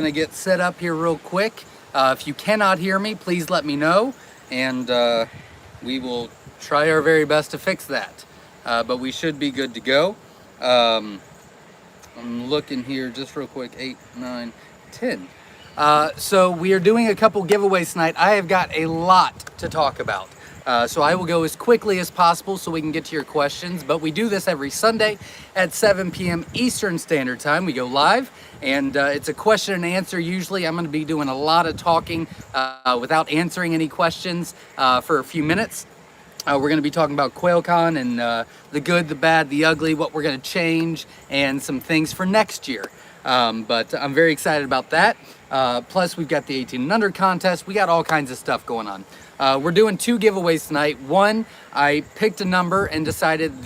Gonna get set up here real quick. If you cannot hear me, please let me know, and we will try our very best to fix that. But we should be good to go. I'm looking here just real quick. 8, 9, 10. So we are doing a couple giveaways tonight. I have got a lot to talk about. So I will go as quickly as possible so we can get to your questions. But we do this every Sunday at 7 p.m. Eastern Standard Time. We go live, and it's a question and answer. Usually I'm going to be doing a lot of talking without answering any questions for a few minutes. We're going to be talking about QUAIL Con and the good, the bad, the ugly, what we're going to change, and some things for next year. But I'm very excited about that. Plus, we've got the 18 and under contest. We got all kinds of stuff going on. We're doing 2 giveaways tonight. One, I picked a number and decided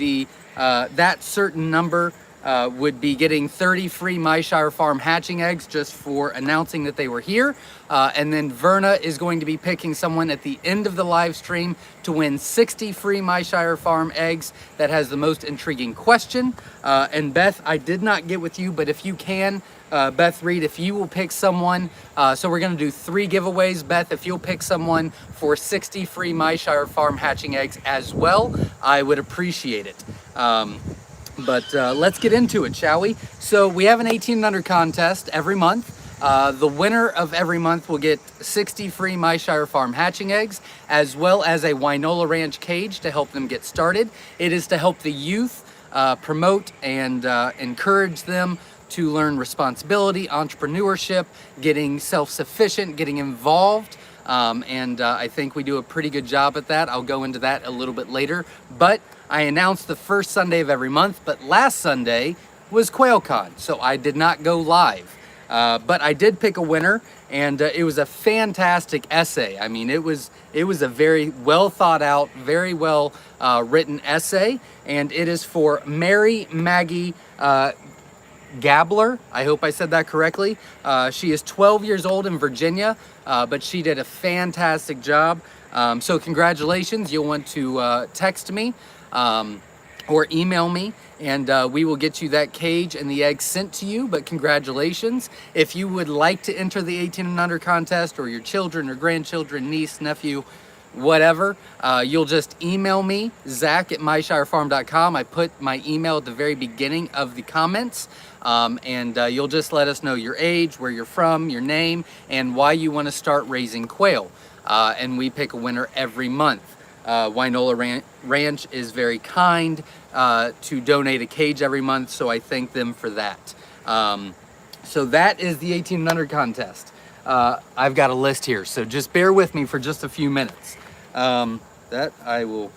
that certain number would be getting 30 free Myshire Farm hatching eggs just for announcing that they were here. And then Verna is going to be picking someone at the end of the live stream to win 60 free Myshire Farm eggs that has the most intriguing question. And Beth, I did not get with you, but if you can, Beth Reed, if you will pick someone, so we're going to do 3 giveaways. Beth, if you'll pick someone for 60 free Myshire Farm hatching eggs as well, I would appreciate it. But let's get into it, shall we? So we have an 18 and under contest every month. The winner of every month will get 60 free Myshire Farm hatching eggs, as well as a Wynola Ranch cage to help them get started. It is to help the youth promote and encourage them to learn responsibility, entrepreneurship, getting self-sufficient, getting involved. And I think we do a pretty good job at that. I'll go into that a little bit later. But I announced the first Sunday of every month, but last Sunday was QUAIL Con, so I did not go live. But I did pick a winner, and it was a fantastic essay. I mean, it was a very well thought out, very well written essay, and it is for Mary Maggie Gabler. I hope I said that correctly. She is 12 years old in Virginia, but she did a fantastic job. So congratulations. You'll want to text me or email me, and we will get you that cage and the eggs sent to you. But congratulations. If you would like to enter the 18 and under contest, or your children or grandchildren, niece, nephew, whatever, you'll just email me, zach@myshirefarm.com. I put my email at the very beginning of the comments, and you'll just let us know your age, where you're from, your name, and why you want to start raising quail. And we pick a winner every month. Wynola Ranch is very kind to donate a cage every month, so I thank them for that. So that is the 18 and under contest. I've got a list here, so just bear with me for just a few minutes. That I will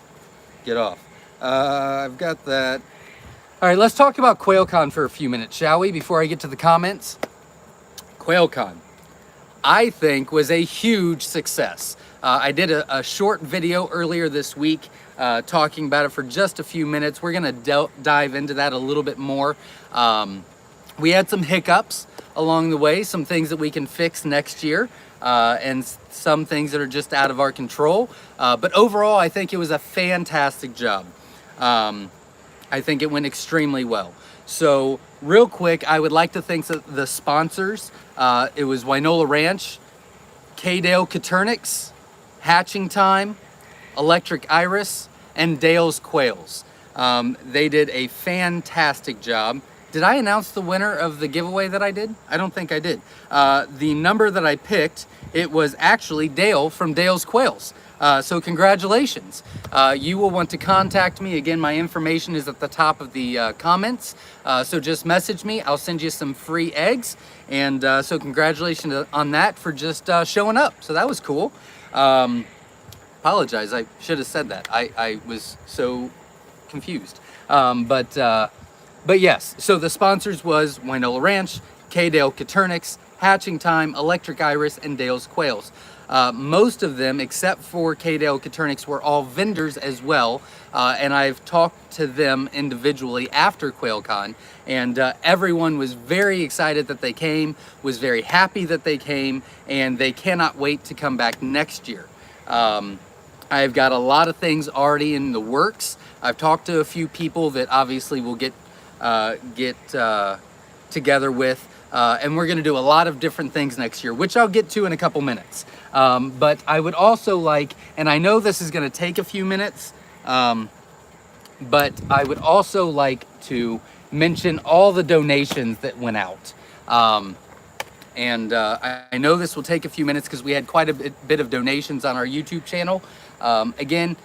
get off. I've got that. All right, let's talk about QUAIL Con for a few minutes, shall we, before I get to the comments? QUAIL Con, I think, was a huge success. I did a short video earlier this week talking about it for just a few minutes. We're going to dive into that a little bit more. We had some hiccups along the way, some things that we can fix next year, and some things that are just out of our control. But overall, I think it was a fantastic job. I think it went extremely well. So real quick, I would like to thank the sponsors. It was Wynola Ranch, K-Dale Caternix, Hatching Time, Electric Iris, and Dale's Quails. They did a fantastic job. Did I announce the winner of the giveaway that I did? I don't think I did. The number that I picked, it was actually Dale from Dale's Quails. So congratulations. You will want to contact me. Again, my information is at the top of the comments. So just message me. I'll send you some free eggs. And so congratulations on that for just showing up. So that was cool. Apologize. I should have said that. I was so confused. But yes, so the sponsors was Wynola Ranch, K-Dale Caternix, Hatching Time, Electric Iris, and Dale's Quails. Most of them, except for K-Dale Caternix, were all vendors as well, and I've talked to them individually after QUAIL Con, and everyone was very excited that they came, was very happy that they came, and they cannot wait to come back next year. I've got a lot of things already in the works. I've talked to a few people that obviously will get together with and we're going to do a lot of different things next year, which I'll get to in a couple minutes. But I would also like, and I know this is going to take a few minutes, but I would also like to mention all the donations that went out. I know this will take a few minutes because we had quite a bit of donations on our YouTube channel. Again,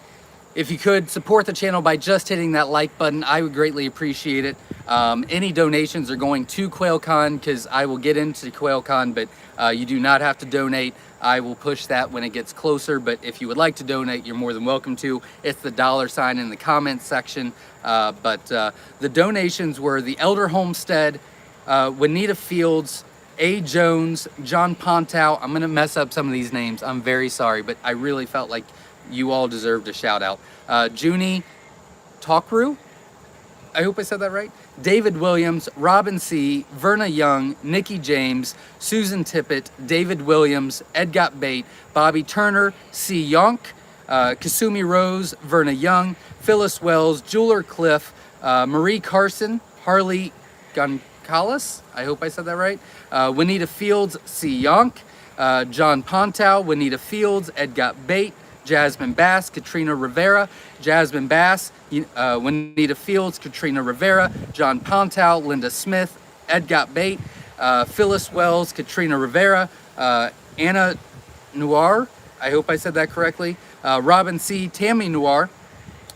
if you could support the channel by just hitting that like button, I would greatly appreciate it. Any donations are going to Quail Con because I will get into Quail Con, but you do not have to donate. I will push that when it gets closer, but if you would like to donate, you're more than welcome to. It's the $ in the comments section. The donations were the Elder Homestead, Juanita Fields, A. Jones, John Pontow. I'm gonna mess up some of these names. I'm very sorry, but I really felt like you all deserved a shout out. Junie Talkru, I hope I said that right. David Williams, Robin C., Verna Young, Nikki James, Susan Tippett, David Williams, Edgot Bate, Bobby Turner, C. Yonk, Kasumi Rose, Verna Young, Phyllis Wells, Jeweler Cliff, Marie Carson, Harley Goncalves, I hope I said that right. Juanita Fields, C. Yonk, John Pontow, Juanita Fields, Edgot Bate, Jasmine Bass, Katrina Rivera, Jasmine Bass, Juanita Fields, Katrina Rivera, John Pontow, Linda Smith, Edgot Bate, Phyllis Wells, Katrina Rivera, Anna Noir, I hope I said that correctly, Robin C., Tammy Noir,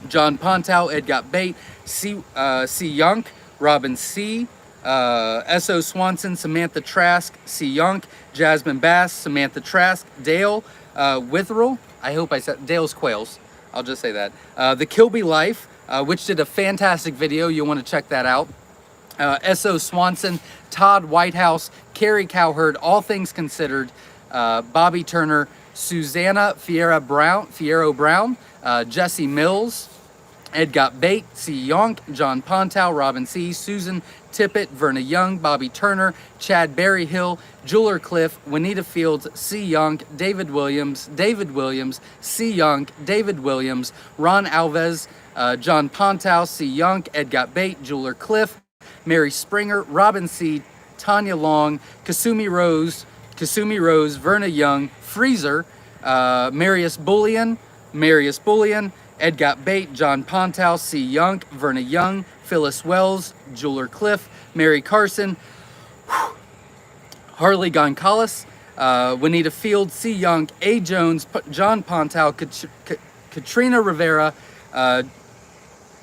John Pontow, Edgot Bate, C. Yonk, Robin C., S.O. Swanson, Samantha Trask, C. Yonk, Jasmine Bass, Samantha Trask, Dale Witherell, I hope I said Dale's Quails, I'll just say that. The Kilby Life, which did a fantastic video, you'll want to check that out. S.O. Swanson, Todd Whitehouse, Carrie Cowherd, All Things Considered, Bobby Turner, Susanna Fierro Brown, Jesse Mills, Edgot Bate, C. Yonk, John Pontow, Robin C., Susan Tippett, Verna Young, Bobby Turner, Chad Berryhill, Jeweler Cliff, Juanita Fields, C. Yonk, David Williams, C. Yonk, David Williams, Ron Alves, John Pontow, C. Yonk, Edgot Bate, Jeweler Cliff, Mary Springer, Robin C., Tanya Long, Kasumi Rose, Verna Young, Freezer, Marius Bullion, Edgot Bate, John Pontow, C. Yonk, Verna Young, Phyllis Wells, Jeweler Cliff, Mary Carson, Harley Goncalves, Juanita Field, C. Yonk, A. Jones, John Pontow, Katrina Rivera,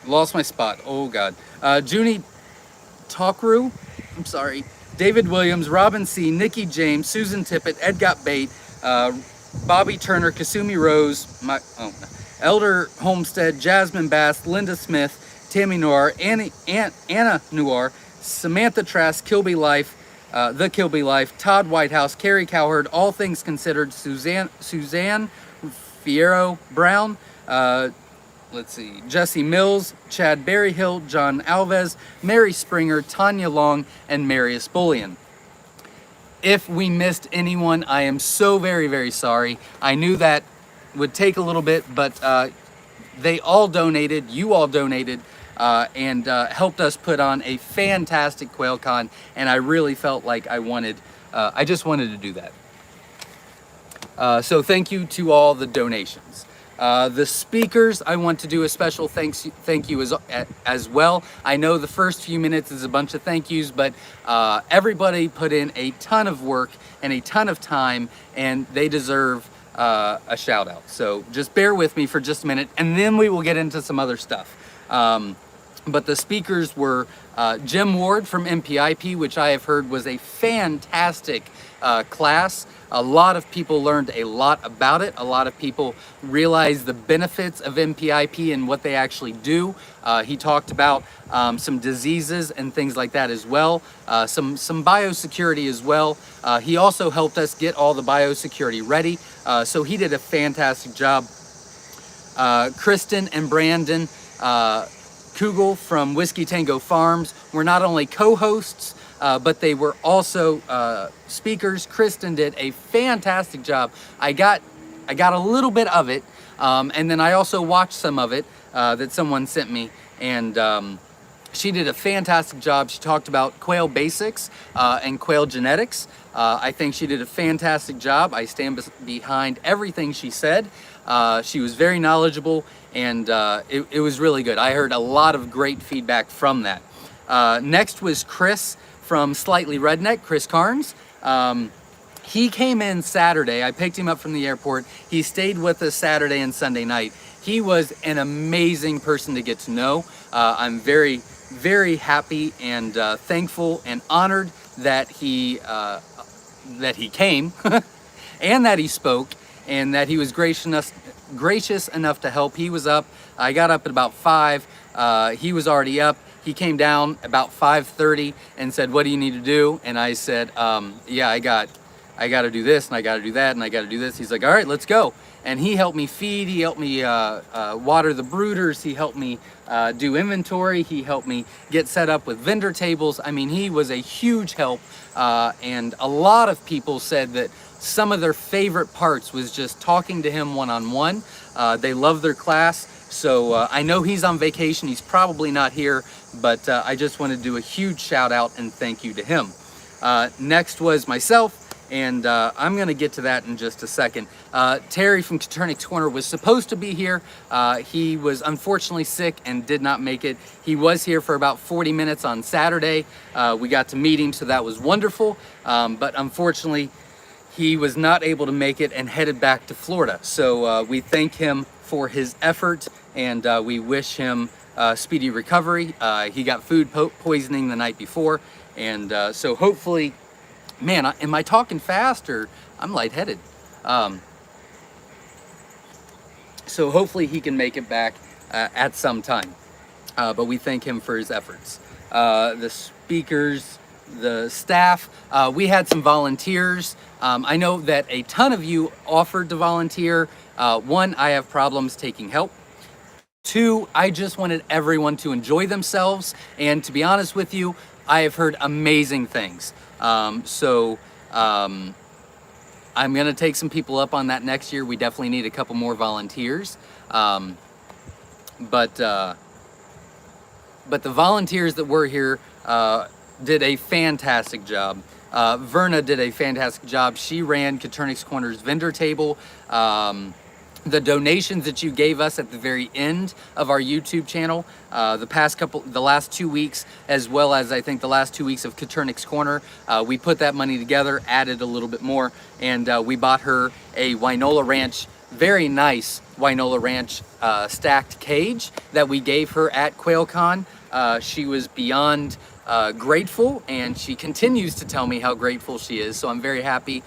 lost my spot, oh God, Junie Talkru, I'm sorry, David Williams, Robin C., Nikki James, Susan Tippett, Edgot Bate, Bobby Turner, Kasumi Rose, Elder Homestead, Jasmine Bass, Linda Smith, Tammy Noir, Anna Noir, Samantha Trask, Kilby Life, The Kilby Life, Todd Whitehouse, Carrie Cowherd, All Things Considered, Suzanne Fierro Brown, Jesse Mills, Chad Berryhill, John Alves, Mary Springer, Tanya Long, and Marius Bullion. If we missed anyone, I am so very, very sorry. I knew that would take a little bit, but they all donated, you all donated, and helped us put on a fantastic Quail Con, and I really felt like I just wanted to do that. So thank you to all the donations. The speakers, I want to do a special thank you as well. I know the first few minutes is a bunch of thank yous, but everybody put in a ton of work and a ton of time, and they deserve a shout out. So just bear with me for just a minute, and then we will get into some other stuff. But the speakers were Jim Ward from MPIP, which I have heard was a fantastic class. A lot of people learned a lot about it. A lot of people realized the benefits of MPIP and what they actually do. He talked about some diseases and things like that as well. Some biosecurity as well. He also helped us get all the biosecurity ready. So he did a fantastic job. Kristen and Brandon Kugel from Whiskey Tango Farms were not only co-hosts, but they were also speakers. Kristen did a fantastic job. I got a little bit of it, and then I also watched some of it that someone sent me, and She did a fantastic job. She talked about quail basics and quail genetics. I think she did a fantastic job. I stand behind everything she said. She was very knowledgeable, and it was really good. I heard a lot of great feedback from that. Next was Chris from Slightly Redneck, Chris Carnes. He came in Saturday. I picked him up from the airport. He stayed with us Saturday and Sunday night. He was an amazing person to get to know. I'm very, very happy and thankful and honored that he came and that he spoke and that he was gracious enough to help. He was up. I got up at about 5. He was already up. He came down about 5:30 and said, "What do you need to do?" And I said, "Yeah, I got to do this, and I got to do that, and I got to do this." He's like, "All right, let's go." And he helped me feed. He helped me water the brooders. He helped me do inventory. He helped me get set up with vendor tables. I mean, he was a huge help. And a lot of people said that some of their favorite parts was just talking to him one-on-one. They love their class. So I know he's on vacation. He's probably not here, but I just want to do a huge shout out and thank you to him. Next was myself. And I'm going to get to that in just a second. Terry from Koternik's Corner was supposed to be here. He was unfortunately sick and did not make it. He was here for about 40 minutes on Saturday. We got to meet him, so that was wonderful. But unfortunately, he was not able to make it and headed back to Florida. So we thank him for his effort, and we wish him speedy recovery. He got food poisoning the night before, and so hopefully... Man, am I talking fast, or I'm lightheaded? So hopefully he can make it back at some time. But we thank him for his efforts. The speakers, the staff, we had some volunteers. I know that a ton of you offered to volunteer. One, I have problems taking help. Two, I just wanted everyone to enjoy themselves. And to be honest with you, I have heard amazing things. So I'm going to take some people up on that next year. We definitely need a couple more volunteers. But the volunteers that were here did a fantastic job. Verna did a fantastic job. She ran Koternik's Corner's vendor table. The donations that you gave us at the very end of our YouTube channel, the last 2 weeks, as well as I think the last 2 weeks of Koternik's Corner, we put that money together, added a little bit more, and we bought her a Wynola Ranch, very nice Wynola Ranch stacked cage that we gave her at Quail Con. She was beyond grateful, and she continues to tell me how grateful she is. So I'm very happy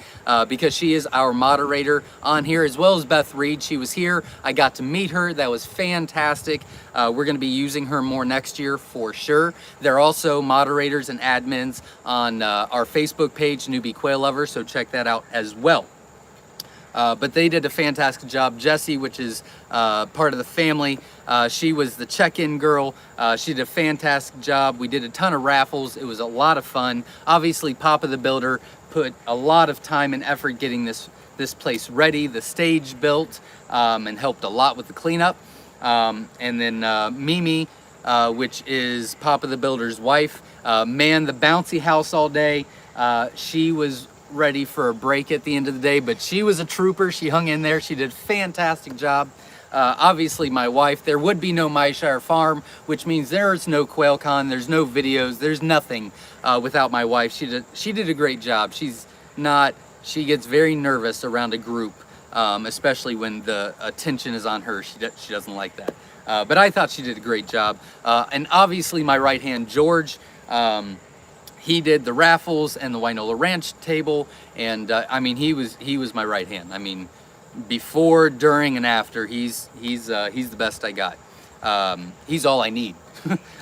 because she is our moderator on here, as well as Beth Reed. She was here. I got to meet her. That was fantastic. We're going to be using her more next year for sure. They're also moderators and admins on our Facebook page, Newbie Quail Lovers, so check that out as well. But they did a fantastic job. Jessie, which is part of the family, she was the check-in girl. She did a fantastic job. We did a ton of raffles. It was a lot of fun. Obviously, Papa the Builder put a lot of time and effort getting this place ready, the stage built, and helped a lot with the cleanup. And then Mimi, which is Papa the Builder's wife, manned the bouncy house all day. She was ready for a break at the end of the day, but she was a trooper. She hung in there. She did a fantastic job. Obviously my wife. There would be no Myshire Farm, which means there's no Quail Con, there's no videos, there's nothing without my wife. She did a great job. She gets very nervous around a group, especially when the attention is on her. She doesn't like that. But I thought she did a great job. And obviously my right hand, George, he did the raffles and the Wynola Ranch table, and I mean, he was my right hand. I mean, before, during, and after, he's the best I got. He's all I need.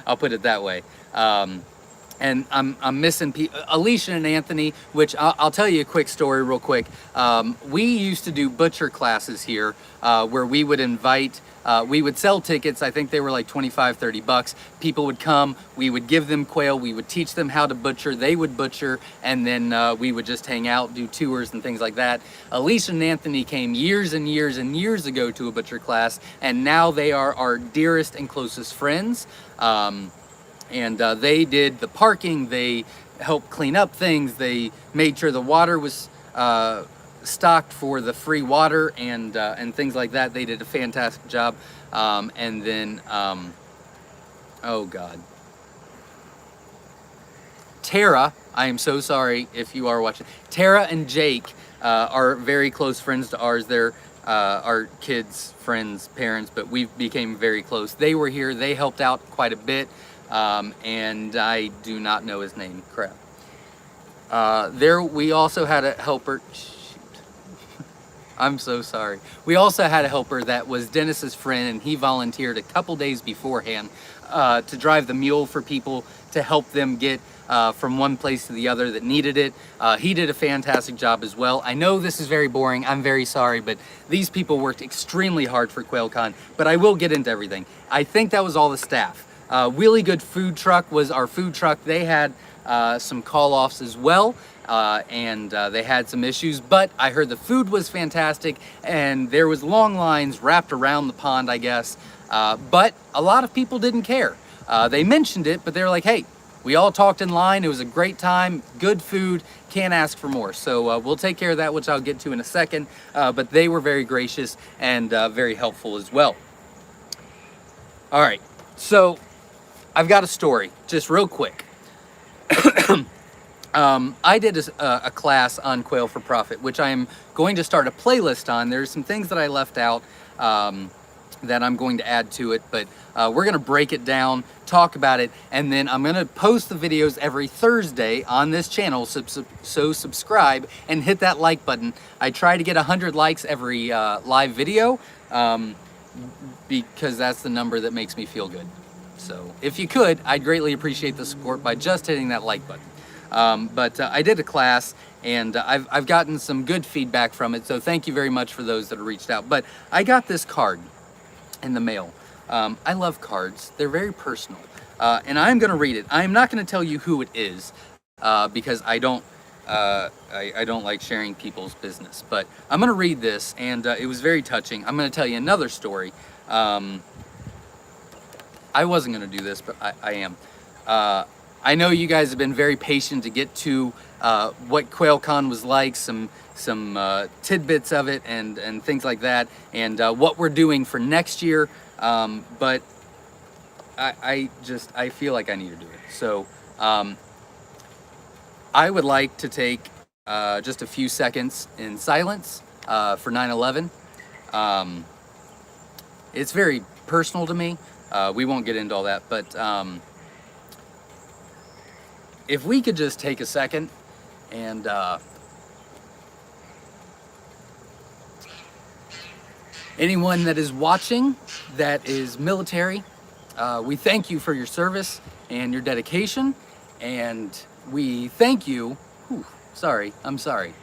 I'll put it that way. And I'm missing Alicia and Anthony, which I'll tell you a quick story real quick. We used to do butcher classes here, where we would invite. We would sell tickets. I think they were like 25, 30 bucks. People would come, we would give them quail, we would teach them how to butcher, they would butcher, and then we would just hang out, do tours and things like that. Alicia and Anthony came years and years and years ago to a butcher class, and now they are our dearest and closest friends. And they did the parking, they helped clean up things, they made sure the water was stocked for the free water and things like that. They did a fantastic job. And then, oh God. Tara, I am so sorry if you are watching. Tara and Jake are very close friends to ours. They're our kids' friends, parents, but we became very close. They were here, they helped out quite a bit, and I do not know his name, crap. We also had a helper, shoot, I'm so sorry. We also had a helper that was Dennis's friend, and he volunteered a couple days beforehand to drive the mule for people to help them get from one place to the other that needed it. He did a fantastic job as well. I know this is very boring, I'm very sorry, but these people worked extremely hard for QUAIL Con, but I will get into everything. I think that was all the staff. Really Good Food Truck was our food truck. They had some call-offs as well, and they had some issues, but I heard the food was fantastic, and there was long lines wrapped around the pond, I guess, but a lot of people didn't care. They mentioned it, but they were like, hey, we all talked in line, it was a great time, good food, can't ask for more. So we'll take care of that, which I'll get to in a second, but they were very gracious and very helpful as well. All right, so I've got a story, just real quick. I did a class on quail for profit, which I am going to start a playlist on. There's some things that I left out that I'm going to add to it, but we're going to break it down, talk about it, and then I'm going to post the videos every Thursday on this channel, so subscribe and hit that like button. I try to get 100 likes every live video because that's the number that makes me feel good. So if you could, I'd greatly appreciate the support by just hitting that like button. But I did a class, and I've gotten some good feedback from it, so thank you very much for those that have reached out. But I got this card in the mail. I love cards. They're very personal. And I'm going to read it. I'm not going to tell you who it is because I don't like sharing people's business. But I'm going to read this, and it was very touching. I'm going to tell you another story. I wasn't going to do this, but I am. I know you guys have been very patient to get to what QUAIL Con was like, some tidbits of it and things like that, and what we're doing for next year. But I feel like I need to do it. So I would like to take just a few seconds in silence for 9/11. It's very personal to me. We won't get into all that, but if we could just take a second and anyone that is watching that is military, we thank you for your service and your dedication, and we thank you, I'm sorry.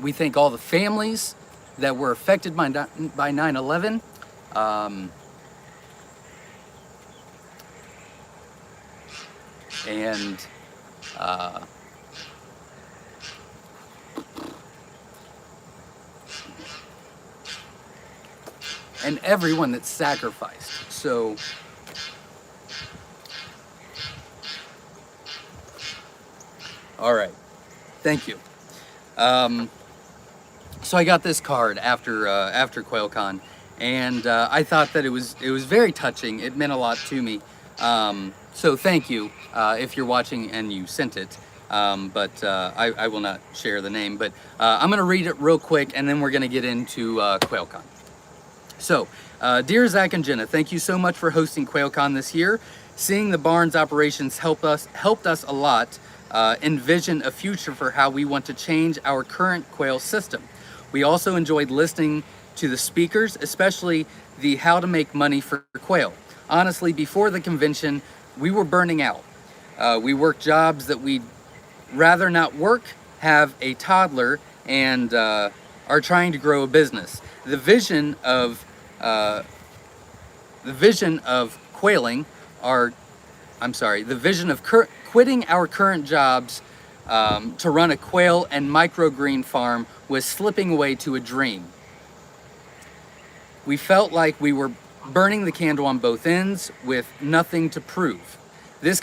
We thank all the families that were affected by 9/11. And everyone that's sacrificed. So all right, thank you. So I got this card after QUAIL Con, and I thought that it was very touching. It meant a lot to me. So thank you if you're watching and you sent it. But I will not share the name. But I'm going to read it real quick, and then we're going to get into QUAIL Con. So, dear Zach and Jenna, thank you so much for hosting QUAIL Con this year. Seeing the barns operations helped us a lot envision a future for how we want to change our current quail system. We also enjoyed listening to the speakers, especially the how to make money for quail. Honestly, before the convention, we were burning out. We worked jobs that we'd rather not work, have a toddler, and are trying to grow a business. The vision of quitting our current jobs to run a quail and microgreen farm was slipping away to a dream. We felt like we were burning the candle on both ends with nothing to prove. This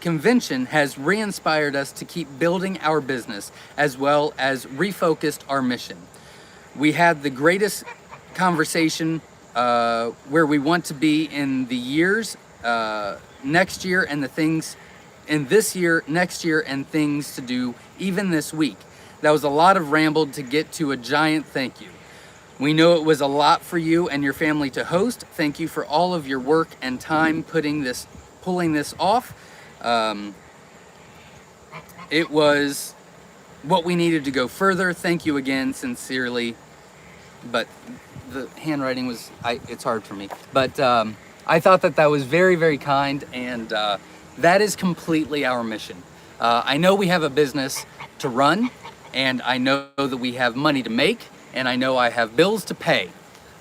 convention has re-inspired us to keep building our business as well as refocused our mission. We had the greatest conversation where we want to be in the years next year and the things in this year, next year, and things to do even this week. That was a lot of ramble to get to a giant thank you. We know it was a lot for you and your family to host. Thank you for all of your work and time pulling this off. It was what we needed to go further. Thank you again, sincerely. But the handwriting was, it's hard for me. But I thought that was very, very kind, and that is completely our mission. I know we have a business to run, and I know that we have money to make, and I know I have bills to pay.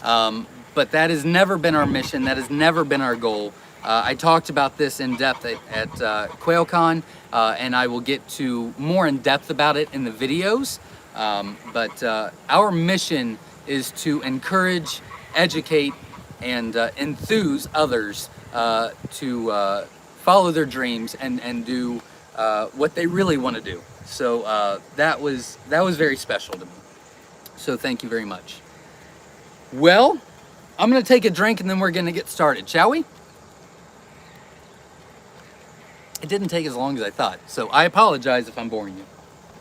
But that has never been our mission. That has never been our goal. I talked about this in depth at Quail Con, and I will get to more in depth about it in the videos. But our mission is to encourage, educate, and enthuse others to follow their dreams and do what they really want to do. So that was very special to me. So thank you very much. Well, I'm gonna take a drink and then we're gonna get started, shall we? It didn't take as long as I thought, so I apologize if I'm boring you.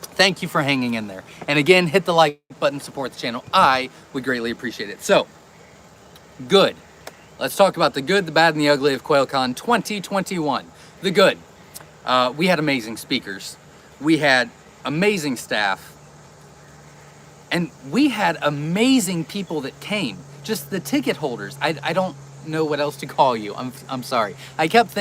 Thank you for hanging in there. And again, hit the like button, support the channel. I would greatly appreciate it. So, good. Let's talk about the good, the bad, and the ugly of QuailCon 2021. The good. We had amazing speakers. We had amazing staff. And we had amazing people that came. Just the ticket holders. I don't know what else to call you. I'm sorry. I kept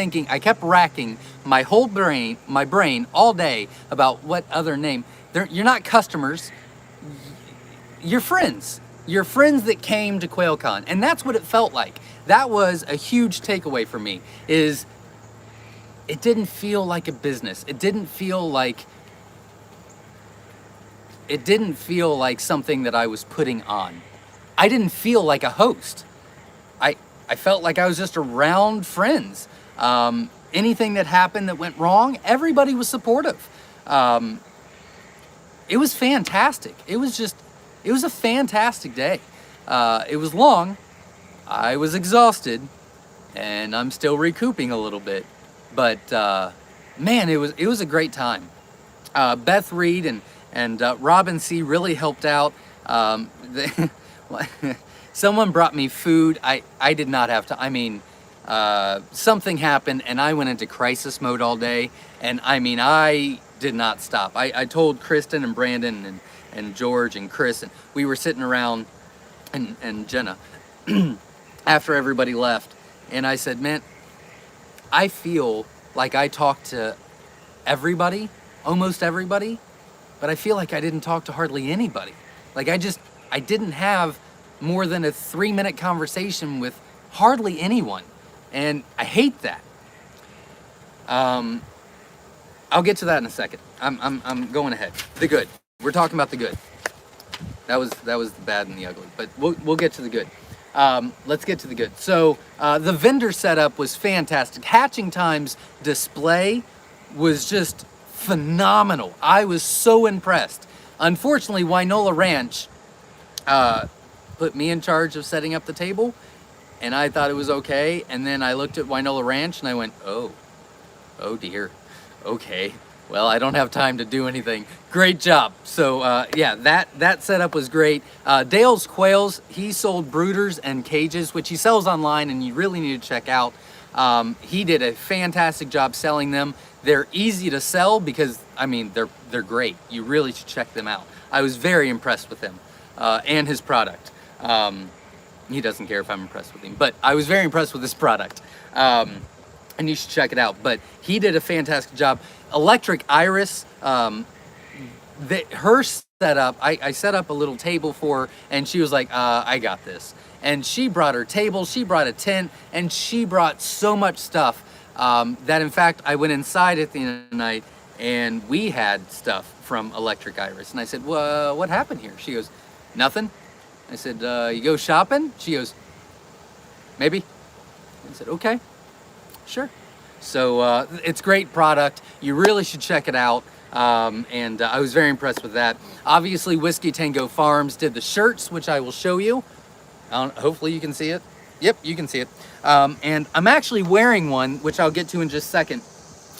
racking my whole brain all day about what other name. You're not customers. You're friends. You're friends that came to QuailCon. And that's what it felt like. That was a huge takeaway for me, is it didn't feel like a business. It didn't feel like something that I was putting on. I didn't feel like a host. I felt like I was just around friends. Anything that happened that went wrong, everybody was supportive. It was fantastic. It was a fantastic day. It was long. I was exhausted, and I'm still recouping a little bit. But man, it was a great time. Beth Reed and Robin C. really helped out. Someone brought me food. I did not have to. I mean, something happened, and I went into crisis mode all day. And I mean, I did not stop. I told Kristen and Brandon and George and Chris, and we were sitting around, and Jenna, after everybody left, and I said, man, I feel like I talked to everybody, almost everybody, but I feel like I didn't talk to hardly anybody. Like I didn't have more than a 3-minute conversation with hardly anyone. And I hate that. I'll get to that in a second. I'm going ahead. The good. We're talking about the good. That was the bad and the ugly, but we'll get to the good. Let's get to the good. So the vendor setup was fantastic. Hatching Time's display was just phenomenal. I was so impressed. Unfortunately, Wynola Ranch put me in charge of setting up the table, and I thought it was okay. And then I looked at Wynola Ranch and I went, oh dear. Okay, well, I don't have time to do anything. Great job. So yeah, that setup was great. Dale's Quails, he sold brooders and cages, which he sells online, and you really need to check out. He did a fantastic job selling them. They're easy to sell because, I mean, they're great. You really should check them out. I was very impressed with him and his product. He doesn't care if I'm impressed with him, but I was very impressed with his product. And you should check it out. But he did a fantastic job. Electric Iris, her setup, I set up a little table for her, and she was like, I got this. And she brought her table, she brought a tent, and she brought so much stuff that, in fact, I went inside at the end of the night, and we had stuff from Electric Iris. And I said, well, what happened here? She goes, nothing. I said, you go shopping? She goes, Maybe? I said, okay, sure. So it's great product. You really should check it out. And I was very impressed with that. Obviously, Whiskey Tango Farms did the shirts, which I will show you. Hopefully you can see it. Yep, you can see it. And I'm actually wearing one, which I'll get to in just a second.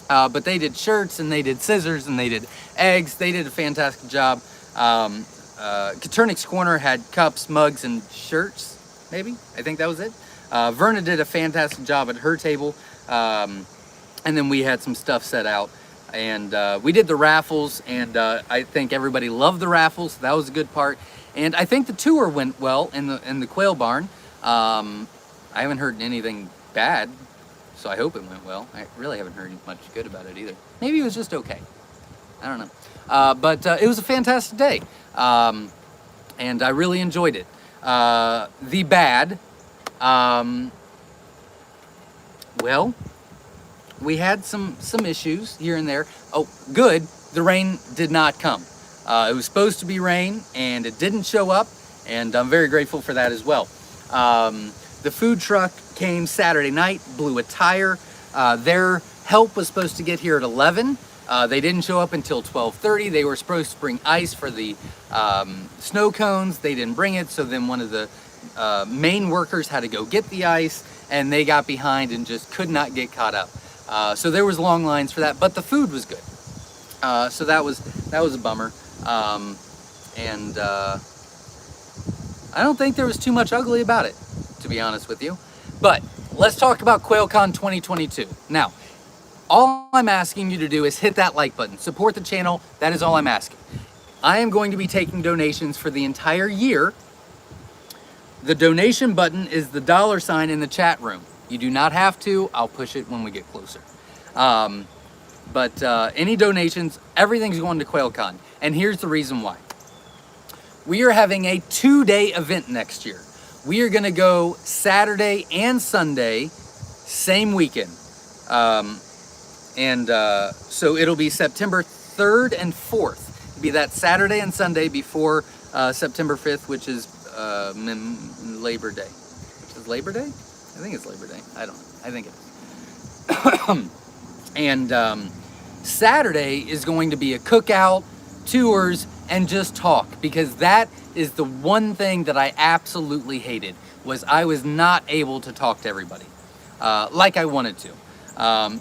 But they did shirts, and they did scissors, and they did eggs. They did a fantastic job. Katernik's Corner had cups, mugs, and shirts, maybe? I think that was it. Verna did a fantastic job at her table. And then we had some stuff set out. And we did the raffles, and I think everybody loved the raffles. So that was a good part. And I think the tour went well in the quail barn. I haven't heard anything bad, so I hope it went well. I really haven't heard much good about it either. Maybe it was just okay. I don't know. But it was a fantastic day, and I really enjoyed it. The bad, well, we had some issues here and there. Oh, good, the rain did not come. It was supposed to be rain, and it didn't show up, and I'm very grateful for that as well. The food truck came Saturday night, blew a tire. Their help was supposed to get here at 11. They didn't show up until 12:30. They were supposed to bring ice for the snow cones. They didn't bring it, so then one of the main workers had to go get the ice, and they got behind and just could not get caught up. So there was long lines for that, but the food was good. So that was a bummer. And I don't think there was too much ugly about it, to be honest with you. But let's talk about Quail Con 2022. Now, all I'm asking you to do is hit that like button. Support the channel. That is all I'm asking. I am going to be taking donations for the entire year. The donation button is the $ in the chat room. You do not have to. I'll push it when we get closer. But any donations, everything's going to Quail Con. And here's the reason why. We are having a 2-day event next year. We are going to go Saturday and Sunday, same weekend. So it'll be September 3rd and 4th. It'll be that Saturday and Sunday before September 5th, which is Labor Day. Which is Labor Day? I think it's Labor Day. I don't know. I think it is. And Saturday is going to be a cookout, tours, and just talk, because that is the one thing that I absolutely hated, was I was not able to talk to everybody like I wanted to.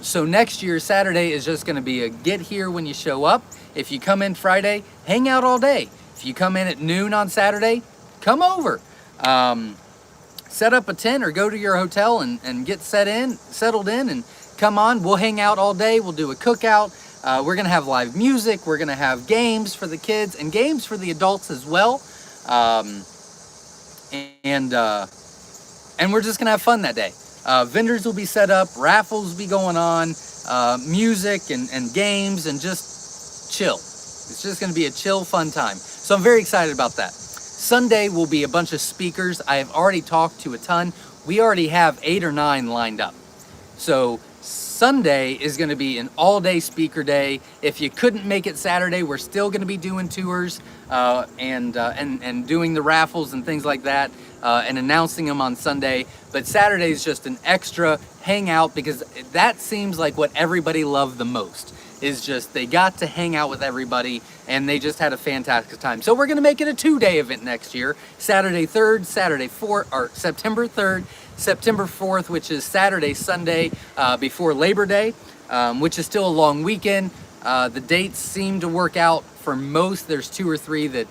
So next year, Saturday is just going to be a get here when you show up. If you come in Friday, hang out all day. If you come in at noon on Saturday, come over. Set up a tent or go to your hotel and get settled in and come on. We'll hang out all day. We'll do a cookout. We're going to have live music. We're going to have games for the kids and games for the adults as well. And we're just going to have fun that day. Vendors will be set up. Raffles will be going on. Music and games and just chill. It's just going to be a chill, fun time. So I'm very excited about that. Sunday will be a bunch of speakers. I have already talked to a ton. We already have 8 or 9 lined up. So Sunday is going to be an all-day speaker day. If you couldn't make it Saturday, we're still going to be doing tours and doing the raffles and things like that and announcing them on Sunday. But Saturday is just an extra hangout, because that seems like what everybody loved the most, is just they got to hang out with everybody and they just had a fantastic time. So we're going to make it a 2-day event next year. Saturday 3rd, Saturday 4th, or September 3rd, September 4th, which is Saturday, Sunday before Labor Day, which is still a long weekend. The dates seem to work out for most. There's 2 or 3 that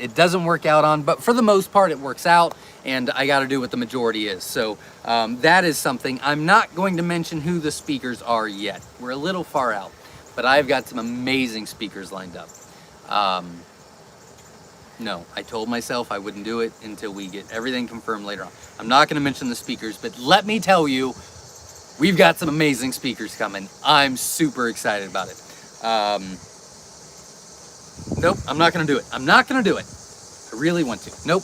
it doesn't work out on, but for the most part it works out, and I got to do what the majority is. So that is something. I'm not going to mention who the speakers are yet. We're a little far out, but I've got some amazing speakers lined up. No, I told myself I wouldn't do it until we get everything confirmed later on. I'm not going to mention the speakers, but let me tell you, we've got some amazing speakers coming. I'm super excited about it. Nope, I'm not going to do it. I'm not going to do it. I really want to. Nope.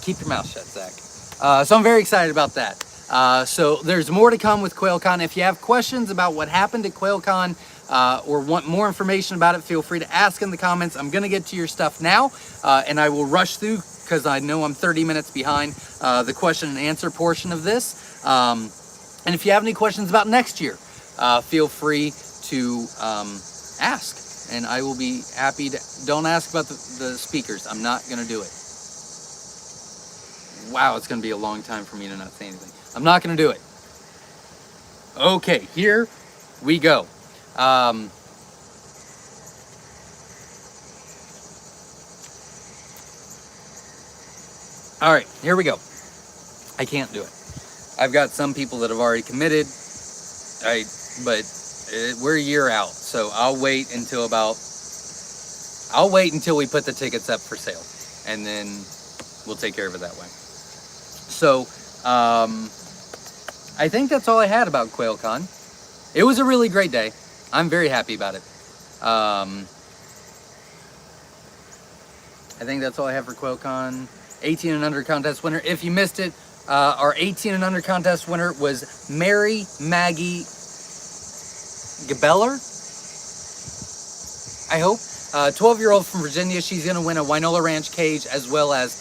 Keep your mouth shut, Zach. So I'm very excited about that. So there's more to come with Quail Con. If you have questions about what happened at Quail Con, or want more information about it, feel free to ask in the comments. I'm gonna get to your stuff now, and I will rush through because I know I'm 30 minutes behind the question and answer portion of this. And if you have any questions about next year, feel free to ask, and I will be happy to. Don't ask about the speakers. I'm not gonna do it. Wow, it's gonna be a long time for me to not say anything. I'm not gonna do it. Okay, here we go. All right, here we go. I can't do it. I've got some people that have already committed, but we're a year out, so I'll wait until we put the tickets up for sale, and then we'll take care of it that way. So, I think that's all I had about Quail Con. It was a really great day. I'm very happy about it. I think that's all I have for Quail Con. 18 and under contest winner. If you missed it, our 18 and under contest winner was Mary Maggie Gabeller, I hope. 12-year-old from Virginia. She's going to win a Wynola Ranch cage as well as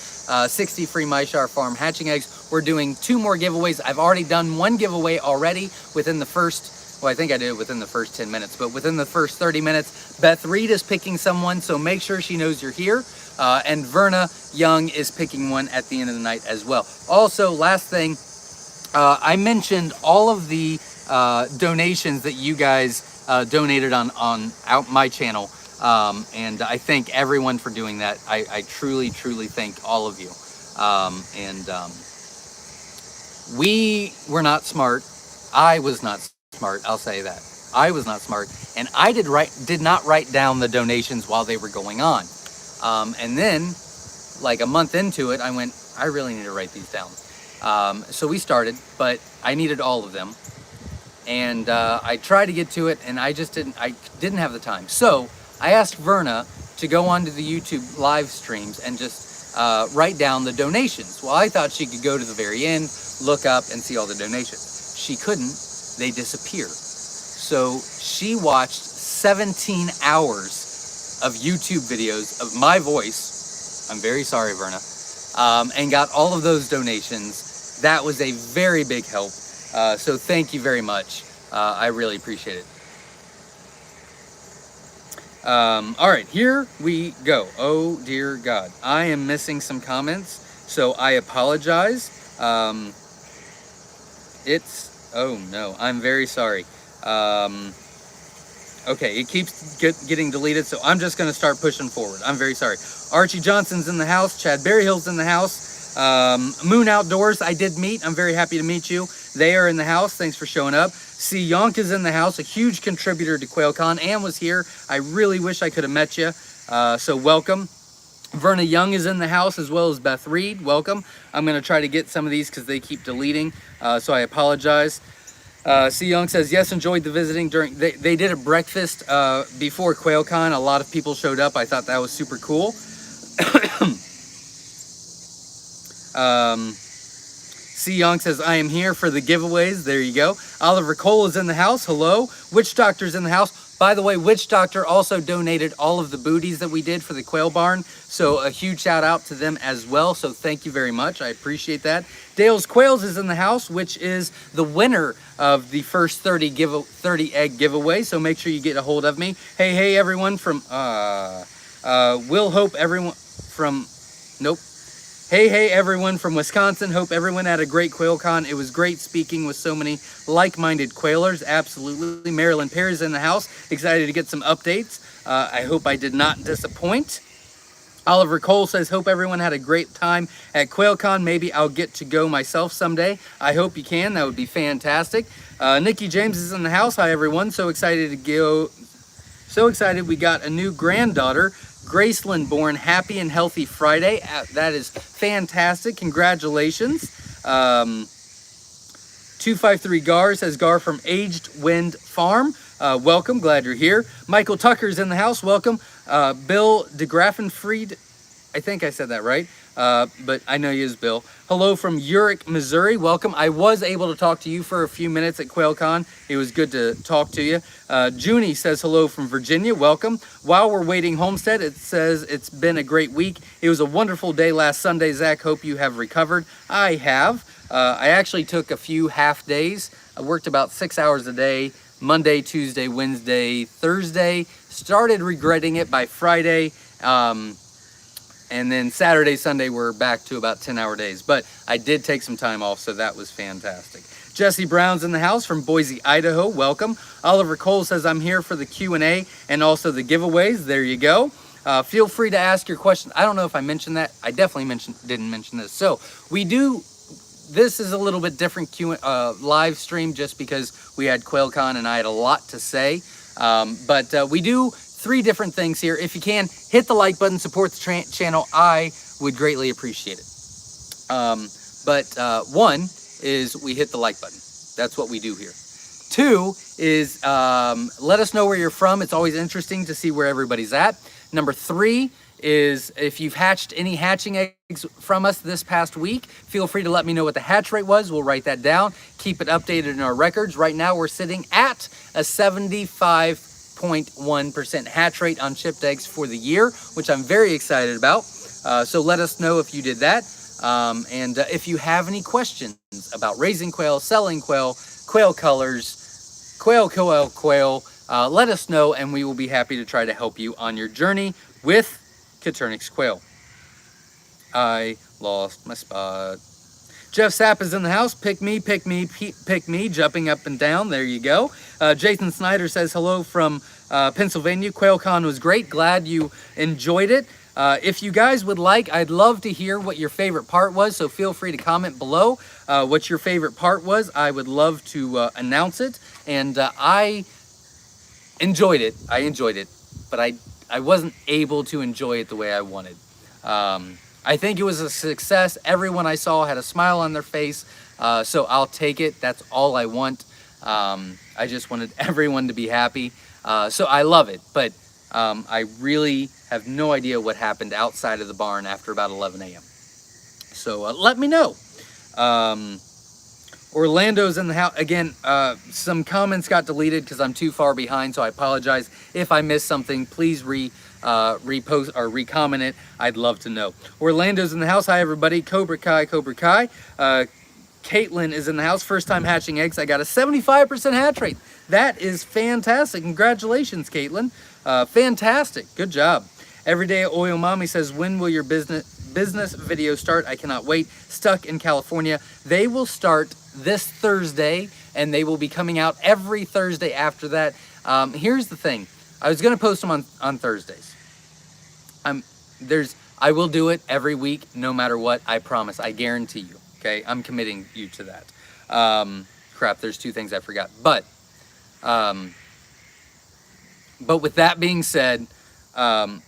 60 free Myshire Farm hatching eggs. We're doing 2 more giveaways. I've already done 1 giveaway already within the first, well, I think I did it within the first 10 minutes, but within the first 30 minutes, Beth Reed is picking someone, so make sure she knows you're here. And Verna Young is picking one at the end of the night as well. Also, last thing, I mentioned all of the donations that you guys donated on my channel. And I thank everyone for doing that. I truly, truly thank all of you. We were not smart. I was not smart, I'll say that. I was not smart, and I did not write down the donations while they were going on. And then, like a month into it, I went, I really need to write these down. So we started, but I needed all of them. And I tried to get to it, and I didn't have the time. So I asked Verna to go onto the YouTube live streams and just write down the donations. Well, I thought she could go to the very end, look up, and see all the donations. She couldn't. They disappeared. So she watched 17 hours of YouTube videos of my voice. I'm very sorry, Verna. And got all of those donations. That was a very big help. So thank you very much. I really appreciate it. All right, here we go. Oh dear God, I am missing some comments, so I apologize. Oh no, I'm very sorry. Okay, it keeps getting deleted, so I'm just going to start pushing forward. I'm very sorry. Archie Johnson's in the house. Chad Berryhill's in the house. Moon Outdoors, I did meet. I'm very happy to meet you. They are in the house. Thanks for showing up. C. Yonk is in the house, a huge contributor to Quail Con, and was here. I really wish I could have met you, so welcome. Verna Young is in the house, as well as Beth Reed. Welcome. I'm going to try to get some of these because they keep deleting, so I apologize. C. Young says, yes, enjoyed the visiting. They did a breakfast before Quail Con. A lot of people showed up. I thought that was super cool. C. Young says, I am here for the giveaways. There you go. Oliver Cole is in the house. Hello. Witch Doctor's in the house. By the way, Witch Doctor also donated all of the booties that we did for the quail barn. So a huge shout out to them as well. So thank you very much. I appreciate that. Dale's Quails is in the house, which is the winner of the first 30 egg giveaway. So make sure you get a hold of me. Hey, everyone from, Will Hope everyone from, nope. Hey, everyone from Wisconsin. Hope everyone had a great Quail Con. It was great speaking with so many like-minded quailers. Absolutely. Marilyn Perry's in the house. Excited to get some updates. I hope I did not disappoint. Oliver Cole says, hope everyone had a great time at Quail Con. Maybe I'll get to go myself someday. I hope you can. That would be fantastic. Nikki James is in the house. Hi, everyone. So excited to go. So excited we got a new granddaughter. Graceland born. Happy and healthy Friday. That is fantastic. Congratulations. 253 Gar says, Gar from Aged Wind Farm. Welcome. Glad you're here. Michael Tucker's in the house. Welcome. Bill DeGraffenfried. I think I said that right, but I know you as Bill. Hello from Urick, Missouri. Welcome. I was able to talk to you for a few minutes at QUAIL Con. It was good to talk to you. Junie says hello from Virginia. Welcome. While we're waiting Homestead, it says it's been a great week. It was a wonderful day last Sunday, Zach. Hope you have recovered. I have. I actually took a few half days. I worked about 6 hours a day, Monday, Tuesday, Wednesday, Thursday. Started regretting it by Friday. And then Saturday, Sunday, we're back to about 10-hour days. But I did take some time off, so that was fantastic. Jesse Brown's in the house from Boise, Idaho. Welcome. Oliver Cole says, I'm here for the Q&A and also the giveaways. There you go. Feel free to ask your questions. I don't know if I mentioned that. I definitely didn't mention this. So we do, this is a little bit different live stream just because we had QUAIL Con and I had a lot to say. But we do 3 different things here. If you can, hit the like button, support the channel. I would greatly appreciate it. One is we hit the like button. That's what we do here. 2 is let us know where you're from. It's always interesting to see where everybody's at. Number 3 is if you've hatched any hatching eggs from us this past week, feel free to let me know what the hatch rate was. We'll write that down, keep it updated in our records. Right now we're sitting at a 75.1% hatch rate on chipped eggs for the year, which I'm very excited about. So let us know if you did that. And if you have any questions about raising quail, selling quail, quail colors, quail, let us know and we will be happy to try to help you on your journey with Coturnix quail. I lost my spot. Jeff Sapp is in the house. Pick me, pick me, pick me, jumping up and down. There you go. Jason Snyder says hello from Pennsylvania. QUAIL Con was great. Glad you enjoyed it. If you guys would like, I'd love to hear what your favorite part was, so feel free to comment below what your favorite part was. I would love to announce it, and I enjoyed it. But I wasn't able to enjoy it the way I wanted. I think it was a success. Everyone I saw had a smile on their face, so I'll take it. That's all I want. I just wanted everyone to be happy. So I love it, but I really have no idea what happened outside of the barn after about 11 a.m. So let me know. Orlando's in the house. Again, some comments got deleted because I'm too far behind, so I apologize. If I missed something, please repost or recomment it. I'd love to know. Orlando's in the house. Hi, everybody. Cobra Kai. Caitlin is in the house. First time hatching eggs. I got a 75% hatch rate. That is fantastic. Congratulations, Caitlin. Fantastic. Good job. Everyday Oil Mommy says, when will your business video start? I cannot wait. Stuck in California. They will start this Thursday, and they will be coming out every Thursday after that. Here's the thing. I was going to post them on Thursdays. I will do it every week, no matter what. I promise. I guarantee you. Okay, I'm committing you to that. Crap, there's 2 things I forgot. But with that being said, I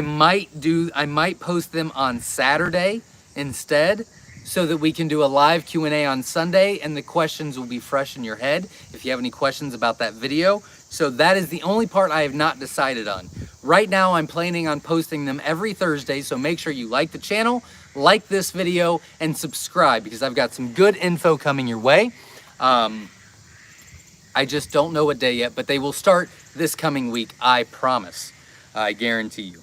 might post them on Saturday instead, so that we can do a live Q&A on Sunday, and the questions will be fresh in your head if you have any questions about that video. So that is the only part I have not decided on. Right now, I'm planning on posting them every Thursday, so make sure you like the channel, like this video, and subscribe, because I've got some good info coming your way. I just don't know what day yet, but they will start this coming week, I promise. I guarantee you.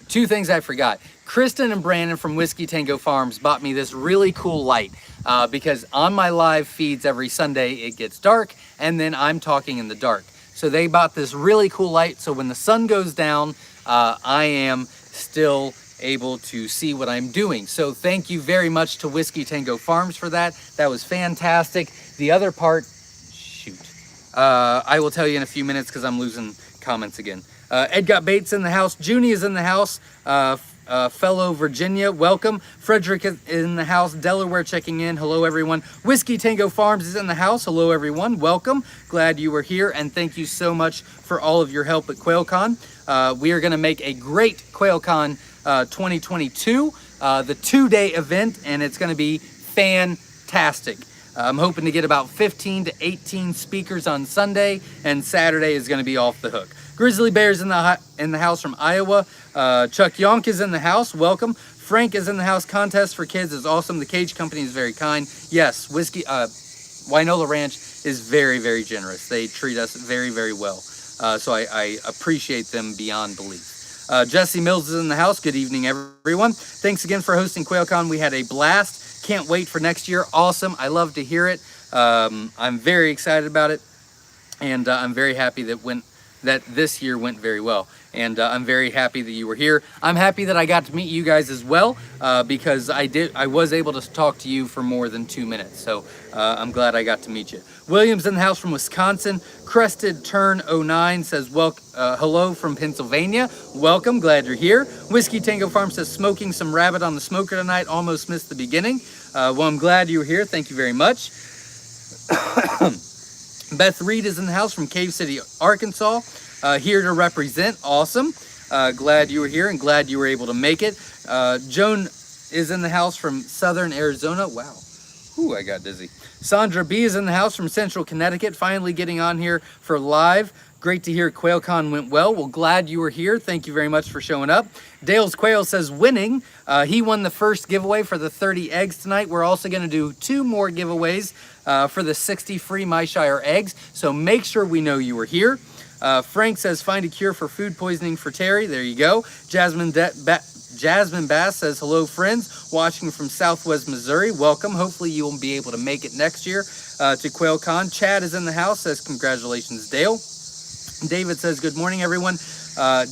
2 things I forgot. Kristen and Brandon from Whiskey Tango Farms bought me this really cool light because on my live feeds every Sunday it gets dark and then I'm talking in the dark. So they bought this really cool light, so when the sun goes down, I am still able to see what I'm doing. So thank you very much to Whiskey Tango Farms for that. That was fantastic. The other part, I will tell you in a few minutes because I'm losing comments again. Ed Got Bates in the house. Junie is in the house. Fellow Virginia, welcome. Frederick is in the house. Delaware checking in. Hello, everyone. Whiskey Tango Farms is in the house. Hello, everyone. Welcome. Glad you were here, and thank you so much for all of your help at QUAIL Con. We are going to make a great QUAIL Con 2022, the 2-day event, and it's going to be fantastic. I'm hoping to get about 15 to 18 speakers on Sunday, and Saturday is going to be off the hook. Grizzly Bear's in the house from Iowa. Chuck Yonk is in the house. Welcome. Frank is in the house. Contest for kids is awesome. The Cage Company is very kind. Yes, Wynola Ranch is very, very generous. They treat us very, very well. So I appreciate them beyond belief. Jesse Mills is in the house. Good evening, everyone. Thanks again for hosting QuailCon. We had a blast. Can't wait for next year. Awesome. I love to hear it. I'm very excited about it. And I'm very happy that this year went very well. And I'm very happy that you were here. I'm happy that I got to meet you guys as well, because I was able to talk to you for more than 2 minutes. So I'm glad I got to meet you. William's in the house from Wisconsin. Crested Turn 09 says, hello from Pennsylvania. Welcome, glad you're here. Whiskey Tango Farm says, smoking some rabbit on the smoker tonight. Almost missed the beginning. Well, I'm glad you were here. Thank you very much. Beth Reed is in the house from Cave City, Arkansas, here to represent. Awesome. Glad you were here and glad you were able to make it. Joan is in the house from Southern Arizona. Wow. Ooh, I got dizzy. Sandra B is in the house from Central Connecticut, finally getting on here for live. Great to hear QuailCon went well. Well, glad you were here. Thank you very much for showing up. Dale's Quail says winning. He won the first giveaway for the 30 eggs tonight. We're also going to do 2 more giveaways for the 60 free Myshire eggs. So make sure we know you were here. Frank says find a cure for food poisoning for Terry. There you go. Jasmine Bass says hello friends watching from Southwest Missouri. Welcome. Hopefully you will be able to make it next year to QuailCon. Chad is in the house, says congratulations Dale. David says, good morning, everyone.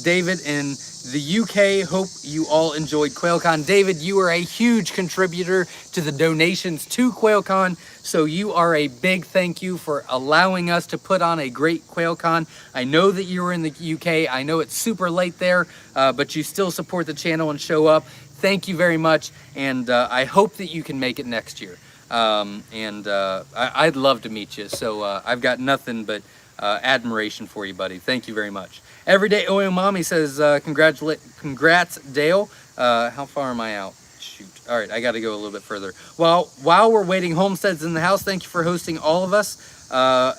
David in the UK, hope you all enjoyed QuailCon. David, you are a huge contributor to the donations to QuailCon, so you are a big thank you for allowing us to put on a great QuailCon. I know that you were in the UK. I know it's super late there, but you still support the channel and show up. Thank you very much, and I hope that you can make it next year. I'd love to meet you, so I've got nothing but admiration for you, buddy. Thank you very much. Everyday Oil Mommy says, congrats, Dale. How far am I out? Shoot. All right, I got to go a little bit further. While we're waiting, Homestead's in the house. Thank you for hosting all of us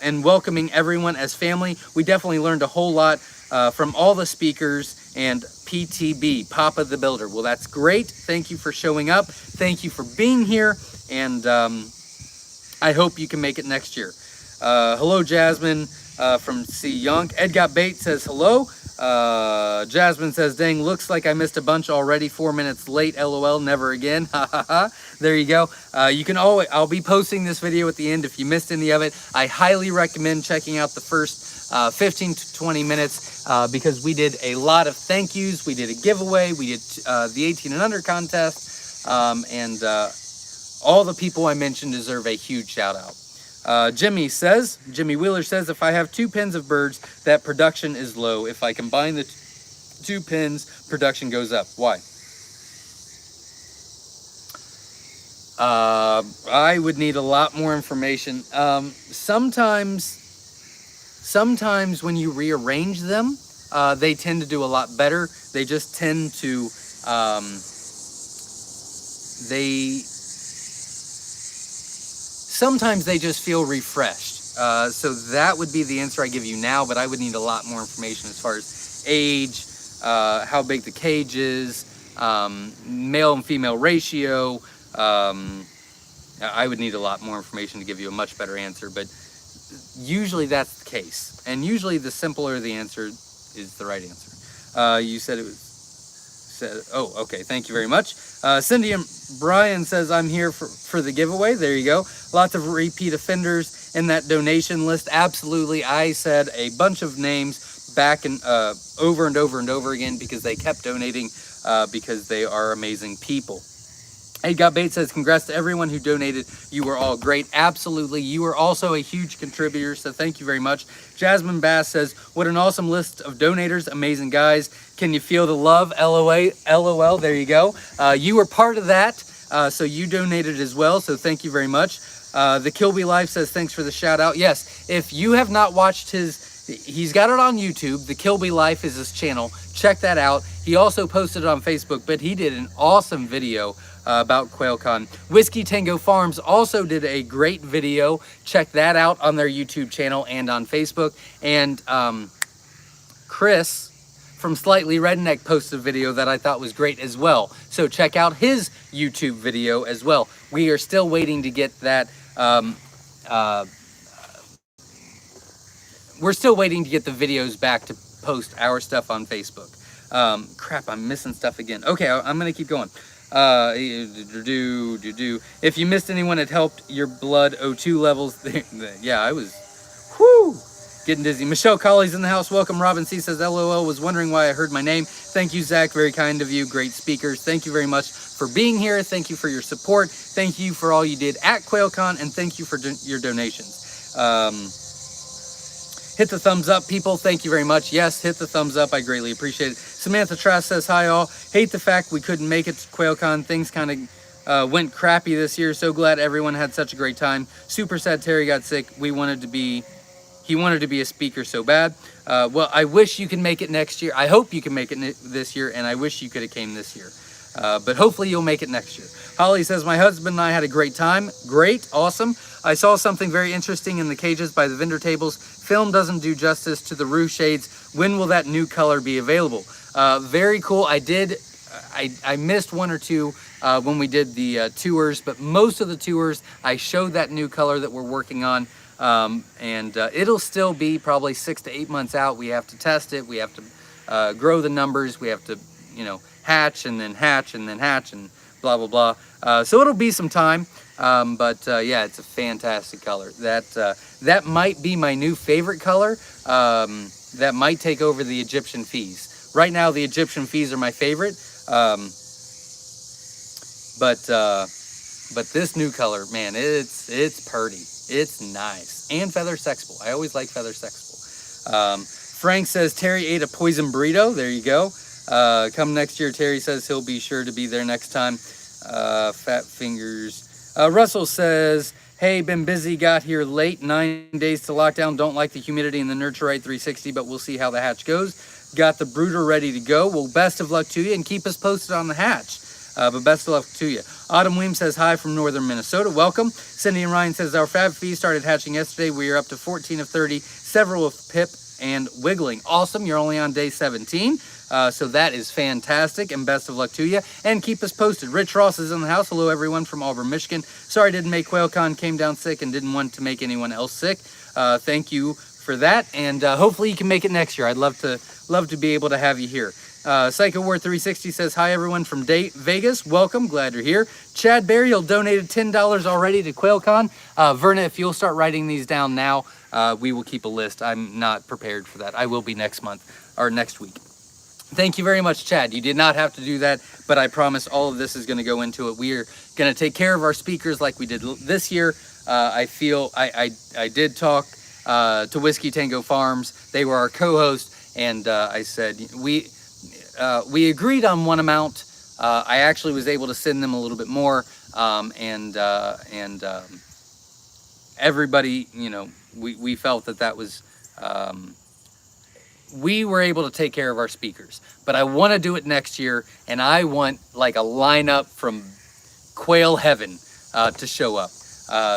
and welcoming everyone as family. We definitely learned a whole lot from all the speakers and PTB, Papa the Builder. Well, that's great. Thank you for showing up. Thank you for being here. And I hope you can make it next year. Hello, Jasmine. From C. Young. Ed Got Bait says hello. Jasmine says, dang, looks like I missed a bunch already. 4 minutes late. LOL. Never again. Ha ha ha. There you go. You can always, I'll be posting this video at the end if you missed any of it. I highly recommend checking out the first 15 to 20 minutes because we did a lot of thank yous. We did a giveaway. We did the 18 and under contest. All the people I mentioned deserve a huge shout out. Jimmy Wheeler says, if I have 2 pens of birds, that production is low. If I combine the 2 pens, production goes up. Why? I would need a lot more information. Sometimes when you rearrange them, they tend to do a lot better. They just tend to, sometimes they just feel refreshed. So that would be the answer I give you now, but I would need a lot more information as far as age, how big the cage is, male and female ratio. I would need a lot more information to give you a much better answer, but usually that's the case. And usually the simpler the answer is the right answer. You said it was, oh, okay, thank you very much. Cindy and Brian says, I'm here for the giveaway. There you go. Lots of repeat offenders in that donation list. Absolutely. I said a bunch of names back and over and over and over again because they kept donating because they are amazing people. Hey, Got Bait says, congrats to everyone who donated. You were all great. Absolutely. You were also a huge contributor, so thank you very much. Jasmine Bass says, what an awesome list of donators. Amazing guys. Can you feel the love? LOL. There you go. You were part of that, so you donated as well, so thank you very much. The Kilby Life says, thanks for the shout out. Yes, if you have not watched he's got it on YouTube. The Kilby Life is his channel. Check that out. He also posted it on Facebook, but he did an awesome video about QuailCon. Whiskey Tango Farms also did a great video. Check that out on their YouTube channel and on Facebook. And Chris from Slightly Redneck posted a video that I thought was great as well. So check out his YouTube video as well. We are still waiting to get that. We're still waiting to get the videos back to post our stuff on Facebook. Crap, I'm missing stuff again. Okay, I'm gonna keep going. If you missed anyone, it helped your blood O2 levels. Yeah, I was, whoo, getting dizzy. Michelle Colley's in the house. Welcome. Robin C says, LOL, was wondering why I heard my name. Thank you, Zach. Very kind of you. Great speakers. Thank you very much for being here. Thank you for your support. Thank you for all you did at QuailCon, and thank you for your donations. Hit the thumbs up, people. Thank you very much. Yes, hit the thumbs up. I greatly appreciate it. Samantha Trask says, hi all. Hate the fact we couldn't make it to QuailCon. Things kind of went crappy this year. So glad everyone had such a great time. Super sad Terry got sick. He wanted to be a speaker so bad. Well, I wish you can make it next year. I hope you can make it this year, and I wish you could have came this year. But hopefully you'll make it next year. Holly says, my husband and I had a great time. Great, awesome. I saw something very interesting in the cages by the vendor tables. Film doesn't do justice to the roof shades. When will that new color be available? Very cool. I missed one or two when we did the tours, but most of the tours, I showed that new color that we're working on. It'll still be probably 6 to 8 months out. We have to test it. We have to grow the numbers. We have to, hatch and then hatch and then hatch and blah, blah, blah. So it'll be some time. Yeah, it's a fantastic color. That might be my new favorite color. That might take over the Egyptian Fees. Right now, the Egyptian Fees are my favorite. But this new color, man, it's purty. It's nice. And feather sexable. I always like feather sexable. Frank says, Terry ate a poison burrito. There you go. Come next year, Terry says he'll be sure to be there next time. Fat fingers. Russell says, hey, been busy, got here late, 9 days to lockdown. Don't like the humidity in the Nurturite 360, but we'll see how the hatch goes. Got the brooder ready to go. Well, best of luck to you, and keep us posted on the hatch. But best of luck to you. Autumn Weem says, hi from northern Minnesota. Welcome. Cindy and Ryan says, our Fab Fee started hatching yesterday. We are up to 14 of 30, several of Pip and Wiggling. Awesome. You're only on day 17. So that is fantastic, and best of luck to you. And keep us posted. Rich Ross is in the house. Hello, everyone from Auburn, Michigan. Sorry I didn't make QuailCon, came down sick and didn't want to make anyone else sick. Thank you for that, and hopefully you can make it next year. I'd love to be able to have you here. Psycho War 360 says, hi, everyone from Vegas. Welcome. Glad you're here. Chad Burial donated $10 already to QuailCon. Verna, if you'll start writing these down now, we will keep a list. I'm not prepared for that. I will be next month or next week. Thank you very much, Chad. You did not have to do that, but I promise all of this is going to go into it. We are going to take care of our speakers like we did this year. I feel I did talk to Whiskey Tango Farms. They were our co-host, and I said we agreed on one amount. I actually was able to send them a little bit more, everybody, we felt that was. We were able to take care of our speakers, but I want to do it next year, and I want like a lineup from Quail Heaven to show up.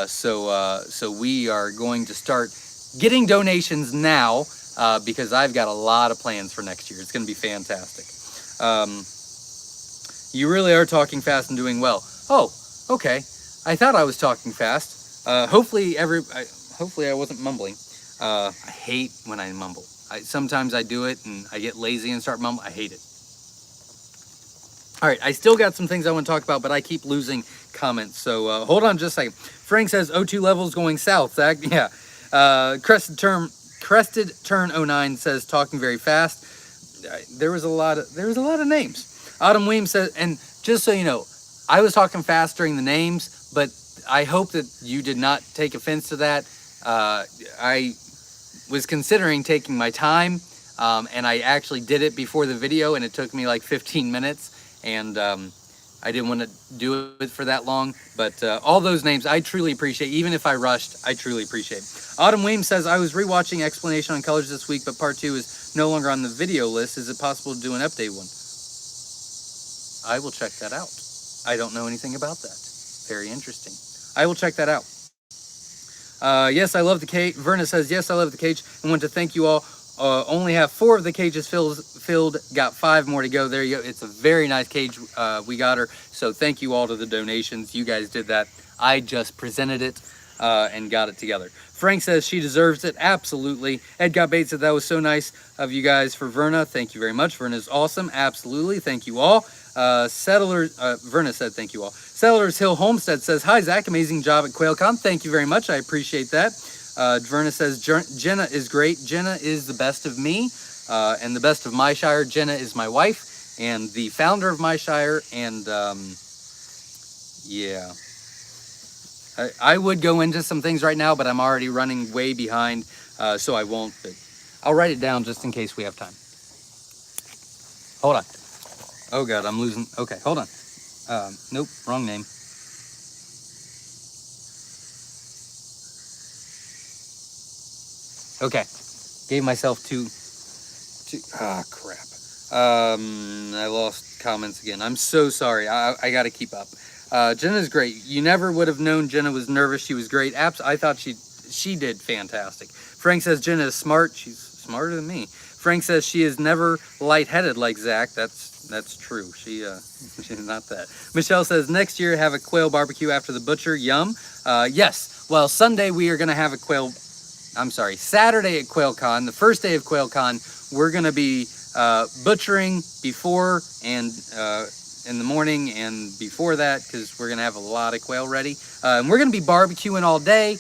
So we are going to start getting donations now because I've got a lot of plans for next year. It's going to be fantastic. You really are talking fast and doing well. Oh, okay. I thought I was talking fast. Hopefully I wasn't mumbling. I hate when I mumble. Sometimes I do it and I get lazy and start mumbling. I hate it. All right, I still got some things I want to talk about, but I keep losing comments. So hold on just a second. Frank says O2 levels going south, Zach. Yeah. Crested Turn 09 says talking very fast. There was a lot of names. Autumn Weems says, and just so you know, I was talking fast during the names, but I hope that you did not take offense to that. I was considering taking my time, and I actually did it before the video, and it took me like 15 minutes, and I didn't want to do it for that long, but all those names I truly appreciate. Even if I rushed, I truly appreciate. Autumn Weems says, I was rewatching Explanation on Colors this week, but part 2 is no longer on the video list. Is it possible to do an update one? I will check that out. I don't know anything about that. Very interesting. I will check that out. Yes, I love the cage. Verna says, yes, I love the cage, and want to thank you all only have 4 of the cages filled, got 5 more to go. There you go. It's a very nice cage we got her. So thank you all to the donations. You guys did that. I just presented it and got it together. Frank says she deserves it. Absolutely. Edgar Bates said that was so nice of you guys for Verna. Thank you very much. Verna is awesome. Absolutely. Thank you all. Verna said thank you all. Settlers Hill Homestead says, hi, Zach. Amazing job at QuailCon. Thank you very much. I appreciate that. Verna says, Jenna is great. Jenna is the best of me and the best of Myshire. Jenna is my wife and the founder of Myshire. And yeah, I would go into some things right now, but I'm already running way behind, so I won't. But I'll write it down just in case we have time. Hold on. Oh, God, I'm losing. Okay, hold on. Nope, wrong name. Okay, gave myself two, crap. I lost comments again. I'm so sorry. I got to keep up. Jenna's great. You never would have known Jenna was nervous. She was great. I thought she did fantastic. Frank says Jenna is smart. She's smarter than me. Frank says she is never lightheaded like Zach. That's true. She's not that. Michelle says next year have a quail barbecue after the butcher. Yum. Yes. Well, Sunday we are going to have Saturday at Quail Con, the first day of Quail Con, we're going to be butchering before and in the morning and before that, because we're going to have a lot of quail ready. And we're going to be barbecuing all day,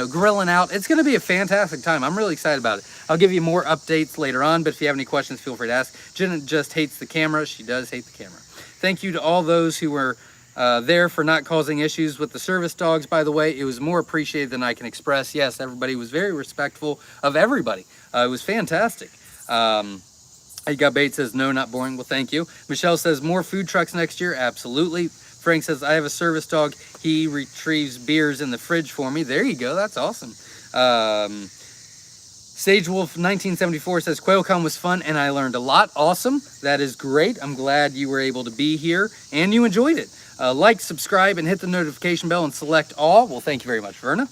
grilling out. It's going to be a fantastic time. I'm really excited about it. I'll give you more updates later on, but if you have any questions, feel free to ask. Jenna just hates the camera. She does hate the camera. Thank you to all those who were there for not causing issues with the service dogs, by the way. It was more appreciated than I can express. Yes, everybody was very respectful of everybody. It was fantastic. Edgar Bates says, no, not boring. Well, thank you. Michelle says, more food trucks next year. Absolutely. Frank says, I have a service dog. He retrieves beers in the fridge for me. There you go. That's awesome. Sage Wolf 1974 says, QuailCon was fun and I learned a lot. Awesome. That is great. I'm glad you were able to be here and you enjoyed it. Like, subscribe, and hit the notification bell and select all. Well, thank you very much, Verna.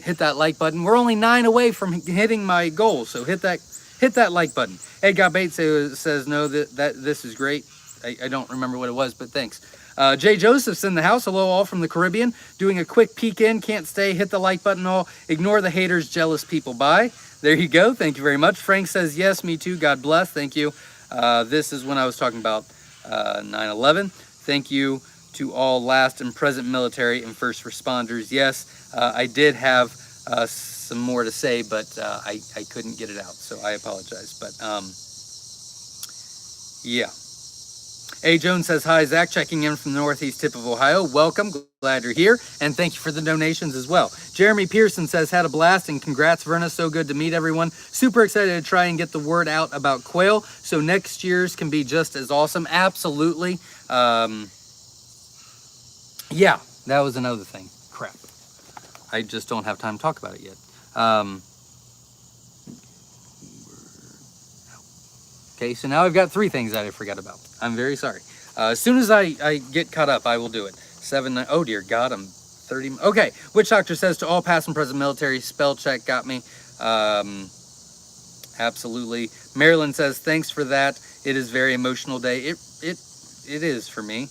Hit that like button. We're only 9 away from hitting my goal, so hit that like button. Edgar Bates says no, that this is great. I don't remember what it was, but thanks. Jay Joseph's in the house. Hello, all from the Caribbean. Doing a quick peek in. Can't stay. Hit the like button all. Ignore the haters, jealous people. Bye. There you go. Thank you very much. Frank says yes, me too. God bless. Thank you. This is when I was talking about 9/11. Thank you to all last and present military and first responders. Yes, I did have some more to say, but I couldn't get it out, so I apologize. But yeah. A. Jones says, hi, Zach, checking in from the northeast tip of Ohio. Welcome, glad you're here, and thank you for the donations as well. Jeremy Pearson says, had a blast, and congrats, Verna, so good to meet everyone. Super excited to try and get the word out about quail, so next year's can be just as awesome. Absolutely. Yeah, that was another thing. Crap. I just don't have time to talk about it yet. Okay, so now I've got 3 things that I forgot about. I'm very sorry. As soon as I get caught up, I will do it. 7, oh dear God, I'm 30. Okay, Witch Doctor says to all past and present military, spell check got me. Absolutely. Marilyn says, thanks for that. It is very emotional day. It is for me.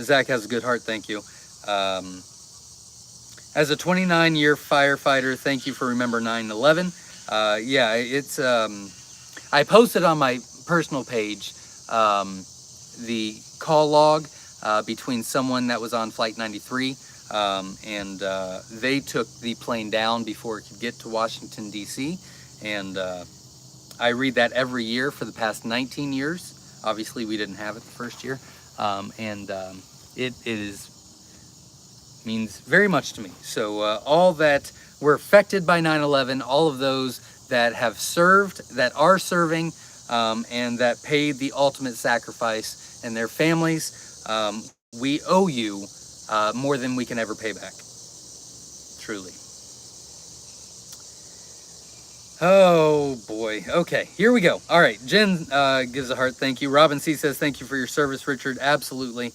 Zach has a good heart, thank you. As a 29-year firefighter, thank you for remember 9/11. Yeah, it's I posted on my personal page the call log between someone that was on Flight 93 and they took the plane down before it could get to Washington, D.C. And I read that every year for the past 19 years. Obviously, we didn't have it the first year. It means very much to me. So all that were affected by 9/11, all of those that have served, that are serving, and that paid the ultimate sacrifice, and their families, we owe you more than we can ever pay back. Truly. Oh boy. Okay, here we go. All right, Jen gives a heart, thank you. Robin C says, thank you for your service, Richard. Absolutely.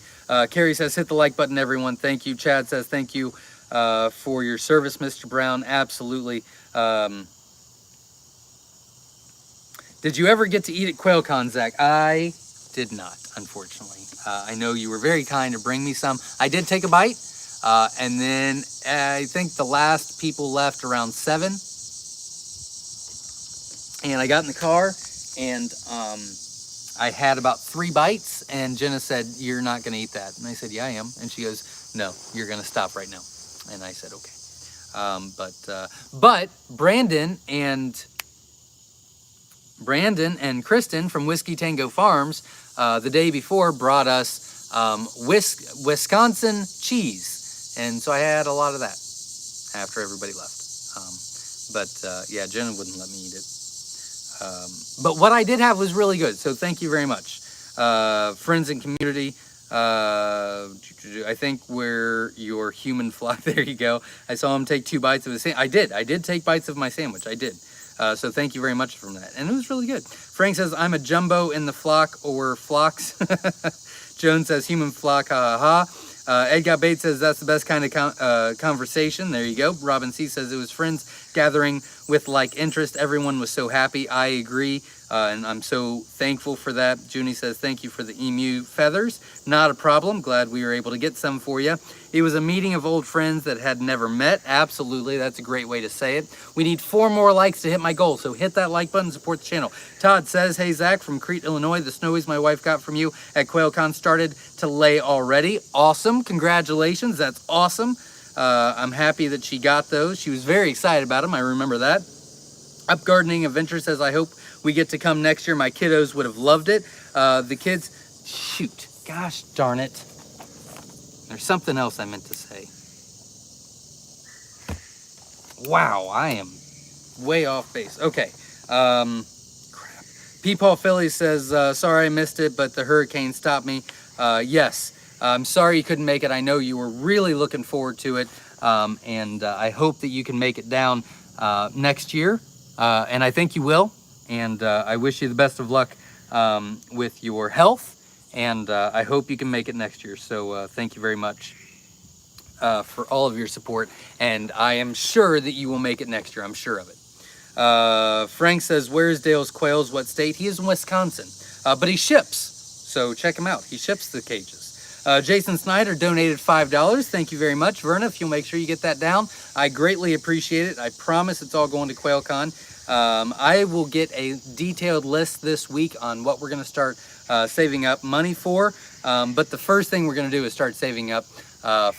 Carrie says, hit the like button, everyone. Thank you. Chad says, thank you for your service, Mr. Brown. Absolutely. Did you ever get to eat at Quail Con, Zach? I did not, unfortunately. I know you were very kind to bring me some. I did take a bite, and then I think the last people left around 7. And I got in the car, and I had about 3 bites, and Jenna said, "You're not going to eat that." And I said, "Yeah, I am." And she goes, "No, you're going to stop right now." And I said, "Okay." But Brandon and Kristen from Whiskey Tango Farms the day before brought us Wisconsin cheese, and so I had a lot of that after everybody left. Yeah, Jenna wouldn't let me eat it. But what I did have was really good, so thank you very much. Friends and community, I think we're your human flock. There you go. I saw him take 2 bites of his sandwich. I did take bites of my sandwich. I did. So thank you very much from that. And it was really good. Frank says, "I'm a jumbo in the flock or flocks." Joan says, "Human flock, ha ha ha." Ed Got Bait says, "That's the best kind of conversation." There you go. Robin C says, "It was friends gathering with like interest. Everyone was so happy." I agree. And I'm so thankful for that. Junie says, "Thank you for the emu feathers." Not a problem. Glad we were able to get some for you. It was a meeting of old friends that had never met. Absolutely. That's a great way to say it. We need 4 more likes to hit my goal. So hit that like button, support the channel. Todd says, "Hey, Zach from Crete, Illinois. The snowies my wife got from you at Quail Con started to lay already." Awesome. Congratulations. That's awesome. I'm happy that she got those. She was very excited about them. I remember that. Up Gardening Adventure says, "I hope we get to come next year. My kiddos would have loved it." The kids, shoot, gosh darn it. There's something else I meant to say. Wow, I am way off base. Okay. Crap. Peepaw Philly says, "Sorry I missed it, but the hurricane stopped me." Yes, I'm sorry you couldn't make it. I know you were really looking forward to it. And I hope that you can make it down next year. And I think you will. And I wish you the best of luck with your health. And I hope you can make it next year. So thank you very much for all of your support. And I am sure that you will make it next year. I'm sure of it. Frank says, "Where's Dale's Quails? What state?" He is in Wisconsin. But he ships. So check him out. He ships the cages. Jason Snyder donated $5. Thank you very much. Verna, if you'll make sure you get that down, I greatly appreciate it. I promise it's all going to Quail Con. I will get a detailed list this week on what we're going to start saving up money for. But the first thing we're going to do is start saving up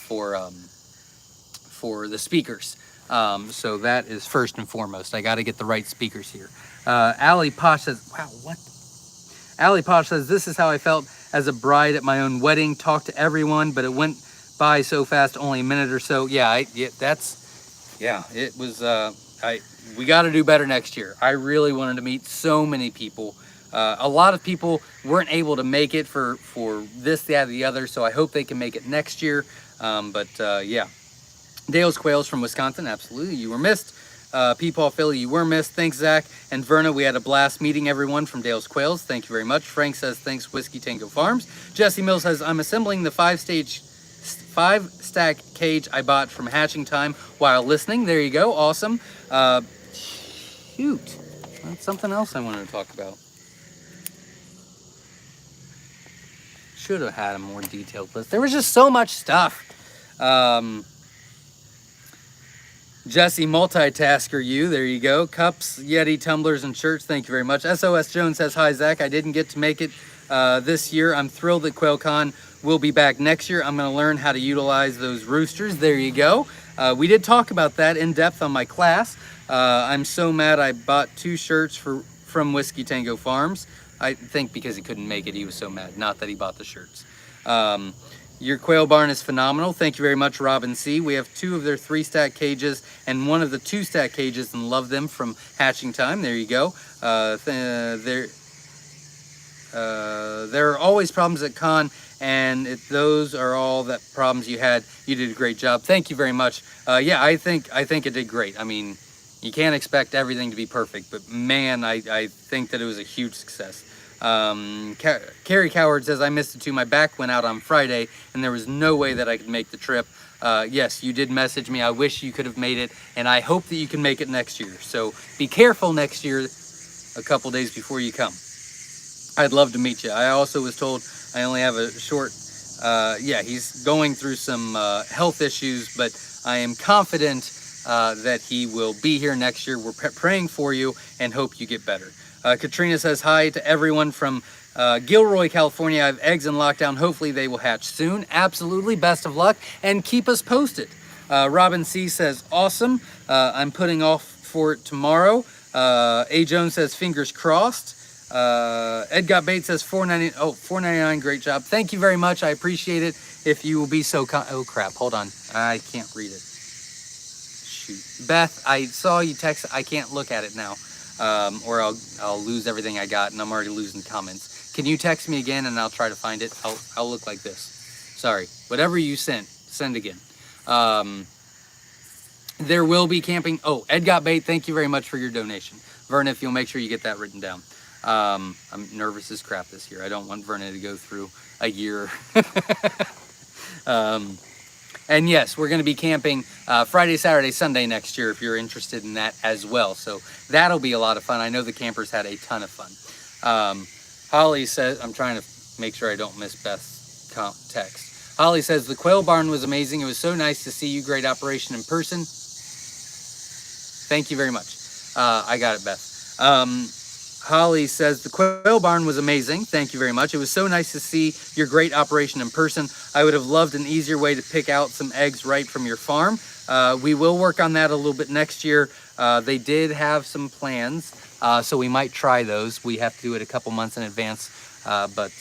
for the speakers. So that is first and foremost. I got to get the right speakers here. Allie Posh says, wow, what? Allie Posh says, "This is how I felt as a bride at my own wedding. Talked to everyone, but it went by so fast, only a minute or so." Yeah, it was, we got to do better next year. I really wanted to meet so many people. A lot of people weren't able to make it for this, that, the other, so I hope they can make it next year. Yeah. Dale's Quails from Wisconsin, absolutely, you were missed. Peepaw Philly, you were missed. Thanks, Zach. And Verna, we had a blast meeting everyone from Dale's Quails. Thank you very much. Frank says, "Thanks, Whiskey Tango Farms." Jesse Mills says, "I'm assembling the 5-stack cage I bought from Hatching Time while listening." There you go. Awesome. Shoot. That's something else I wanted to talk about. Should have had a more detailed list. There was just so much stuff. Jesse, multitasker you. There you go. Cups, Yeti, tumblers, and shirts. Thank you very much. SOS Jones says, "Hi, Zach. I didn't get to make it this year. I'm thrilled that Quail Con will be back next year. I'm going to learn how to utilize those roosters." There you go. We did talk about that in depth on my class. I'm so mad I bought 2 shirts from Whiskey Tango Farms. I think because he couldn't make it, he was so mad. Not that he bought the shirts. Your quail barn is phenomenal. Thank you very much, Robin C. We have 2 of their 3-stack cages and 1 of the 2-stack cages and love them from Hatching Time. There you go. There are always problems at con, and if those are all the problems you had, you did a great job. Thank you very much. Yeah, I think it did great. I mean, you can't expect everything to be perfect, but man, I think that it was a huge success. Carrie Coward says, "I missed it too. My back went out on Friday and there was no way that I could make the trip." Yes, you did message me. I wish you could have made it, and I hope that you can make it next year. So be careful next year. a couple days before you come. I'd love to meet you. I also was told I only have a short, yeah, he's going through some health issues, but I am confident that he will be here next year. We're praying for you and hope you get better. Katrina says hi to everyone from Gilroy, California. I have eggs in lockdown. Hopefully they will hatch soon. Absolutely. Best of luck and keep us posted. Robin C says, awesome. I'm putting off for it tomorrow. A. Jones says, fingers crossed. Ed Got Bait says $4.99. Oh, $4.99. Great job. Thank you very much. I appreciate it. If you will be so kind. Oh, crap. Hold on. I can't read it. Shoot. Beth, I saw you text. I can't look at it now. Or I'll lose everything I got, and I'm already losing comments. Can you text me again, and I'll try to find it? I'll look like this. Sorry. Whatever you sent, send again. There will be camping. Oh, Ed Got Bait, thank you very much for your donation. Verna, if you'll make sure you get that written down. I'm nervous as crap this year. I don't want Verna to go through a year. And yes, we're going to be camping Friday, Saturday, Sunday next year if you're interested in that as well. So that'll be a lot of fun. I know the campers had a ton of fun. Holly says, I'm trying to make sure I don't miss Beth's text. Holly says, the quail barn was amazing. It was so nice to see you. Great operation in person. Thank you very much. I got it, Beth. Holly says, the quail barn was amazing. Thank you very much. It was so nice to see your great operation in person. I would have loved an easier way to pick out some eggs right from your farm. We will work on that a little bit next year. They did have some plans, so we might try those. We have to do it a couple months in advance, but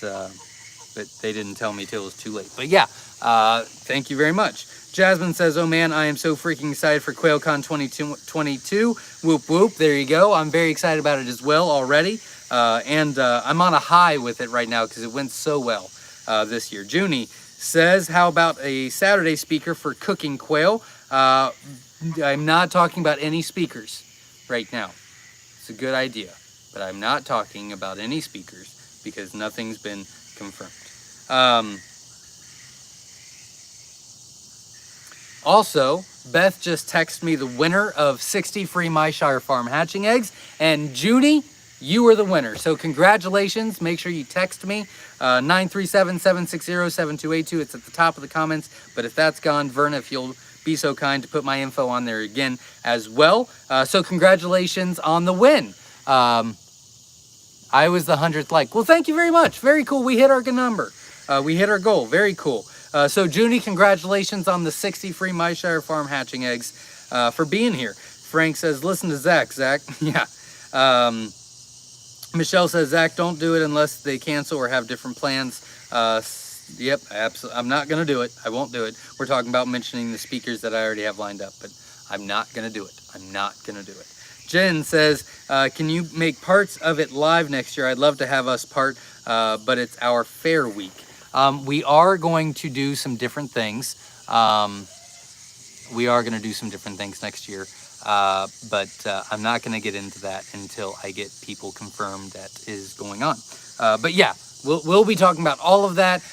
they didn't tell me till it was too late. But yeah, thank you very much. Jasmine says, oh man, I am so freaking excited for Quail Con 2022. Whoop whoop, there you go. I'm very excited about it as well already. And I'm on a high with it right now because it went so well this year. Junie says, how about a Saturday speaker for cooking quail? I'm not talking about any speakers right now. It's a good idea, but I'm not talking about any speakers because nothing's been confirmed. Also, Beth just texted me the winner of 60 free Myshire Farm hatching eggs, and Judy, you were the winner. So congratulations. Make sure you text me, 937-760-7282. It's at the top of the comments. But if that's gone, Verna, if you'll be so kind to put my info on there again as well. So congratulations on the win. I was the 100th like. Well, thank you very much. Very cool. We hit our number. We hit our goal. Very cool. So Junie, congratulations on the 60 free Myshire Farm hatching eggs for being here. Frank says, listen to Zach. Zach, yeah. Michelle says, Zach, don't do it unless they cancel or have different plans. Yep, absolutely. I'm not going to do it. I won't do it. We're talking about mentioning the speakers that I already have lined up, but I'm not going to do it. I'm not going to do it. Jen says, can you make parts of it live next year? I'd love to have us part, but it's our fair week. We are going to do some different things. We are going to do some different things next year, but I'm not going to get into that until I get people confirmed that is going on. But yeah, we'll be talking about all of that.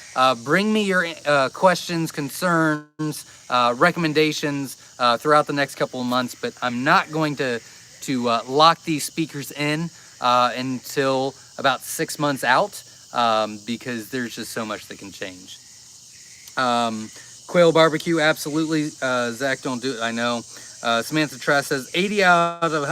Bring me your questions, concerns, recommendations throughout the next couple of months, but I'm not going to lock these speakers in until about 6 months out. Because there's just so much that can change. Quail barbecue, absolutely. Zach, don't do it. I know. Samantha Trask says 80 out of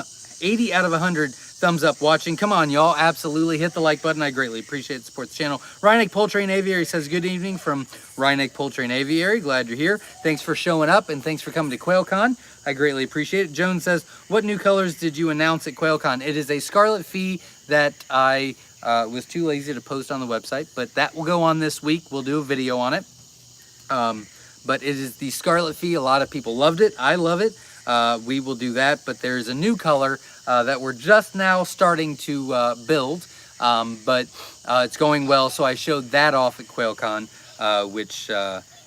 100 thumbs up watching. Come on, y'all. Absolutely. Hit the like button. I greatly appreciate it. Support the channel. Rhineck Poultry and Aviary says good evening from Rhineck Poultry and Aviary. Glad you're here. Thanks for showing up and thanks for coming to Quail Con. I greatly appreciate it. Joan says, what new colors did you announce at Quail Con? It is a Scarlet Fee that I was too lazy to post on the website, but that will go on this week. We'll do a video on it. But it is the Scarlet Fee. A lot of people loved it. I love it. We will do that, but there's a new color that we're just now starting to build, but it's going well. So I showed that off at Quail Con, which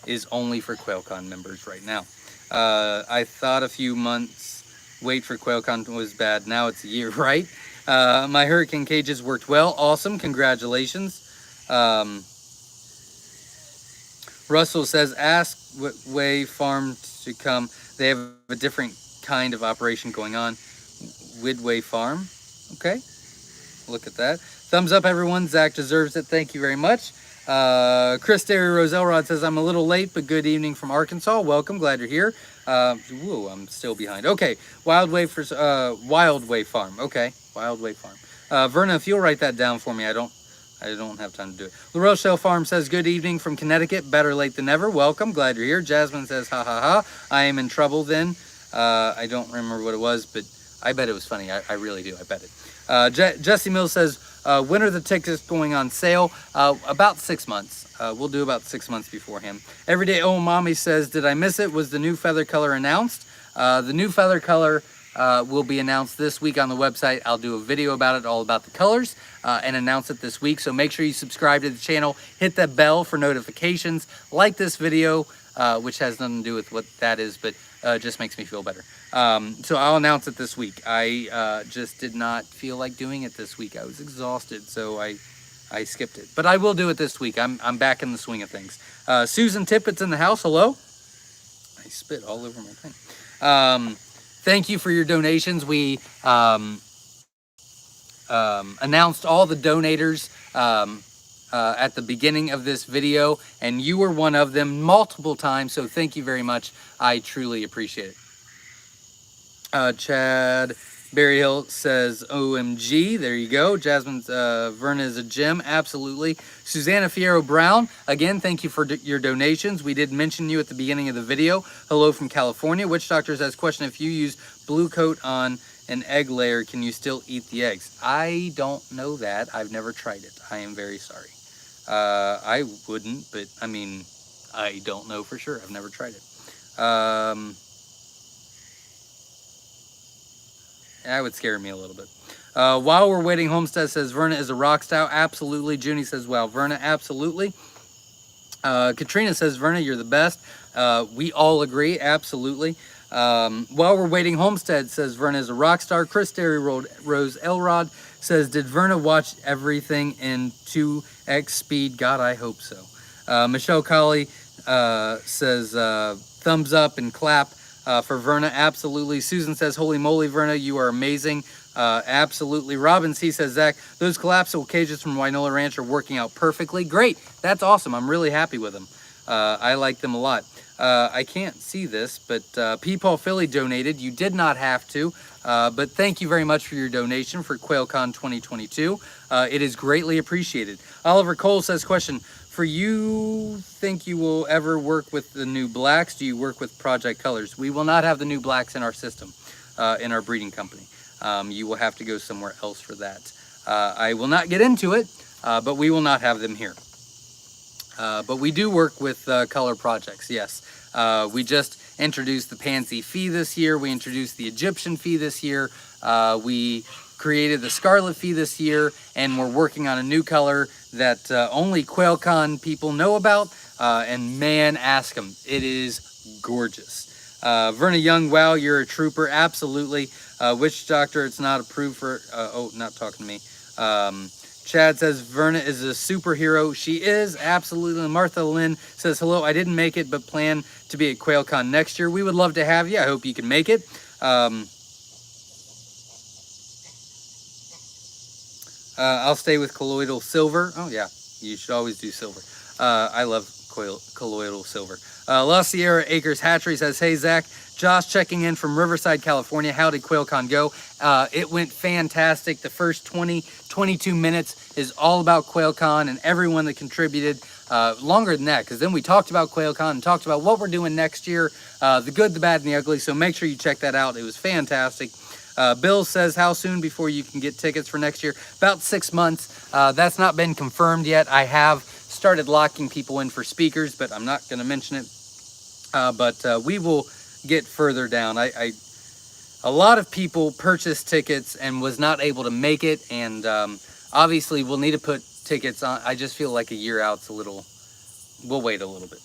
is only for Quail Con members right now. I thought a few months wait for Quail Con was bad. Now it's a year, right? My hurricane cages worked well. Awesome. Congratulations. Russell says, ask Way Farm to come. They have a different kind of operation going on. Widway Farm. Okay. Look at that. Thumbs up, everyone. Zach deserves it. Thank you very much. Chris Derry Rose Elrod says, I'm a little late, but good evening from Arkansas. Welcome. Glad you're here. Whoa, I'm still behind. Okay. Wild Way Farm. Okay. Wild Way Farm. Verna, if you'll write that down for me, I don't have time to do it. La Rochelle Farm says, good evening from Connecticut. Better late than never. Welcome. Glad you're here. Jasmine says, ha ha ha. I am in trouble then. I don't remember what it was, but I bet it was funny. I really do. I bet it. Jesse Mills says, when are the tickets going on sale? About 6 months. We'll do about 6 months before him. Everyday Old Mommy says, did I miss it? Was the new feather color announced? The new feather color will be announced this week on the website. I'll do a video about it, all about the colors, and announce it this week. So make sure you subscribe to the channel, hit that bell for notifications, like this video, which has nothing to do with what that is, but just makes me feel better. So I'll announce it this week. I just did not feel like doing it this week. I was exhausted, so I skipped it. But I will do it this week. I'm back in the swing of things. Susan Tippett's in the house. Hello. I spit all over my thing. Thank you for your donations. We announced all the donators at the beginning of this video, and you were one of them multiple times, so thank you very much. I truly appreciate it. Chad Berryhill says, OMG, there you go. Jasmine's Verna is a gem, absolutely. Susanna Fierro Brown, again, thank you for your donations. We did mention you at the beginning of the video. Hello from California. Witch Doctors has a question, if you use blue coat on an egg layer, can you still eat the eggs? I don't know that. I've never tried it. I am very sorry. I wouldn't, but I mean, I don't know for sure. I've never tried it. That would scare me a little bit. While we're waiting, Homestead says, Verna is a rock star. Absolutely. Junie says, well, Verna, absolutely. Katrina says, Verna, you're the best. We all agree. Absolutely. While we're waiting, Homestead says, Verna is a rock star. Chris Derry Rose Elrod says, did Verna watch everything in 2x speed? God, I hope so. Michelle Colley says, thumbs up and clap for Verna. Absolutely. Susan says, holy moly, Verna, you are amazing. Absolutely. Robin C says, Zach, those collapsible cages from Wynola Ranch are working out perfectly. Great. That's awesome. I'm really happy with them. I like them a lot. I can't see this, but P. Paul Philly donated. You did not have to, but thank you very much for your donation for QUAIL Con 2022. It is greatly appreciated. Oliver Cole says, question, for you, think you will ever work with the new blacks? Do you work with Project Colors? We will not have the new blacks in our system, in our breeding company. You will have to go somewhere else for that. I will not get into it, but we will not have them here. But we do work with color projects, yes. We just introduced the Pansy Fee this year. We introduced the Egyptian Fee this year. We created the Scarlet Fee this year, and we're working on a new color that only QUAIL Con people know about. And man, ask them. It is gorgeous. Verna Young, wow, you're a trooper. Absolutely. Witch Doctor, it's not approved for... oh, not talking to me. Chad says, Verna is a superhero. She is, absolutely. Martha Lynn says, hello, I didn't make it, but plan to be at QUAIL Con next year. We would love to have you. I hope you can make it. I'll stay with colloidal silver. Oh, yeah, you should always do silver. I love colloidal silver. La Sierra Acres Hatchery says, hey, Zach, Josh checking in from Riverside, California. How did QUAIL Con go? It went fantastic. The first 22 minutes is all about QUAIL Con and everyone that contributed. Longer than that, because then we talked about QUAIL Con and talked about what we're doing next year, the good, the bad, and the ugly. So make sure you check that out. It was fantastic. Bill says, how soon before you can get tickets for next year? About 6 months. That's not been confirmed yet. I have started locking people in for speakers, but I'm not going to mention it. But we will get further down. A lot of people purchased tickets and was not able to make it, and obviously we'll need to put tickets on. I just feel like a year out's a little, we'll wait a little bit.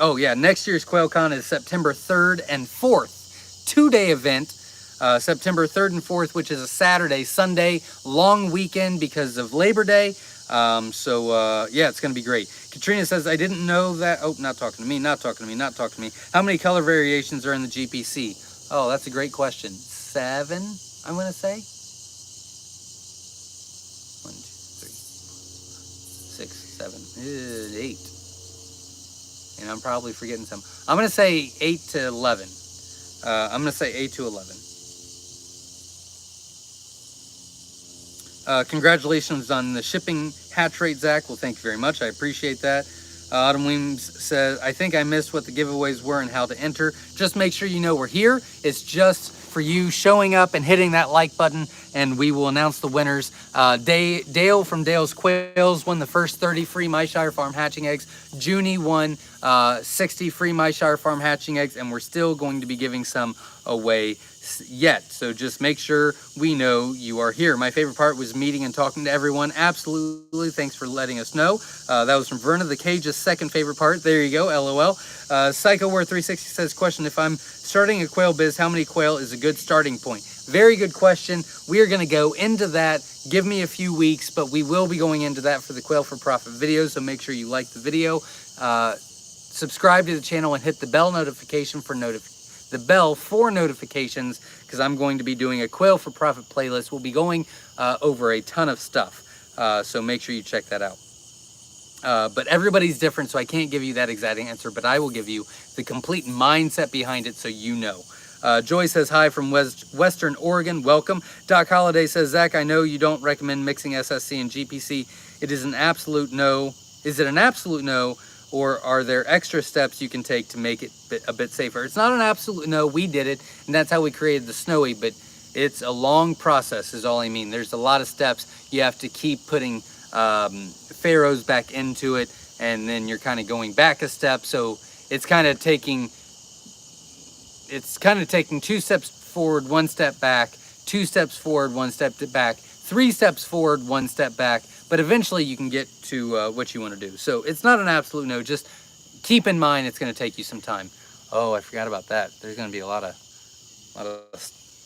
Oh yeah, next year's QUAIL Con is September 3rd and 4th, 2-day event. September 3rd and 4th, which is a Saturday, Sunday, long weekend because of Labor Day. Yeah, it's going to be great. Katrina says, I didn't know that. Oh, not talking to me, not talking to me, not talking to me. How many color variations are in the GPC? Oh, that's a great question. 7, I'm going to say. 1, 2, 3, 6, 7, 8. And I'm probably forgetting some. I'm going to say 8 to 11. I'm going to say 8 to 11. Congratulations on the shipping hatch rate, Zach. Well, thank you very much. I appreciate that. Autumn Weems says, I think I missed what the giveaways were and how to enter. Just make sure you know we're here. It's just for you showing up and hitting that like button, and we will announce the winners. Dale from Dale's Quails won the first 30 free Myshire Farm hatching eggs. Junie won 60 free Myshire Farm hatching eggs, and we're still going to be giving some away yet. So just make sure we know you are here. My favorite part was meeting and talking to everyone. Absolutely. Thanks for letting us know. That was from Verna the Cage's second favorite part. There you go. LOL. Psycho War 360 says, question, if I'm starting a quail biz, how many quail is a good starting point? Very good question. We are going to go into that. Give me a few weeks, but we will be going into that for the Quail for Profit videos. So make sure you like the video, subscribe to the channel, and hit the bell notification for notifications, because I'm going to be doing a Quail for Profit playlist. We'll be going over a ton of stuff, so make sure you check that out. But everybody's different, so I can't give you that exact answer, but I will give you the complete mindset behind it so you know. Joy says, hi from Western Oregon, welcome. Doc Holliday says, Zach, I know you don't recommend mixing SSC and GPC. It is an absolute no. Is it an absolute no? Or are there extra steps you can take to make it a bit safer? It's not an absolute no. We did it, and that's how we created the Snowy, but it's a long process is all I mean. There's a lot of steps. You have to keep putting pharaohs back into it, and then you're kind of going back a step. So it's kind of taking 2 steps forward, 1 step back, 2 steps forward, 1 step back, 3 steps forward, 1 step back. But eventually you can get to what you want to do. So it's not an absolute no. Just keep in mind it's going to take you some time. Oh, I forgot about that. There's going to be a lot of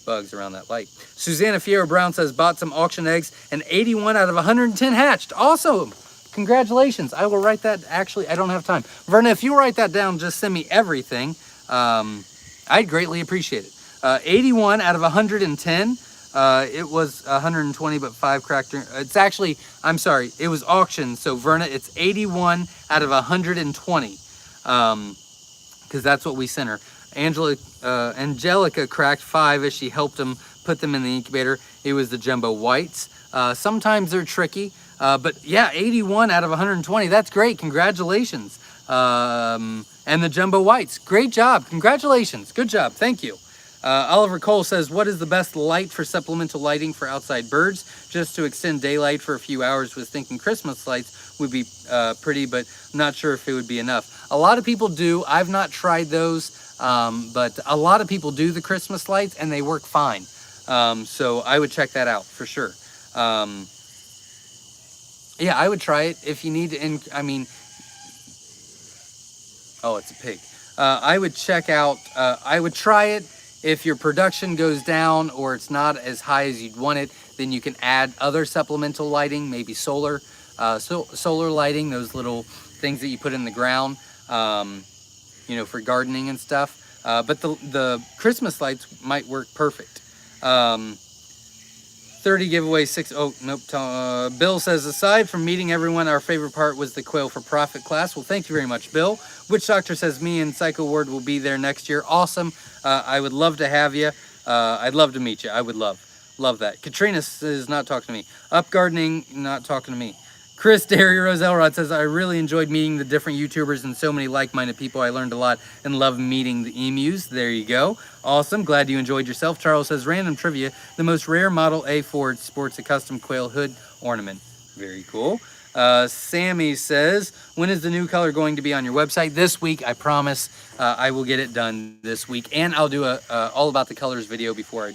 bugs around that light. Susanna Fiero Brown says, bought some auction eggs and 81 out of 110 hatched. Awesome. Congratulations. I will write that. Actually, I don't have time. Verna, if you write that down, just send me everything. I'd greatly appreciate it. 81 out of 110. It was 120, but 5 cracked. It's actually, I'm sorry, it was auctioned. So Verna, it's 81 out of 120. Because that's what we sent her. Angelica cracked 5 as she helped them put them in the incubator. It was the jumbo whites. Sometimes they're tricky, but yeah, 81 out of 120. That's great. Congratulations. And the jumbo whites. Great job. Congratulations. Good job. Thank you. Oliver Cole says, what is the best light for supplemental lighting for outside birds? Just to extend daylight for a few hours. Was thinking Christmas lights would be pretty, but I'm not sure if it would be enough. A lot of people do. I've not tried those, but a lot of people do the Christmas lights and they work fine. So I would check that out for sure. Yeah, I would try it if you need to. Oh, it's a pig. I would check out, I would try it. If your production goes down or it's not as high as you'd want it, then you can add other supplemental lighting, maybe solar lighting, those little things that you put in the ground, you know, for gardening and stuff. But the Christmas lights might work perfect. 30 giveaway, 6, oh, nope. Bill says, aside from meeting everyone, our favorite part was the Quail for Profit class. Well, thank you very much, Bill. Witch Doctor says, me and Psycho Ward will be there next year. Awesome. I would love to have you. I'd love to meet you. I would love that. Katrina says, not talking to me. Up Gardening, not talking to me. Chris Derry Rose Elrod says, I really enjoyed meeting the different YouTubers and so many like-minded people. I learned a lot and love meeting the emus. There you go. Awesome. Glad you enjoyed yourself. Charles says, random trivia. The most rare Model A Ford sports a custom quail hood ornament. Very cool. Sammy says, when is the new color going to be on your website? This week, I promise. I will get it done this week. And I'll do a all about the colors video before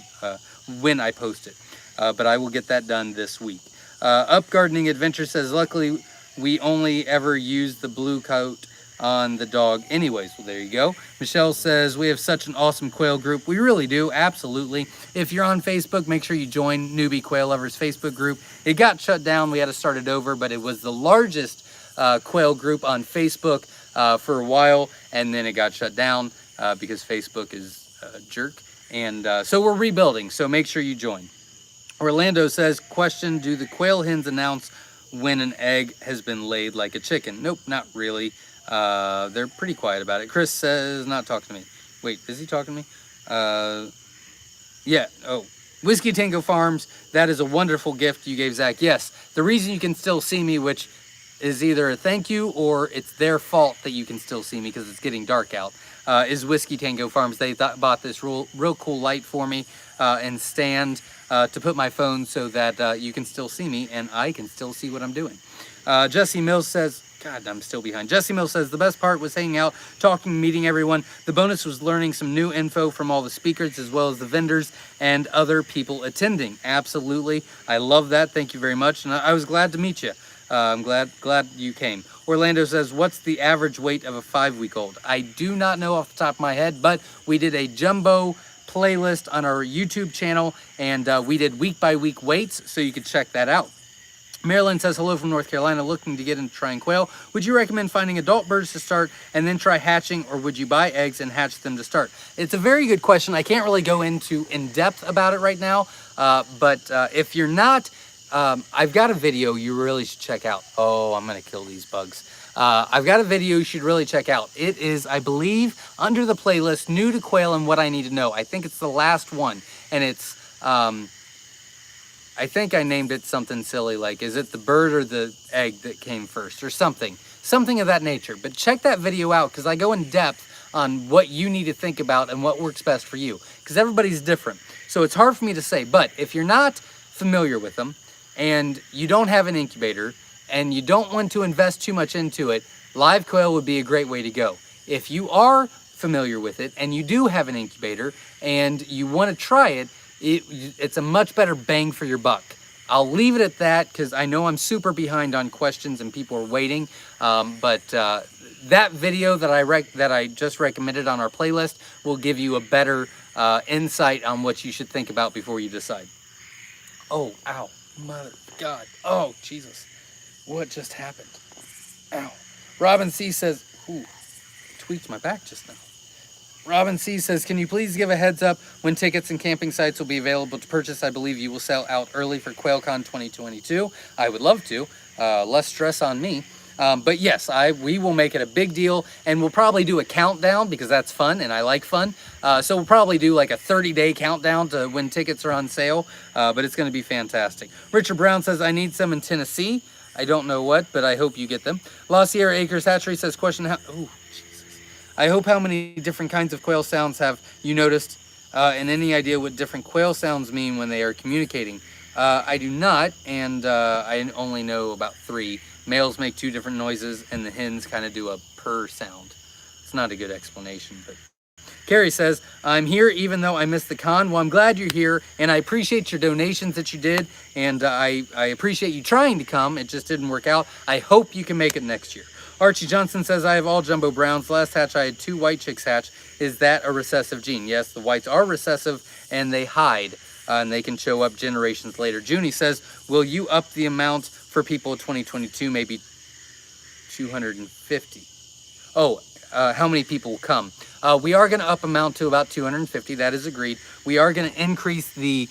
when I post it. But I will get that done this week. Up Gardening Adventure says, luckily we only ever use the blue coat on the dog anyways. Well, there you go. Michelle says, we have such an awesome quail group. We really do, absolutely. If you're on Facebook, make sure you join Newbie Quail Lovers Facebook group. It got shut down. We had to start it over, but it was the largest quail group on Facebook for a while, and then it got shut down because Facebook is a jerk. And so we're rebuilding, so make sure you join. Orlando says, question, do the quail hens announce when an egg has been laid like a chicken? Nope, not really. They're pretty quiet about it. Chris says, not talking to me. Wait, is he talking to me? Yeah, oh. Whiskey Tango Farms, that is a wonderful gift you gave Zach. Yes, the reason you can still see me, which is either a thank you or it's their fault that you can still see me because it's getting dark out, is Whiskey Tango Farms. They bought this real cool light for me and stand to put my phone so that you can still see me and I can still see what I'm doing. Jesse Mills says, God, I'm still behind. Jesse Mills says, the best part was hanging out, talking, meeting everyone. The bonus was learning some new info from all the speakers as well as the vendors and other people attending. Absolutely. I love that. Thank you very much. And I was glad to meet you. I'm glad you came. Orlando says, what's the average weight of a 5-week-old? I do not know off the top of my head, but we did a jumbo playlist on our YouTube channel, and we did week-by-week weights, so you can check that out. Marilyn says, hello from North Carolina, looking to get into trying quail. Would you recommend finding adult birds to start and then try hatching, or would you buy eggs and hatch them to start? It's a very good question. I can't really go into in depth about it right now, but if you're not, I've got a video you really should check out. Oh, I'm gonna kill these bugs. I've got a video you should really check out. It is, I believe, under the playlist, New to Quail and What I Need to Know. I think it's the last one, and it's, I think I named it something silly like, is it the bird or the egg that came first, or something of that nature. But check that video out, because I go in depth on what you need to think about and what works best for you, because everybody's different. So it's hard for me to say, but if you're not familiar with them and you don't have an incubator and you don't want to invest too much into it, live quail would be a great way to go. If you are familiar with it and you do have an incubator and you want to try it, it's a much better bang for your buck. I'll leave it at that because I know I'm super behind on questions and people are waiting. But that video that I just recommended on our playlist will give you a better insight on what you should think about before you decide. Oh, ow, mother God. Oh, Jesus. What just happened? Ow. Robin C says, ooh, tweaked my back just now. Robin C says, can you please give a heads up when tickets and camping sites will be available to purchase? I believe you will sell out early for QUAIL Con 2022. I would love to. Less stress on me. But yes, we will make it a big deal, and we'll probably do a countdown because that's fun and I like fun. So we'll probably do like a 30-day countdown to when tickets are on sale, but it's going to be fantastic. Richard Brown says, I need some in Tennessee. I don't know what, but I hope you get them. La Sierra Acres Hatchery says, question, ooh, Jesus. I hope how many different kinds of quail sounds have you noticed, and any idea what different quail sounds mean when they are communicating? I do not, and I only know about 3. Males make 2 different noises, and the hens kind of do a purr sound. It's not a good explanation, but... Carrie says, I'm here even though I missed the con. Well, I'm glad you're here, and I appreciate your donations that you did, and I appreciate you trying to come. It just didn't work out. I hope you can make it next year. Archie Johnson says, I have all jumbo browns. Last hatch, I had 2 white chicks hatch. Is that a recessive gene? Yes, the whites are recessive, and they hide, and they can show up generations later. Junie says, will you up the amount for people in 2022, maybe 250? Oh, how many people will come? We are going to up amount to about 250. That is agreed. We are going to increase the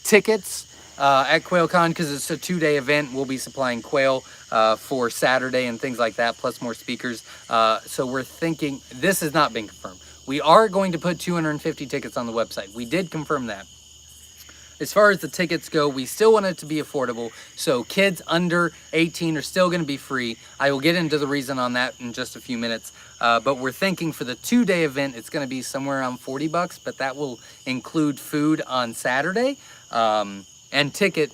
tickets at QUAIL Con because it's a 2-day event. We'll be supplying quail for Saturday and things like that, plus more speakers. So we're thinking, this has not been confirmed. We are going to put 250 tickets on the website. We did confirm that. As far as the tickets go, we still want it to be affordable, so kids under 18 are still going to be free. I will get into the reason on that in just a few minutes, but we're thinking for the 2-day event, it's going to be somewhere around $40, but that will include food on Saturday, and ticket,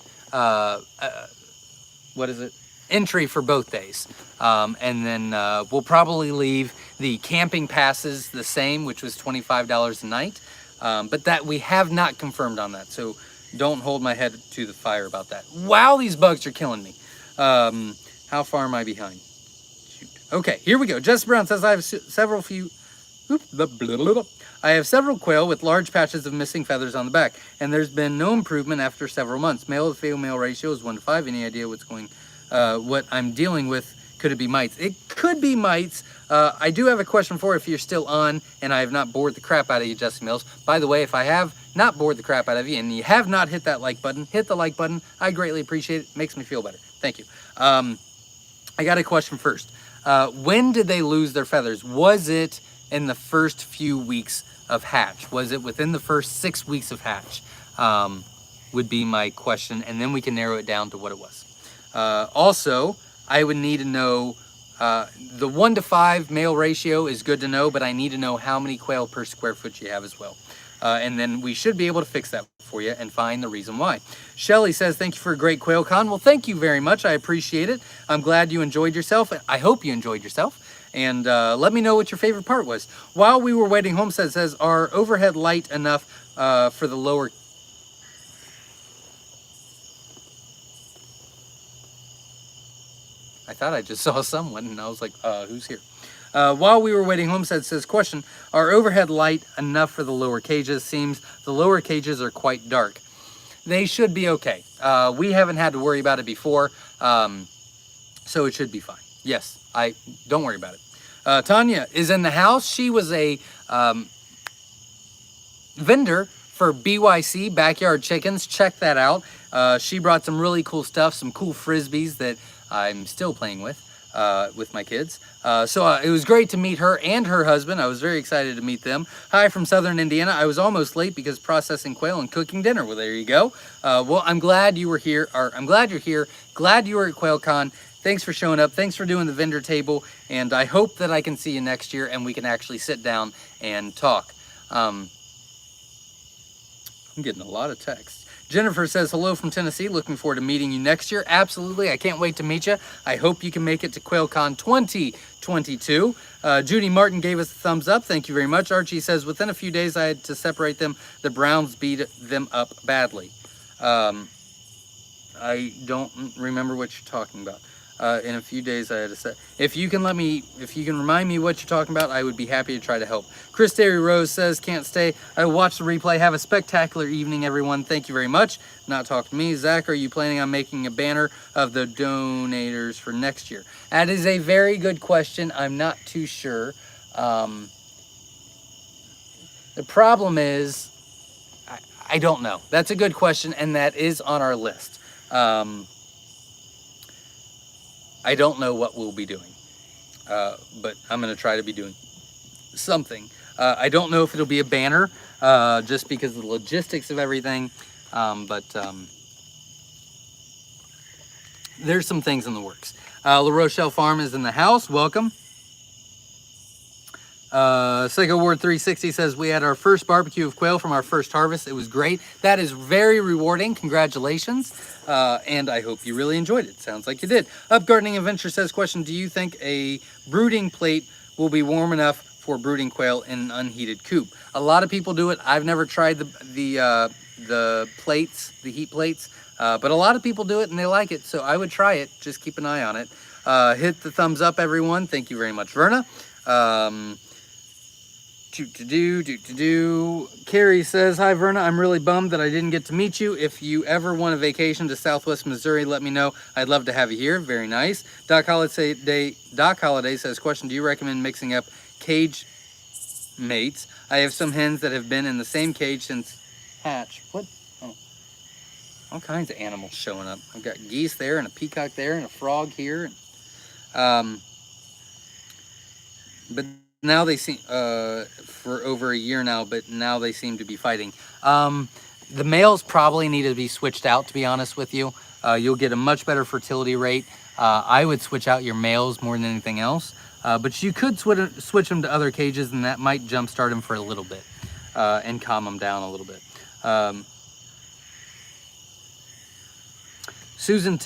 entry for both days. And then we'll probably leave the camping passes the same, which was $25 a night, but that we have not confirmed on that, so don't hold my head to the fire about that. Wow, these bugs are killing me. How far am I behind? Shoot. Okay, here we go. Jessica Brown says, I have several few... I have several quail with large patches of missing feathers on the back, and there's been no improvement after several months. Male to female ratio is 1 to 5. Any idea what I'm dealing with? Could it be mites? It could be mites. I do have a question for if you're still on and I have not bored the crap out of you, Jesse Mills. By the way, if I have not bored the crap out of you and you have not hit that like button, hit the like button. I greatly appreciate it. Makes me feel better. Thank you. I got a question first. When did they lose their feathers? Was it in the first few weeks of hatch? Was it within the first 6 weeks of hatch? Would be my question, and then we can narrow it down to what it was. Also, I would need to know, the 1 to 5 male ratio is good to know, but I need to know how many quail per square foot you have as well. And then we should be able to fix that for you and find the reason why. Shelly says, thank you for a great quail con. Well, thank you very much. I appreciate it. I'm glad you enjoyed yourself. I hope you enjoyed yourself. And let me know what your favorite part was. While we were waiting, Homestead says, are overhead light enough for the lower... I thought I just saw someone, and I was like, who's here? While we were waiting, Homestead says, question, are overhead light enough for the lower cages? Seems the lower cages are quite dark. They should be okay. We haven't had to worry about it before, so it should be fine. Yes, don't worry about it. Tanya is in the house. She was a vendor for BYC, Backyard Chickens. Check that out. She brought some really cool stuff, some cool Frisbees that I'm still playing with my kids. So it was great to meet her and her husband. I was very excited to meet them. Hi from Southern Indiana. I was almost late because processing quail and cooking dinner. Well, there you go. Well, I'm glad you were here, or I'm glad you're here. Glad you were at Quail Con. Thanks for showing up. Thanks for doing the vendor table. And I hope that I can see you next year and we can actually sit down and talk. I'm getting a lot of texts. Jennifer says, hello from Tennessee. Looking forward to meeting you next year. Absolutely. I can't wait to meet you. I hope you can make it to Quail Con 2022. Judy Martin gave us a thumbs up. Thank you very much. Archie says, within a few days, I had to separate them. The Browns beat them up badly. I don't remember what you're talking about. In a few days, I had to say, if you can remind me what you're talking about, I would be happy to try to help. Chris Derry Rose says, can't stay. I will watch the replay. Have a spectacular evening, everyone. Thank you very much. Not talk to me. Zach, are you planning on making a banner of the donators for next year? That is a very good question. I'm not too sure. The problem is, I don't know. That's a good question, and that is on our list. I don't know what we'll be doing, but I'm going to try to be doing something. I don't know if it'll be a banner, just because of the logistics of everything, but there's some things in the works. La Rochelle Farm is in the house. Welcome. Psycho Ward 360 says, we had our first barbecue of quail from our first harvest. It was great. That is very rewarding. Congratulations. And I hope you really enjoyed it. Sounds like you did. Up Gardening Adventure says, question, do you think a brooding plate will be warm enough for brooding quail in an unheated coop? A lot of people do it. I've never tried the plates, the heat plates, but a lot of people do it and they like it. So I would try it. Just keep an eye on it. Hit the thumbs up, everyone. Thank you very much, Verna. Carrie says, hi Verna, I'm really bummed that I didn't get to meet you. If you ever want a vacation to Southwest Missouri, let me know. I'd love to have you here. Very nice. Doc Holiday says, question, do you recommend mixing up cage mates? I have some hens that have been in the same cage since hatch. What? Oh, all kinds of animals showing up. I've got geese there and a peacock there and a frog here. But now they seem, for over a year now, but now they seem to be fighting. The males probably need to be switched out, to be honest with you. You'll get a much better fertility rate. I would switch out your males more than anything else. But you could switch them to other cages, and that might jumpstart them for a little bit and calm them down a little bit. Susan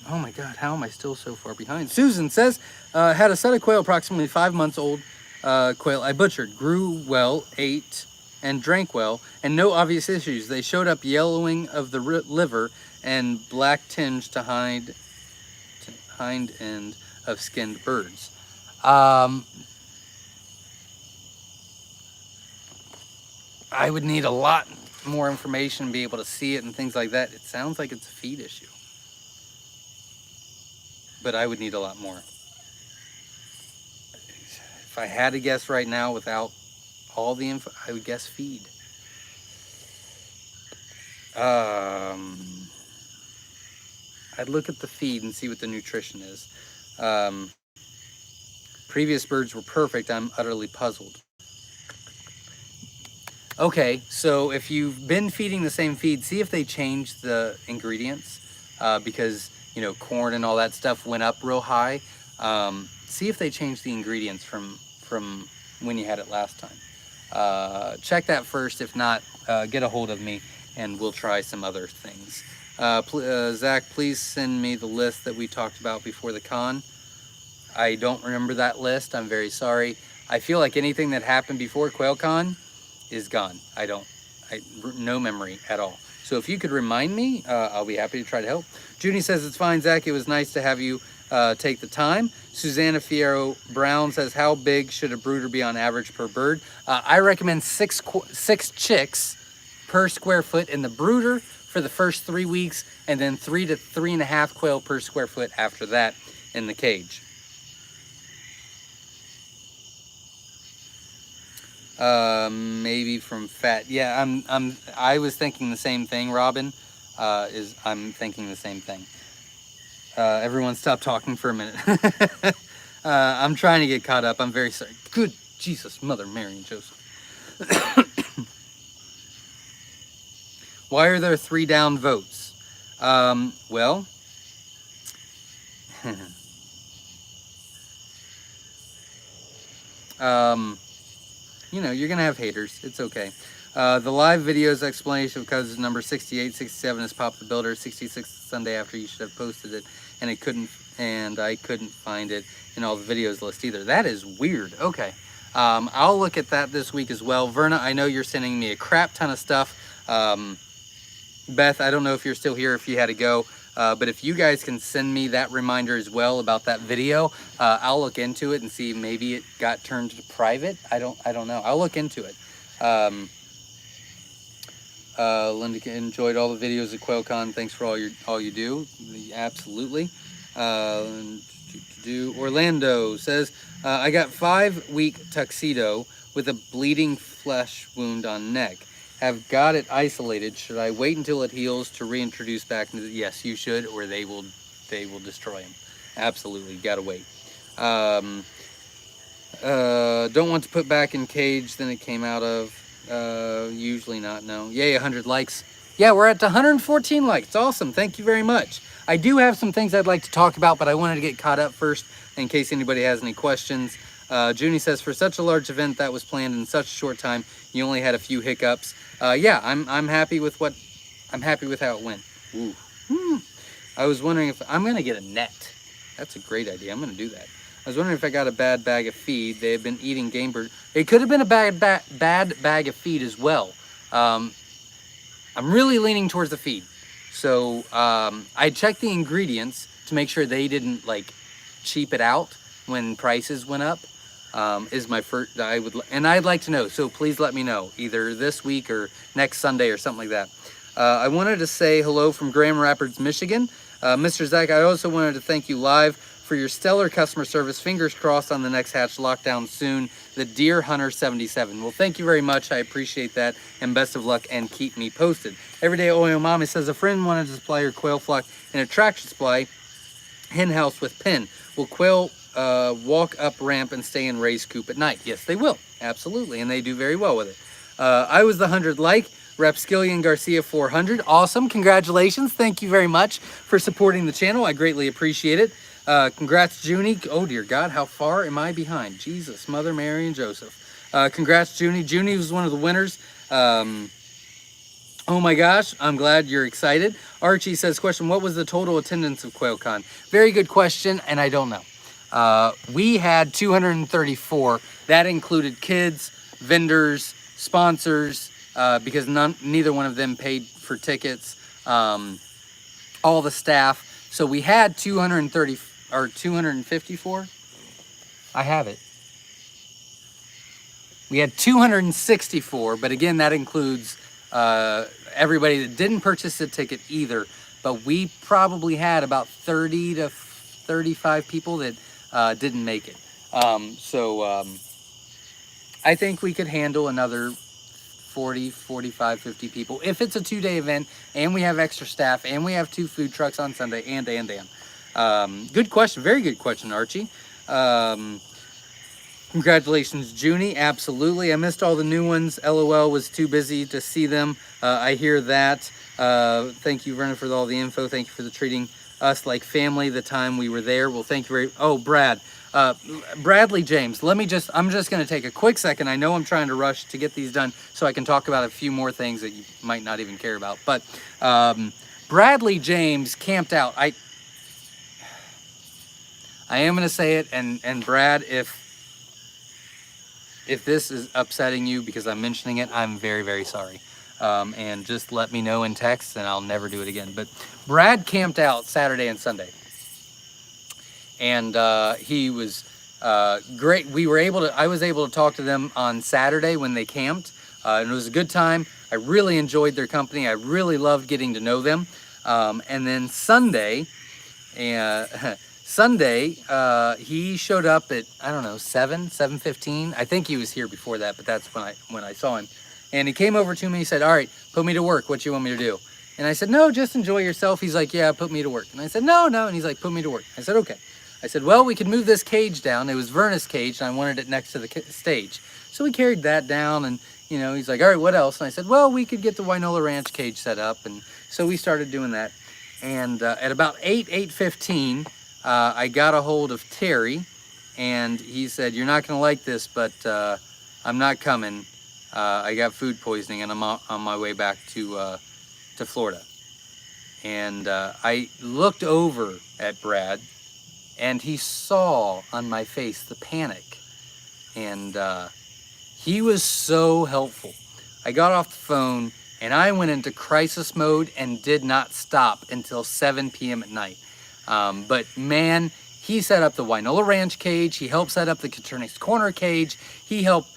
oh my God, how am I still so far behind? Susan says, had a set of quail, approximately 5 months old. Quail I butchered, grew well, ate, and drank well, and no obvious issues. They showed up yellowing of the liver and black tinge to hind end of skinned birds. I would need a lot more information to be able to see it and things like that. It sounds like it's a feed issue, but I would need a lot more. If I had to guess right now without all the info, I would guess feed. I'd look at the feed and see what the nutrition is. Previous birds were perfect. I'm utterly puzzled. Okay, so if you've been feeding the same feed, see if they changed the ingredients, because, you know, corn and all that stuff went up real high. See if they changed the ingredients from when you had it last time. Check that first. If not, get a hold of me and we'll try some other things. Zach, please send me the list that we talked about before the con. I don't remember that list. I'm very sorry. I feel like anything that happened before Quail Con is gone. No memory at all. So if you could remind me, I'll be happy to try to help. Junie says, it's fine, Zach. It was nice to have you take the time. Susanna Fierro Brown says, how big should a brooder be on average per bird? I recommend six chicks per square foot in the brooder for the first 3 weeks, and then 3 to 3.5 quail per square foot after that in the cage. Maybe from fat. Yeah, I was thinking the same thing, Robin. I'm thinking the same thing. Everyone stop talking for a minute. I'm trying to get caught up. I'm very sorry. Good Jesus, Mother Mary and Joseph. Why are there 3 down votes? Well, you know, you're gonna have haters. It's okay. The live videos explanation of cause number 68, 67 is Pop the Builder. 66 Sunday after you should have posted it, and I couldn't find it in all the videos list either. That is weird. Okay. I'll look at that this week as well. Verna, I know you're sending me a crap ton of stuff. Beth, I don't know if you're still here, if you had to go, but if you guys can send me that reminder as well about that video, I'll look into it and see, maybe it got turned to private. I don't know. I'll look into it. Linda enjoyed all the videos at Quail Con. Thanks for all you do. Absolutely. Orlando says, I got 5-week tuxedo with a bleeding flesh wound on neck. Have got it isolated. Should I wait until it heals to reintroduce back into the... Yes, you should, or they will destroy him. Absolutely, gotta wait. Don't want to put back in cage than it came out of. Usually not, no. Yay, 100 likes. Yeah, we're at 114 likes. Awesome, thank you very much. I do have some things I'd like to talk about, but I wanted to get caught up first in case anybody has any questions. Junie says, for such a large event that was planned in such a short time, you only had a few hiccups. Yeah, I'm happy with how it went. Ooh. I was wondering if I'm gonna get a net. That's a great idea. I'm gonna do that. I was wondering if I got a bad bag of feed. They have been eating game bird. It could have been a bad bag of feed as well. I'm really leaning towards the feed. So I checked the ingredients to make sure they didn't like cheap it out when prices went up. Is my first, I'd like to know, so please let me know, either this week or next Sunday or something like that. I wanted to say hello from Grand Rapids, Michigan. Mr. Zach, I also wanted to thank you live for your stellar customer service. Fingers crossed on the next hatch lockdown soon. The Deer Hunter 77. Well, thank you very much. I appreciate that, and best of luck, and keep me posted. Everyday Oil Mommy says, a friend wanted to supply her quail flock in a tractor supply hen house with pen. Will quail walk up ramp and stay in Ray's coop at night? Yes, they will. Absolutely. And they do very well with it. I was the 100 like. Rapskillion Garcia 400. Awesome. Congratulations. Thank you very much for supporting the channel. I greatly appreciate it. Congrats, Junie. Oh, dear God. How far am I behind? Jesus, Mother Mary and Joseph. Congrats, Junie. Junie was one of the winners. Oh my gosh, I'm glad you're excited. Archie says, question, what was the total attendance of Quail Con? Very good question, and I don't know. We had 234. That included kids, vendors, sponsors, because neither one of them paid for tickets, all the staff. So we had 230 or 254. I have it. We had 264, but again, that includes everybody that didn't purchase a ticket either. But we probably had about 30 to 35 people that didn't make it. I think we could handle another 40, 45, 50 people if it's a 2-day event and we have extra staff and we have 2 food trucks on Sunday and. Good question. Very good question, Archie. Congratulations, Junie. Absolutely. I missed all the new ones. LOL, was too busy to see them. I hear that. Thank you, Vernon, for all the info. Thank you for treating us like family the time we were there. Well, thank you very... Oh, Brad. Bradley James, I'm just going to take a quick second. I know I'm trying to rush to get these done so I can talk about a few more things that you might not even care about. But Bradley James camped out. I am going to say it, and Brad, if this is upsetting you because I'm mentioning it, I'm very, very sorry. And just let me know in text and I'll never do it again. But Brad camped out Saturday and Sunday. And he was great. I was able to talk to them on Saturday when they camped. And it was a good time. I really enjoyed their company. I really loved getting to know them. And then Sunday, he showed up at, I don't know, 7:15. I think he was here before that, but that's when I saw him. And he came over to me, he said, all right, put me to work. What you want me to do? And I said, no, just enjoy yourself. He's like, yeah, put me to work. And I said, no. And he's like, put me to work. I said, okay. I said, well, we could move this cage down. It was Vernus' cage, and I wanted it next to the stage. So we carried that down, and, he's like, all right, what else? And I said, well, we could get the Wynola Ranch cage set up. And so we started doing that. And at about 8:15, I got a hold of Terry, and he said, you're not going to like this, but I'm not coming. I got food poisoning, and I'm on my way back to Florida. And I looked over at Brad, and he saw on my face the panic. And he was so helpful. I got off the phone, and I went into crisis mode and did not stop until 7 p.m. at night. But man, he set up the Wynola Ranch cage. He helped set up the Katernick's Corner cage. He helped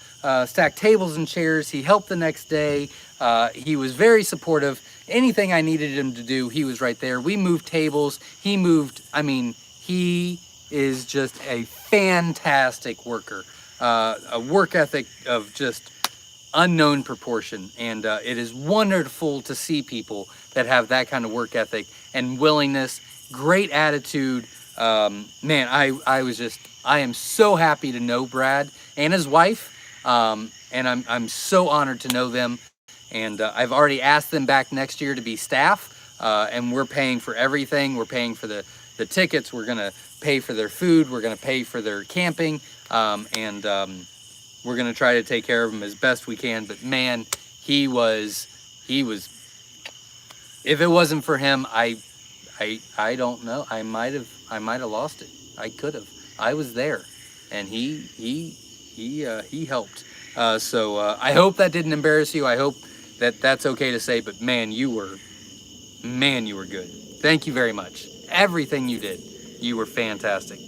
stack tables and chairs. He helped the next day. He was very supportive. Anything I needed him to do, he was right there. We moved tables. He is just a fantastic worker. A work ethic of just unknown proportion. And it is wonderful to see people that have that kind of work ethic and willingness, great attitude. Man, I am so happy to know Brad and his wife. And I'm so honored to know them. And I've already asked them back next year to be staff. And we're paying for everything. We're paying for the tickets. We're going to pay for their food. We're going to pay for their camping. And we're going to try to take care of them as best we can. But man, he was, if it wasn't for him, I don't know. I might have lost it. I could have. I was there, and he helped. So I hope that didn't embarrass you. I hope that's okay to say. But man, you were good. Thank you very much. Everything you did, you were fantastic.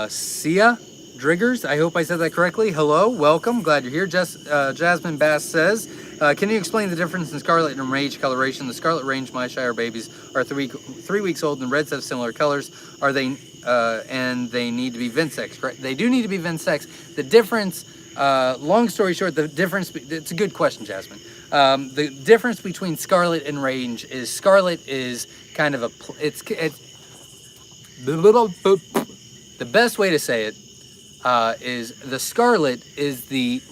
Sia Driggers, I hope I said that correctly. Hello, welcome, glad you're here. Jasmine Bass says, can you explain the difference in scarlet and range coloration? The scarlet range Myshire babies are 3 weeks old, and reds have similar colors. Are they and they need to be Vinsex, correct? They do need to be Vinsex. The difference, long story short, it's a good question, Jasmine. The difference between scarlet and range is scarlet is kind of the best way to say it is the scarlet is the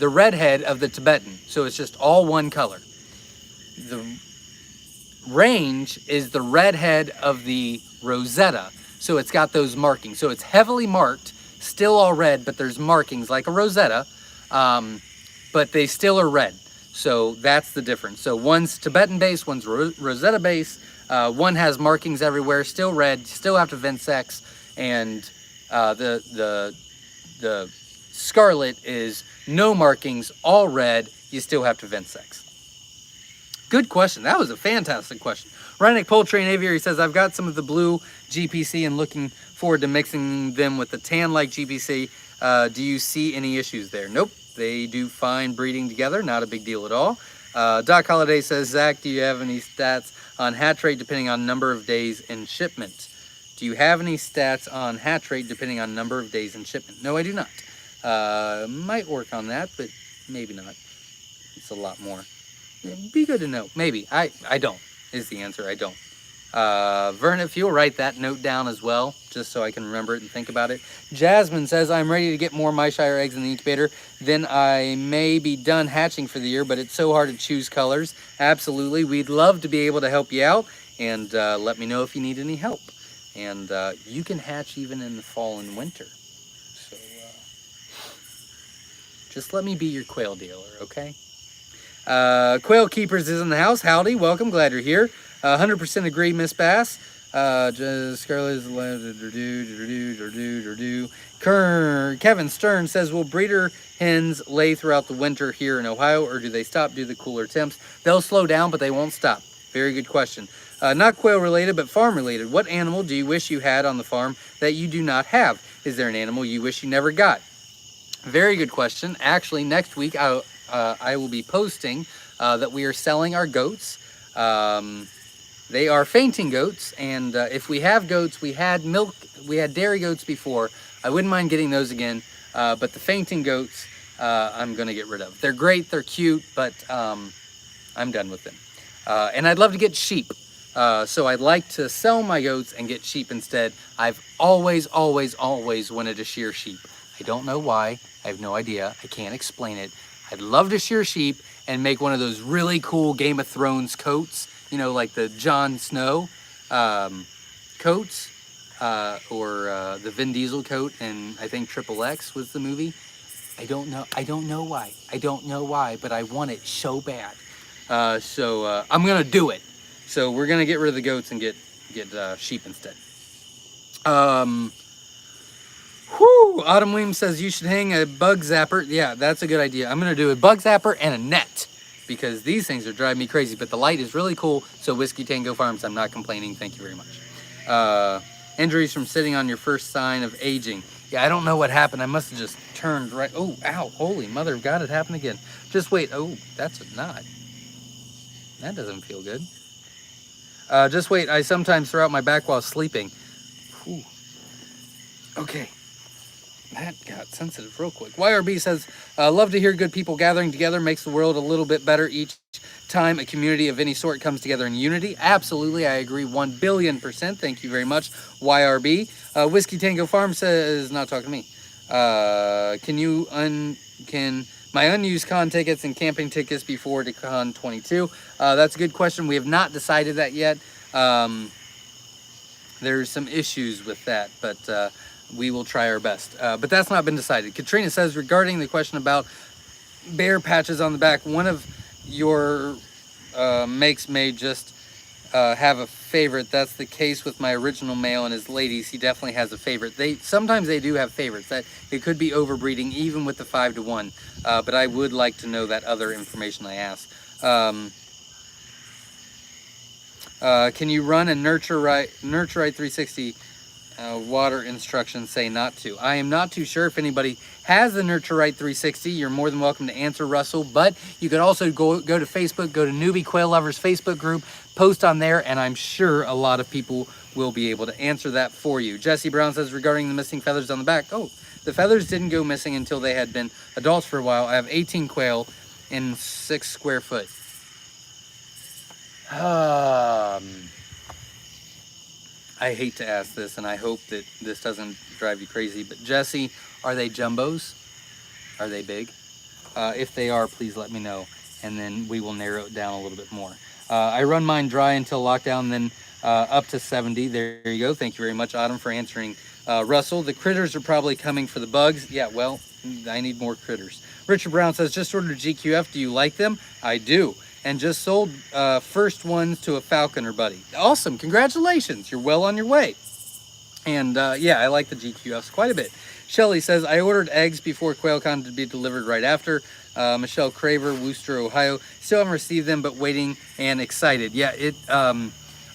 redhead of the Tibetan. So it's just all one color. The range is the redhead of the Rosetta. So it's got those markings. So it's heavily marked, still all red, but there's markings like a Rosetta, but they still are red. So that's the difference. So one's Tibetan base, one's Rosetta base. One has markings everywhere, still red, still have to Vinsex. And the scarlet is no markings, all red, you still have to Vinsex. Good question. That was a fantastic question. Reineck Poultry and Aviary says, I've got some of the blue GPC and looking forward to mixing them with the tan-like GPC. Do you see any issues there? Nope. They do fine breeding together. Not a big deal at all. Doc Holiday says, Zach, do you have any stats on hatch rate depending on number of days in shipment? Do you have any stats on hatch rate depending on number of days in shipment? No, I do not. Might work on that, but maybe not. It's a lot more. It'd be good to know. Maybe. I don't, is the answer. I don't. Vern, if you'll write that note down as well, just so I can remember it and think about it. Jasmine says, I'm ready to get more Myshire eggs in the incubator. Then I may be done hatching for the year, but it's so hard to choose colors. Absolutely. We'd love to be able to help you out, and let me know if you need any help. And you can hatch even in the fall and winter. So just let me be your quail dealer, okay? Quail Keepers is in the house. Howdy, welcome, glad you're here. 100% agree, Miss Bass. Just Scarlet Kevin Stern says, will breeder hens lay throughout the winter here in Ohio, or do they stop due to the cooler temps? They'll slow down, but they won't stop. Very good question. Not quail related, but farm related. What animal do you wish you had on the farm that you do not have? Is there an animal you wish you never got? Very good question. Actually, next week I will be posting that we are selling our goats. They are fainting goats, and if we have goats, we had dairy goats before. I wouldn't mind getting those again, but the fainting goats I'm going to get rid of. They're great, they're cute, but I'm done with them. And I'd love to get sheep. So I'd like to sell my goats and get sheep instead. I've always wanted to shear sheep. I don't know why. I have no idea. I can't explain it. I'd love to shear sheep and make one of those really cool Game of Thrones coats, you know, like the Jon Snow coats, or the Vin Diesel coat, and I think Triple X was the movie. I don't know why. I don't know why, but I want it so bad. So I'm gonna do it. So we're gonna get rid of the goats and get sheep instead. Autumn Williams says you should hang a bug zapper. Yeah, that's a good idea. I'm gonna do a bug zapper and a net, because these things are driving me crazy, but the light is really cool. So Whiskey Tango Farms, I'm not complaining. Thank you very much. Injuries from sitting on your first sign of aging. Yeah, I don't know what happened. I must have just turned right. Oh, ow, holy mother of God, it happened again. Just wait. Oh, that's a knot. That doesn't feel good. Just wait. I sometimes throw out my back while sleeping. Whew. Okay. That got sensitive real quick. YRB says, love to hear good people gathering together. Makes the world a little bit better each time a community of any sort comes together in unity. Absolutely, I agree 1,000,000,000%. Thank you very much, YRB. Whiskey Tango Farm says, not talking to me. Can my unused con tickets and camping tickets be forwarded to Con 22? That's a good question. We have not decided that yet. There's some issues with that, but we will try our best. But that's not been decided. Katrina says, regarding the question about bare patches on the back, one of your makes may just have a favorite. That's the case with my original male and his ladies. He definitely has a favorite. Sometimes they do have favorites. That it could be overbreeding even with the 5-to-1. But I would like to know that other information I asked. Can you run a Nurture Right 360 water instructions say not to? I am not too sure. If anybody has the Nurture Right 360, you're more than welcome to answer, Russell. But you could also go to Facebook, go to Newbie Quail Lovers Facebook group, post on there, and I'm sure a lot of people will be able to answer that for you. Jesse Brown says, regarding the missing feathers on the back, oh, the feathers didn't go missing until they had been adults for a while. I have 18 quail in 6 square foot. I hate to ask this, and I hope that this doesn't drive you crazy, but Jesse, are they jumbos? Are they big? If they are, please let me know, and then we will narrow it down a little bit more. I run mine dry until lockdown, then up to 70. There you go. Thank you very much, Autumn, for answering. Russell, the critters are probably coming for the bugs. Yeah, well, I need more critters. Richard Brown says, just ordered GQF. Do you like them? I do. And just sold first ones to a falconer buddy. Awesome, congratulations, you're well on your way. And yeah, I like the GQFs quite a bit. Shelly says, I ordered eggs before QuailCon to be delivered right after. Michelle Craver, Worcester, Ohio. Still haven't received them, but waiting and excited. Yeah,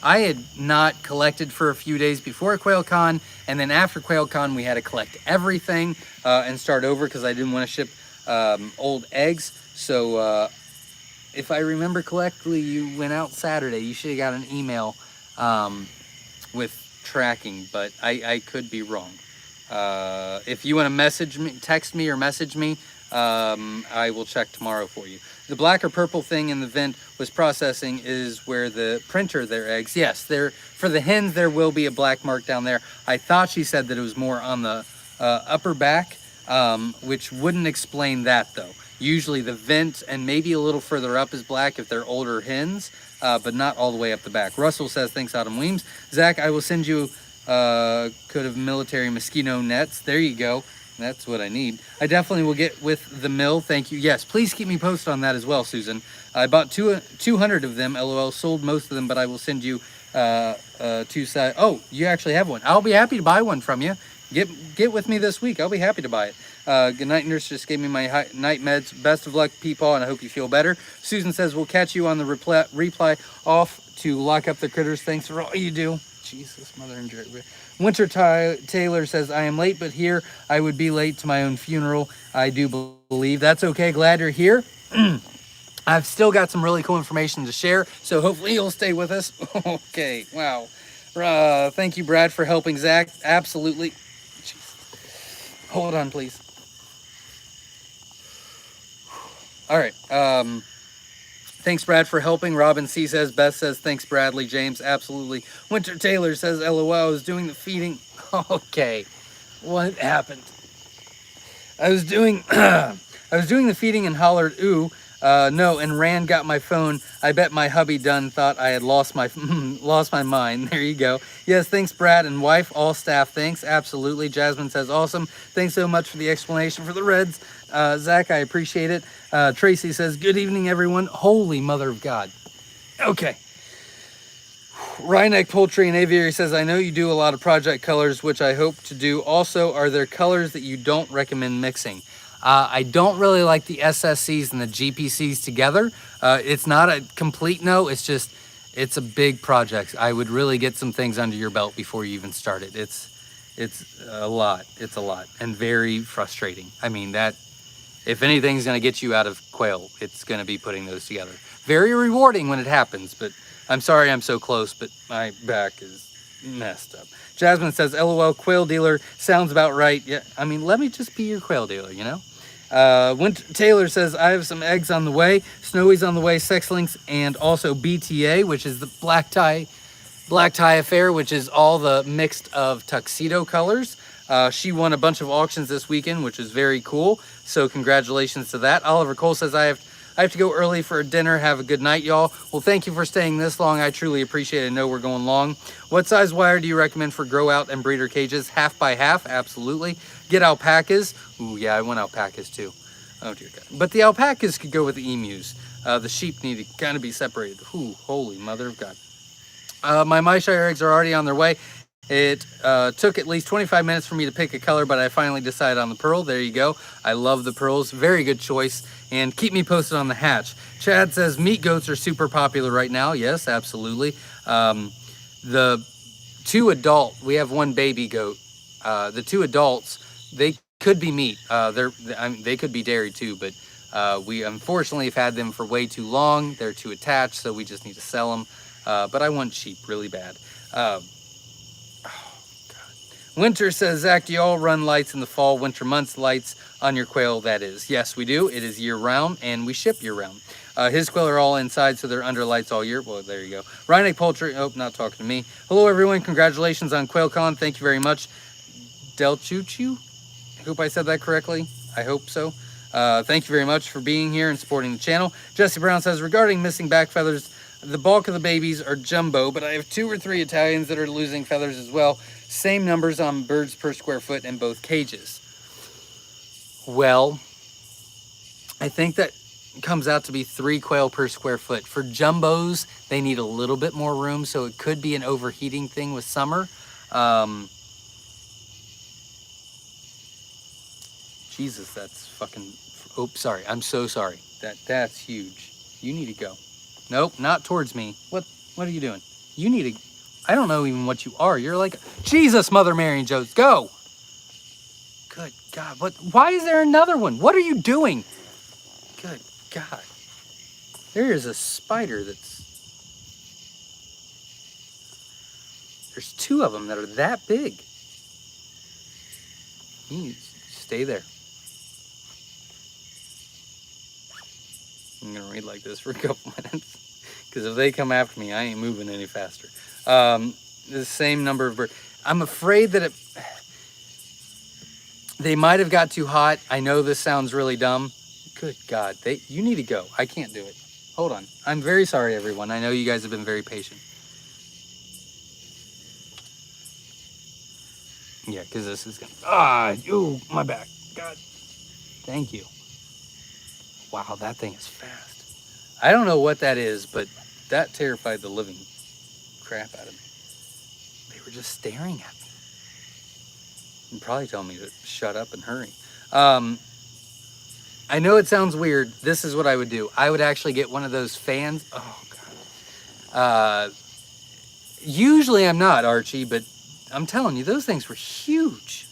I had not collected for a few days before QuailCon, and then after QuailCon, we had to collect everything and start over because I didn't want to ship old eggs. So if I remember correctly, you went out Saturday. You should have got an email with tracking, but I could be wrong. If you want to message me, text me or message me, I will check tomorrow for you. The black or purple thing in the vent was processing is where the printer their eggs. Yes, there for the hens there will be a black mark down there. I thought she said that it was more on the upper back, which wouldn't explain that though. Usually the vent and maybe a little further up is black if they're older hens, but not all the way up the back. Russell says, thanks, Autumn Weems. Zach, I will send you coat of military mosquito nets. There you go. That's what I need. I definitely will get with the mill. Thank you. Yes, please keep me posted on that as well, Susan. I bought 200 of them. LOL. Sold most of them, but I will send you two sides. Oh, you actually have one. I'll be happy to buy one from you. Get with me this week. I'll be happy to buy it. Good night, nurse just gave me my night meds. Best of luck, Peepaw, and I hope you feel better. Susan says we'll catch you on the reply off to lock up the critters. Thanks for all you do. Jesus, mother and Jerry. Winter Taylor says, I am late, but here I would be late to my own funeral. I do believe. That's okay. Glad you're here. I've still got some really cool information to share, so hopefully you'll stay with us. Okay, wow. Thank you, Brad, for helping Zach. Absolutely. Jeez. Hold on, please. All right. Thanks, Brad, for helping. Robin C says, Beth says, thanks, Bradley. James, absolutely. Winter Taylor says, LOL, I was doing the feeding. Okay, what happened? I was doing the feeding and hollered, ooh, no, and Rand got my phone. I bet my hubby done thought I had lost my mind. There you go. Yes, thanks, Brad and wife, all staff, thanks. Absolutely. Jasmine says, awesome. Thanks so much for the explanation for the Reds. Zach, I appreciate it. Tracy says, good evening, everyone. Holy mother of God. Okay. Rhineck Poultry and Aviary says, I know you do a lot of project colors, which I hope to do. Also, are there colors that you don't recommend mixing? I don't really like the SSCs and the GPCs together. It's not a complete no. It's just, it's a big project. I would really get some things under your belt before you even start it. It's a lot. It's a lot and very frustrating. I mean, that if anything's going to get you out of quail, it's going to be putting those together. Very rewarding when it happens, but I'm sorry I'm so close, but my back is messed up. Jasmine says, LOL, quail dealer sounds about right. Yeah, I mean, let me just be your quail dealer, you know? Winter Taylor says, I have some eggs on the way, Snowy's on the way, Sex Links, and also BTA, which is the black tie affair, which is all the mixed of tuxedo colors. She won a bunch of auctions this weekend, which is very cool. So congratulations to that. Oliver Cole says, I have to go early for dinner. Have a good night, y'all. Well, thank you for staying this long. I truly appreciate it. I know we're going long. What size wire do you recommend for grow out and breeder cages? 1/2 by 1/2, absolutely. Get alpacas. Ooh, yeah, I want alpacas too. Oh dear God. But the alpacas could go with the emus. The sheep need to kind of be separated. Ooh, holy mother of God. My Myshire eggs are already on their way. It took at least 25 minutes for me to pick a color, but I finally decided on the pearl. There you go. I love the pearls. Very good choice. And keep me posted on the hatch. Chad says meat goats are super popular right now. Yes, absolutely. The two adult, we have one baby goat. The two adults, they could be meat. They could be dairy too, but we unfortunately have had them for way too long. They're too attached, so we just need to sell them. But I want sheep really bad. Winter says, Zach, do you all run lights in the fall, winter months, lights on your quail? That is. Yes, we do. It is year round, and we ship year round. His quail are all inside, so they're under lights all year. Well, there you go. Rhineck Poultry. Oh, not talking to me. Hello, everyone. Congratulations on QUAIL Con. Thank you very much. Del Chuchu? I hope I said that correctly. I hope so. Thank you very much for being here and supporting the channel. Jesse Brown says, regarding missing back feathers, the bulk of the babies are jumbo, but I have 2 or 3 Italians that are losing feathers as well. Same numbers on birds per square foot in both cages. Well, I think that comes out to be 3 quail per square foot. For jumbos, they need a little bit more room, so it could be an overheating thing with summer. Jesus, that's fucking, oops, sorry. I'm so sorry. That's huge. You need to go. Nope, not towards me. What are you doing? You need to, I don't know even what you are. You're like, Jesus, Mother Mary and Joseph, go. Good God, why is there another one? What are you doing? Good God. There is a spider there's two of them that are that big. You need to stay there. I'm gonna read like this for a couple minutes because if they come after me, I ain't moving any faster. The same number of birds. I'm afraid that they might have got too hot. I know this sounds really dumb. Good God, you need to go. I can't do it. Hold on. I'm very sorry, everyone. I know you guys have been very patient. Yeah, because this is gonna, my back. God, thank you. Wow, that thing is fast. I don't know what that is, but that terrified the living crap out of me. They were just staring at me. And probably telling me to shut up and hurry. I know it sounds weird. This is what I would do. I would actually get one of those fans. Oh, God. Usually I'm not, Archie, but I'm telling you, those things were huge.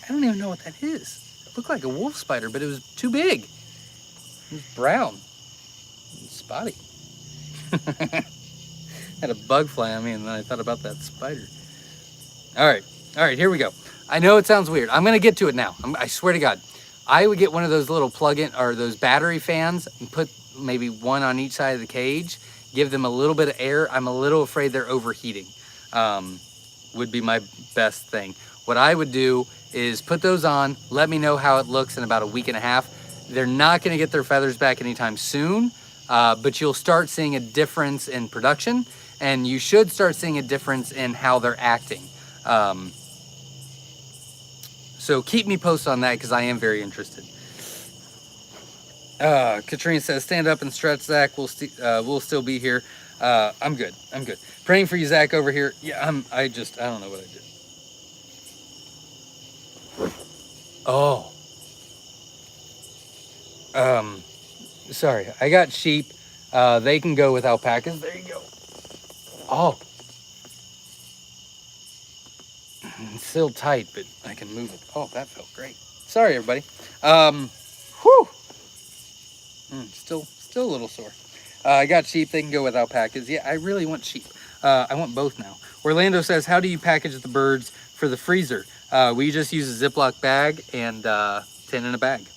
I don't even know what that is. It looked like a wolf spider, but it was too big. It was brown and spotty. Had a bug fly on me, and then I thought about that spider. All right, here we go. I know it sounds weird. I'm going to get to it now. I swear to God. I would get one of those little plug-in or those battery fans and put maybe one on each side of the cage, give them a little bit of air. I'm a little afraid they're overheating. Would be my best thing. What I would do is put those on, let me know how it looks in about a week and a half. They're not going to get their feathers back anytime soon, but you'll start seeing a difference in production, and you should start seeing a difference in how they're acting. So keep me posted on that because I am very interested. Katrina says, stand up and stretch, Zach. We'll still be here. I'm good. Praying for you, Zach, over here. Yeah, I don't know what I did. Oh. Sorry. I got sheep. They can go with alpacas. There you go. Oh. It's still tight, but I can move it. Oh, that felt great. Sorry, everybody. Whew. Still a little sore. I got sheep. They can go with alpacas. Yeah, I really want sheep. I want both now. Orlando says, how do you package the birds for the freezer? We just use a Ziploc bag and 10 in a bag.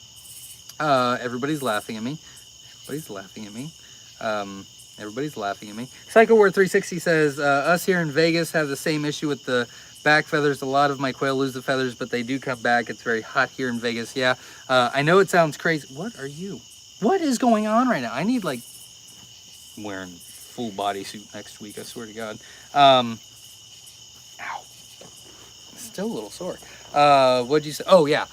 Everybody's laughing at me. Everybody's laughing at me. Psycho War 360 says, us here in Vegas have the same issue with the back feathers. A lot of my quail lose the feathers, but they do come back. It's very hot here in Vegas. Yeah, I know it sounds crazy. What are you? What is going on right now? I need like wearing full bodysuit next week. I swear to God. Ow. Still a little sore. What'd you say? Oh yeah.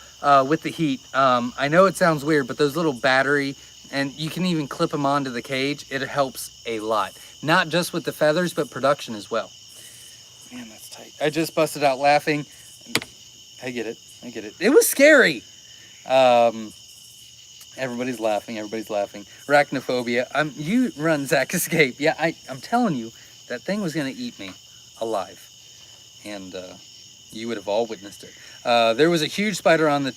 With the heat. I know it sounds weird, but those little battery, and you can even clip them onto the cage. It helps a lot. Not just with the feathers, but production as well. Man, that's tight. I just busted out laughing. I get it. It was scary. Everybody's laughing. Arachnophobia. You run, Zach, escape. Yeah, I'm telling you, that thing was going to eat me alive. And you would have all witnessed it. There was a huge spider on the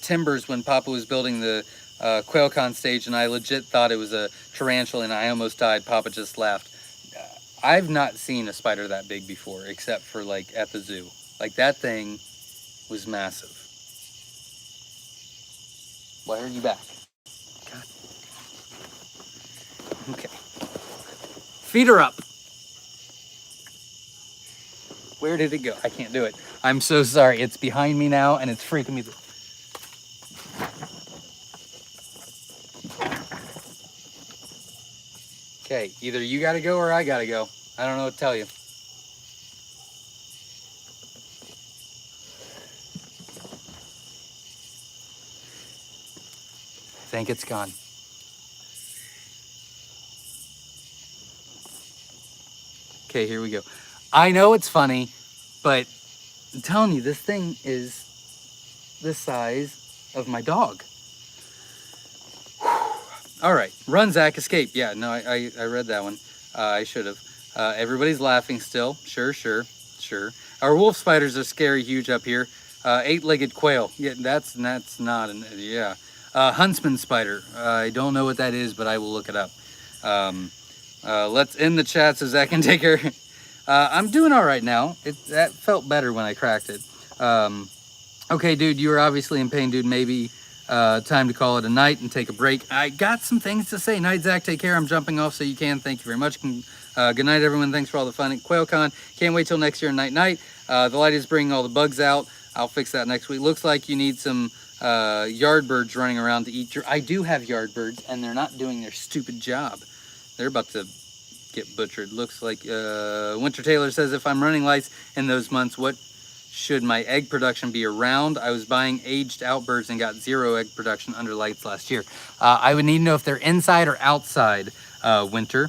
timbers when Papa was building the Quail Con stage, and I legit thought it was a tarantula, and I almost died. Papa just laughed. I've not seen a spider that big before, except for like at the zoo. Like that thing was massive. Why are you back? God. Okay. Feed her up. Where did it go? I can't do it. I'm so sorry. It's behind me now, and it's freaking me. Okay, either you gotta go or I gotta go. I don't know what to tell you. I think it's gone. Okay, here we go. I know it's funny, but I'm telling you, this thing is this size, of my dog. All right, run, Zach, escape. Yeah, no, I read that one. I should have. Everybody's laughing still. Sure. Our wolf spiders are scary huge up here. 8-legged quail. Yeah, that's not an, yeah. Huntsman spider. I don't know what that is, but I will look it up. Let's end the chat so Zach can take her. I'm doing all right now. That felt better when I cracked it. Okay, dude, you were obviously in pain, dude. Maybe time to call it a night and take a break. I got some things to say. Night, Zach. Take care. I'm jumping off so you can. Thank you very much. Good night, everyone. Thanks for all the fun at QUAIL Con. Can't wait till next year. Night. The light is bringing all the bugs out. I'll fix that next week. Looks like you need some yard birds running around to eat your... I do have yard birds, and they're not doing their stupid job. They're about to get butchered. Looks like Winter Taylor says, if I'm running lights in those months, what should my egg production be around? I was buying aged out birds and got 0 egg production under lights last year. I would need to know if they're inside or outside, Winter.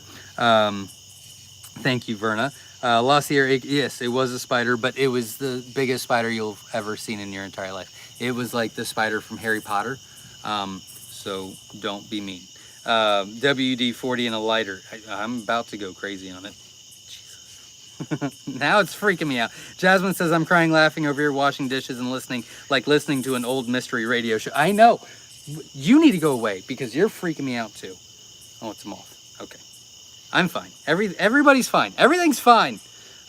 Thank you, Verna. Lost the air, yes, it was a spider, but it was the biggest spider you'll ever seen in your entire life. It was like the spider from Harry Potter, so don't be mean. WD-40 and a lighter. I'm about to go crazy on it. Now it's freaking me out. Jasmine says, I'm crying laughing over here washing dishes and listening to an old mystery radio show. I know. You need to go away because you're freaking me out too. Oh, it's a moth. Okay. I'm fine. Everybody's fine. Everything's fine.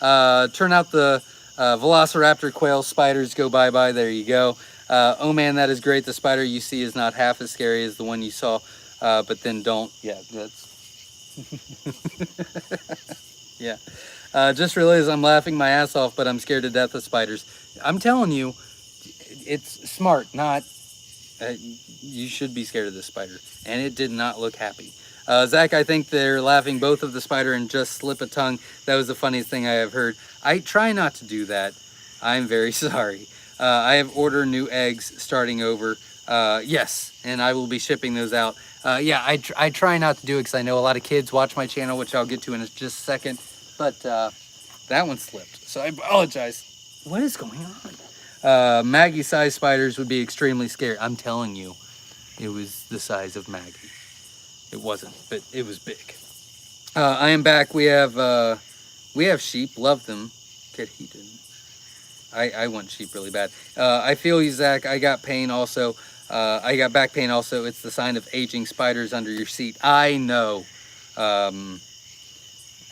Turn out the Velociraptor quail spiders go bye-bye. There you go. Oh man, that is great. The spider you see is not half as scary as the one you saw. But then don't. Yeah, that's... yeah. Just realized I'm laughing my ass off, but I'm scared to death of spiders. I'm telling you, it's smart, not... you should be scared of this spider. And it did not look happy. Zach, I think they're laughing both of the spider and just slip a tongue. That was the funniest thing I have heard. I try not to do that. I'm very sorry. I have ordered new eggs starting over. Yes, and I will be shipping those out. Yeah, I try not to do it because I know a lot of kids watch my channel, which I'll get to in just a second. But that one slipped, so I apologize. What is going on? Maggie-sized spiders would be extremely scary. I'm telling you, it was the size of Maggie. It wasn't, but it was big. I am back. We have sheep. Love them. Get heated. I want sheep really bad. I feel you, Zach. I got pain also. I got back pain also. It's the sign of aging spiders under your seat. I know.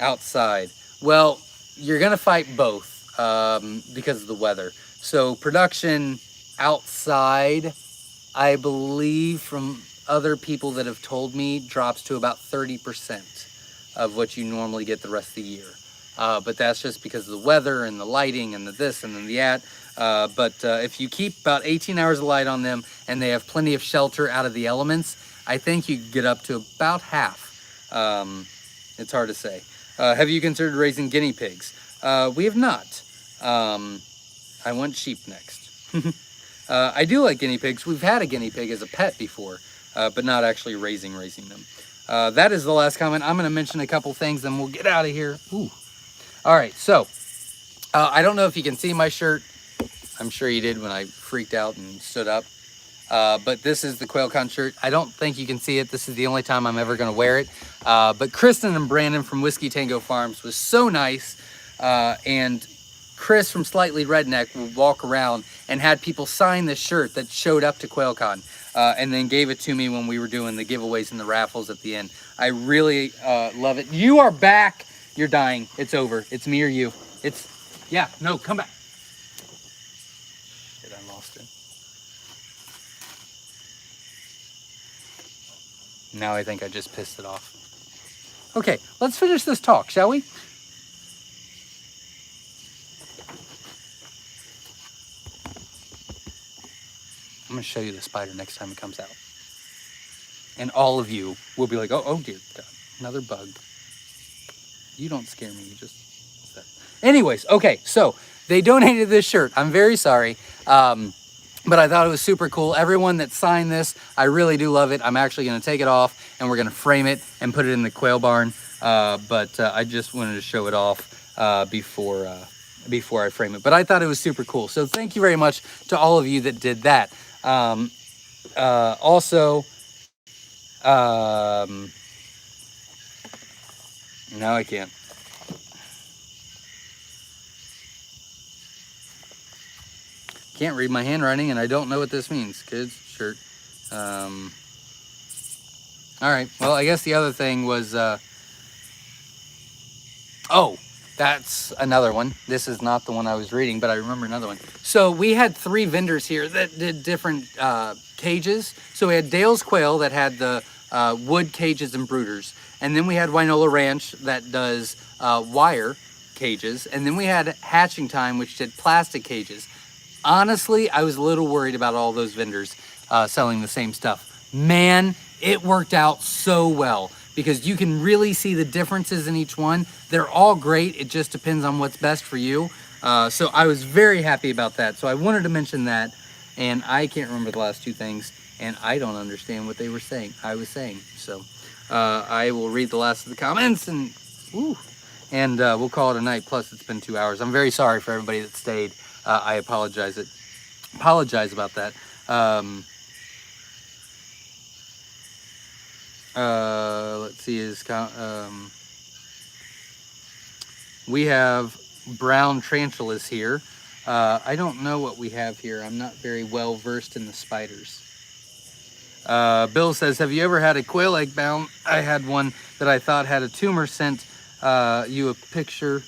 Outside. Well, you're going to fight both because of the weather. So production outside, I believe from other people that have told me, drops to about 30% of what you normally get the rest of the year. But that's just because of the weather and the lighting and the this and then the that. But if you keep about 18 hours of light on them and they have plenty of shelter out of the elements, I think you get up to about half. It's hard to say. Have you considered raising guinea pigs? We have not. I want sheep next. I do like guinea pigs. We've had a guinea pig as a pet before, but not actually raising them. That is the last comment. I'm going to mention a couple things, then we'll get out of here. Ooh. All right, so I don't know if you can see my shirt. I'm sure you did when I freaked out and stood up. But this is the QUAIL Con shirt. I don't think you can see it. This is the only time I'm ever going to wear it. But Kristen and Brandon from Whiskey Tango Farms was so nice. And Chris from Slightly Redneck would walk around and had people sign this shirt that showed up to QUAIL Con. And then gave it to me when we were doing the giveaways and the raffles at the end. I really love it. You are back. You're dying. It's over. It's me or you. Yeah, no, come back. Shit, I lost it. Now I think I just pissed it off. Okay, let's finish this talk, shall we? I'm going to show you the spider next time it comes out. And all of you will be like, oh dear God, another bug. You don't scare me, you just... Anyways, okay, so they donated this shirt. I'm very sorry, but I thought it was super cool. Everyone that signed this, I really do love it. I'm actually going to take it off, and we're going to frame it and put it in the quail barn. But I just wanted to show it off before I frame it. But I thought it was super cool. So thank you very much to all of you that did that. Also, no, I can't. Can't read my handwriting, and I don't know what this means. Kids shirt. All right. Well, I guess the other thing was. Oh, that's another one. This is not the one I was reading, but I remember another one. So we had 3 vendors here that did different cages. So we had Dale's Quail that had the wood cages and brooders. And then we had Winola Ranch that does wire cages. And then we had Hatching Time, which did plastic cages. Honestly, I was a little worried about all those vendors selling the same stuff. Man, it worked out so well because you can really see the differences in each one. They're all great. It just depends on what's best for you. So I was very happy about that. So I wanted to mention that, and I can't remember the last 2 things, and I don't understand what they were saying. So I will read the last of the comments, and we'll call it a night. Plus, it's been 2 hours. I'm very sorry for everybody that stayed. I apologize about that. Let's see, we have brown tarantulas here. I don't know what we have here. I'm not very well versed in the spiders. Bill says, have you ever had a quail egg bound? I had one that I thought had a tumor. Sent you a picture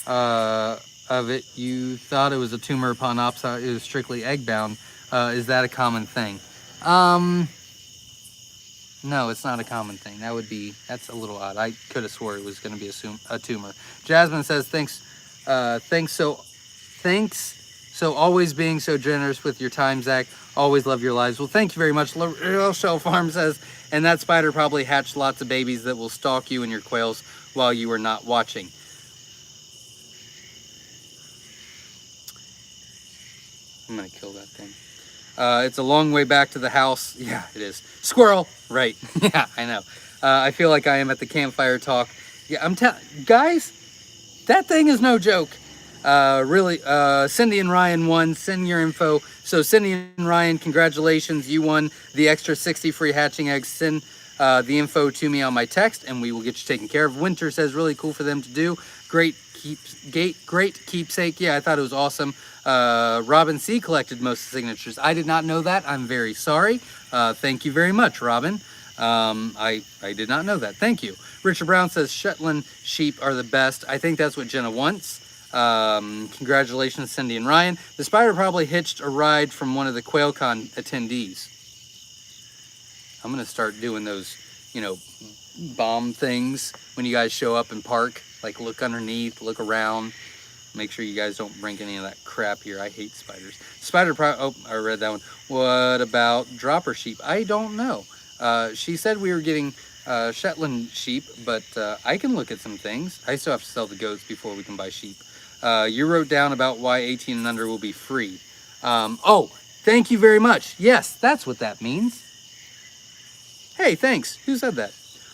of it. You thought it was a tumor upon opsite. It was strictly egg bound. Is that a common thing? No, it's not a common thing. That's a little odd. I could have swore it was going to be a tumor. Jasmine says, thanks. So always being so generous with your time, Zach. Always love your lives. Well, thank you very much. Shell Farm says, and that spider probably hatched lots of babies that will stalk you and your quails while you are not watching. I'm gonna kill that thing. It's a long way back to the house. Yeah, it is. Squirrel, right? Yeah, I know. I feel like I am at the campfire talk. Yeah, guys, that thing is no joke. Really, Cindy and Ryan won. Send your info. So Cindy and Ryan, congratulations. You won the extra 60 free hatching eggs. Send the info to me on my text and we will get you taken care of. Winter says really cool for them to do. Great keepsake. Yeah, I thought it was awesome. Robin C collected most of the signatures. I did not know that. I'm very sorry. Thank you very much, Robin. I did not know that. Thank you. Richard Brown says Shetland sheep are the best. I think that's what Jenna wants. Congratulations, Cindy and Ryan. The spider probably hitched a ride from one of the Quail Con attendees. I'm going to start doing those, bomb things when you guys show up and park. Like look underneath, look around. Make sure you guys don't bring any of that crap here. I hate spiders. I read that one. What about dropper sheep? I don't know. She said we were getting Shetland sheep, but I can look at some things. I still have to sell the goats before we can buy sheep. You wrote down about why 18 and under will be free. Oh, thank you very much. Yes, that's what that means. Hey, thanks. Who said that?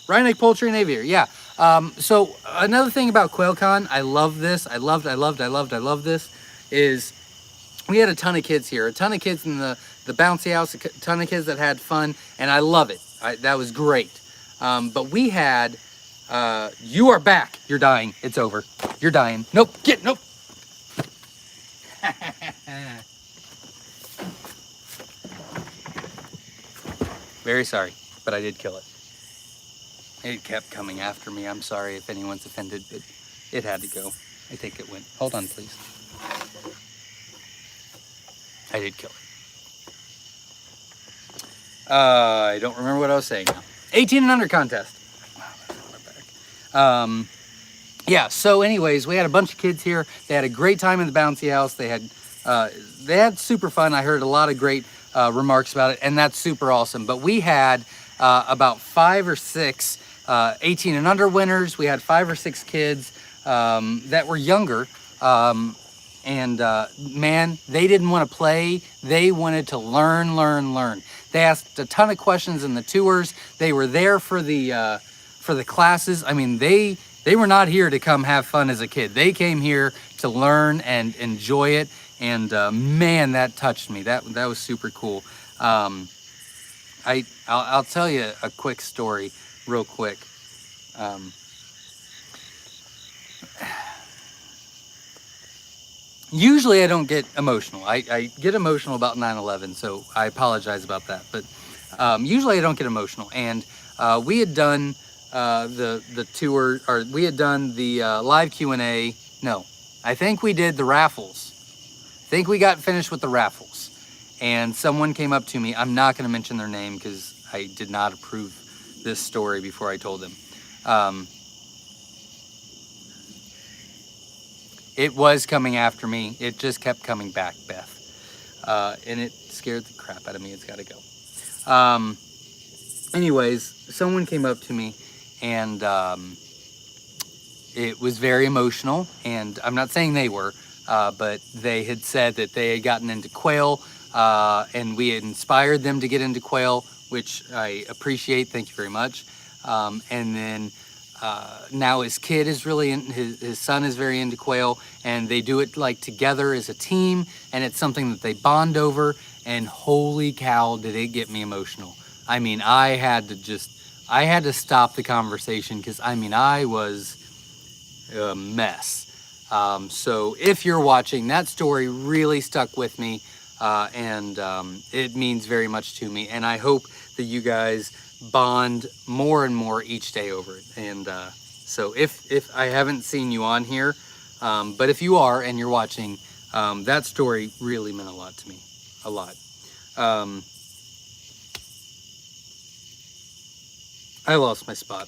Rhineck Poultry and Aviary. Yeah. So another thing about QuailCon, I love this. I love this, is we had a ton of kids here, a ton of kids in the bouncy house, a ton of kids that had fun, and I love it. That was great. But we had, you are back. You're dying. It's over. You're dying. Nope. Nope. Very sorry, but I did kill it. It kept coming after me. I'm sorry if anyone's offended, but it had to go. I think it went. Hold on, please. I did kill it. I don't remember what I was saying now. 18 and under contest. Yeah, so anyways, we had a bunch of kids here. They had a great time in the bouncy house. They had super fun. I heard a lot of great remarks about it, and that's super awesome. But we had about 5 or 6 18 and under winners. We had 5 or 6 kids that were younger. Man, they didn't want to play. They wanted to learn. They asked a ton of questions in the tours. They were there for the classes. I mean, they were not here to come have fun as a kid. They came here to learn and enjoy it. And man, that touched me. That was super cool. I'll tell you a quick story real quick. Usually I don't get emotional. I get emotional about 9/11, so I apologize about that. But usually I don't get emotional. And we had done the tour, or we had done the live Q&A. No, I think we did the raffles. I think we got finished with the raffles. And someone came up to me. I'm not going to mention their name because I did not approve this story before I told them. It was coming after me. It just kept coming back, Beth. And it scared the crap out of me. It's got to go. Anyways, someone came up to me and it was very emotional. And I'm not saying they were, but they had said that they had gotten into quail and we had inspired them to get into quail, which I appreciate. Thank you very much. And then now his kid is really his son is very into quail, and they do it like together as a team, and it's something that they bond over. And holy cow, did it get me emotional. I mean, I had to stop the conversation because I mean, I was a mess. So if you're watching, that story really stuck with me, and it means very much to me, and I hope that you guys bond more and more each day over it. And so if I haven't seen you on here, but if you are and you're watching, that story really meant a lot to me. A lot. I lost my spot.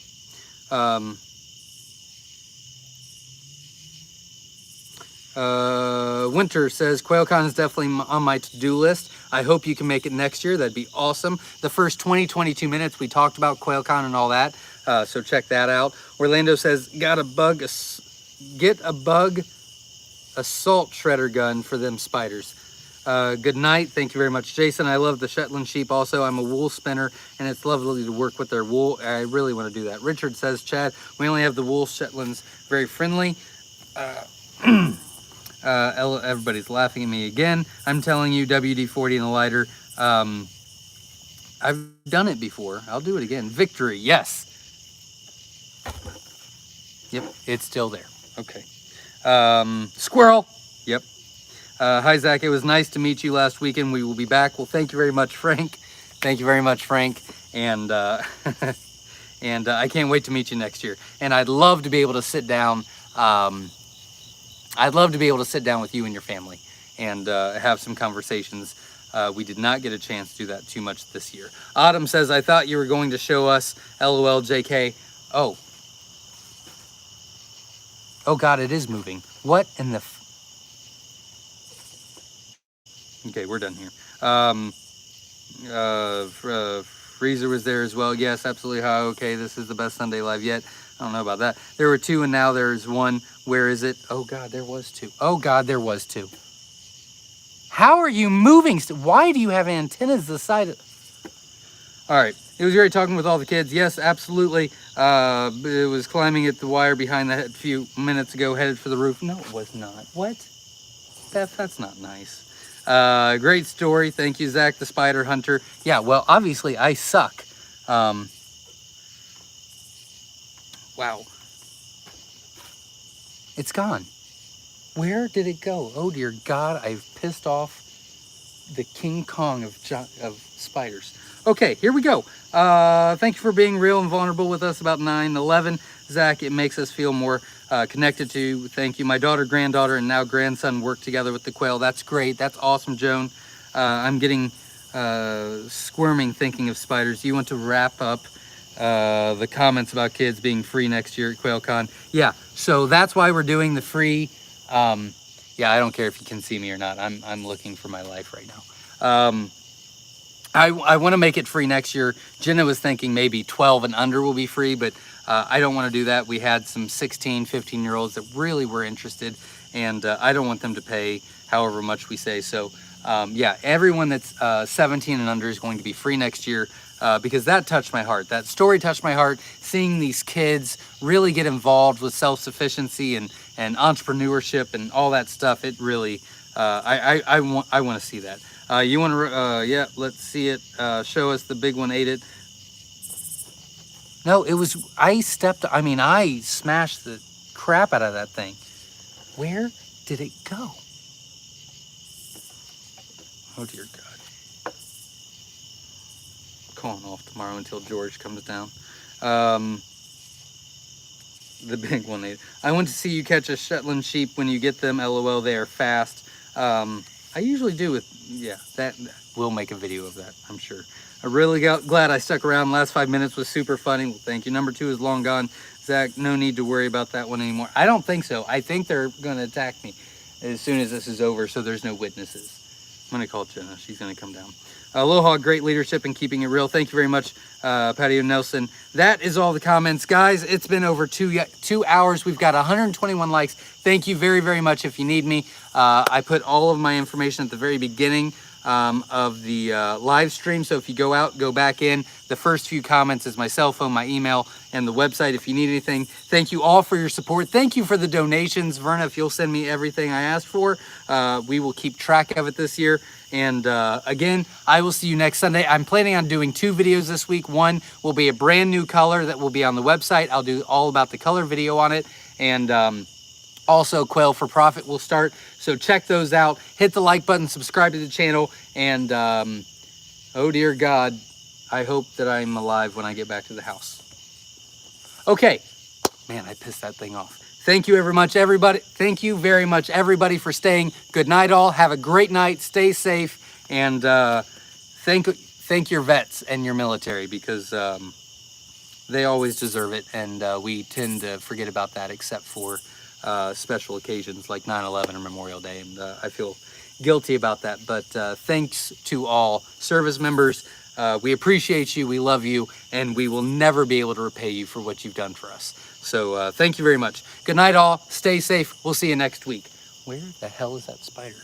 Winter says, Quail Con is definitely on my to-do list. I hope you can make it next year. That'd be awesome. The first 22 minutes, we talked about Quail Con and all that. So check that out. Orlando says, get a bug assault shredder gun for them spiders. Good night. Thank you very much, Jason. I love the Shetland sheep also. I'm a wool spinner, and it's lovely to work with their wool. I really want to do that. Richard says, Chad, we only have the wool Shetlands, very friendly. Everybody's laughing at me again. I'm telling you, WD-40 and a lighter. I've done it before. I'll do it again. Victory, yes. Yep, it's still there. Okay. Squirrel. Yep. Hi, Zach. It was nice to meet you last weekend. We will be back. Well, thank you very much, Frank. Thank you very much, Frank. And and I can't wait to meet you next year. And I'd love to be able to sit down. I'd love to be able to sit down with you and your family and have some conversations. We did not get a chance to do that too much this year. Autumn says, I thought you were going to show us LOL JK. Oh. Oh God, it is moving. What in the... Okay, we're done here. Freezer was there as well. Yes, absolutely. Hi, okay, this is the best Sunday live yet. I don't know about that. There were two and now there's one. Where is it? Oh God, there was two. Oh God, there was two. How are you moving? Why do you have antennas the side of... All right, it was great talking with all the kids. Yes, absolutely. It was climbing at the wire behind that a few minutes ago, headed for the roof. No, it was not. What? That's not nice. Great story. Thank you, Zach, the spider hunter. Yeah, well, obviously I suck. Wow. It's gone. Where did it go? Oh dear God, I've pissed off the King Kong of spiders. Okay, here we go. Thank you for being real and vulnerable with us about 9/11. Zach, it makes us feel more connected to you. Thank you. My daughter, granddaughter, and now grandson work together with the quail. That's great. That's awesome, Joan. I'm getting squirming thinking of spiders. Do you want to wrap up the comments about kids being free next year at Quail Con? Yeah, so that's why we're doing the free. Yeah, I don't care if you can see me or not. I'm looking for my life right now. I want to make it free next year. Jenna was thinking maybe 12 and under will be free, but I don't want to do that. We had some 16, 15-year-olds that really were interested, and I don't want them to pay however much we say. So yeah, everyone that's 17 and under is going to be free next year, because that touched my heart. That story touched my heart, seeing these kids really get involved with self-sufficiency and entrepreneurship and all that stuff. It really I want to see that. You want to? Yeah, let's see it. Show us the big one ate it. No, it was. I smashed the crap out of that thing. Where did it go? Oh dear God. Calling off tomorrow until George comes down. The big one. I went to see you catch a Shetland sheep when you get them. LOL, they are fast. I usually do with, yeah, that. We'll make a video of that, I'm sure. I'm really glad I stuck around. Last 5 minutes was super funny. Well, thank you. Number 2 is long gone. Zach, no need to worry about that one anymore. I don't think so. I think they're going to attack me as soon as this is over, so there's no witnesses. I'm going to call Jenna. She's going to come down. Aloha, great leadership and keeping it real. Thank you very much, Patio Nelson. That is all the comments. Guys, it's been over 2 hours. We've got 121 likes. Thank you very, very much if you need me. I put all of my information at the very beginning of the live stream. So if you go out, go back in. The first few comments is my cell phone, my email, and the website if you need anything. Thank you all for your support. Thank you for the donations. Verna, if you'll send me everything I asked for, we will keep track of it this year. And again, I will see you next Sunday. I'm planning on doing 2 videos this week. One will be a brand new color that will be on the website. I'll do all about the color video on it. And also Quail for Profit will start. So check those out. Hit the like button, subscribe to the channel. And oh dear God, I hope that I'm alive when I get back to the house. Okay. Man, I pissed that thing off. Thank you very much, everybody. Thank you very much, everybody, for staying. Good night, all. Have a great night. Stay safe. And thank your vets and your military, because they always deserve it. And we tend to forget about that, except for special occasions like 9/11 or Memorial Day. And I feel guilty about that. But thanks to all service members. We appreciate you. We love you. And we will never be able to repay you for what you've done for us. So thank you very much. Good night, all. Stay safe. We'll see you next week. Where the hell is that spider?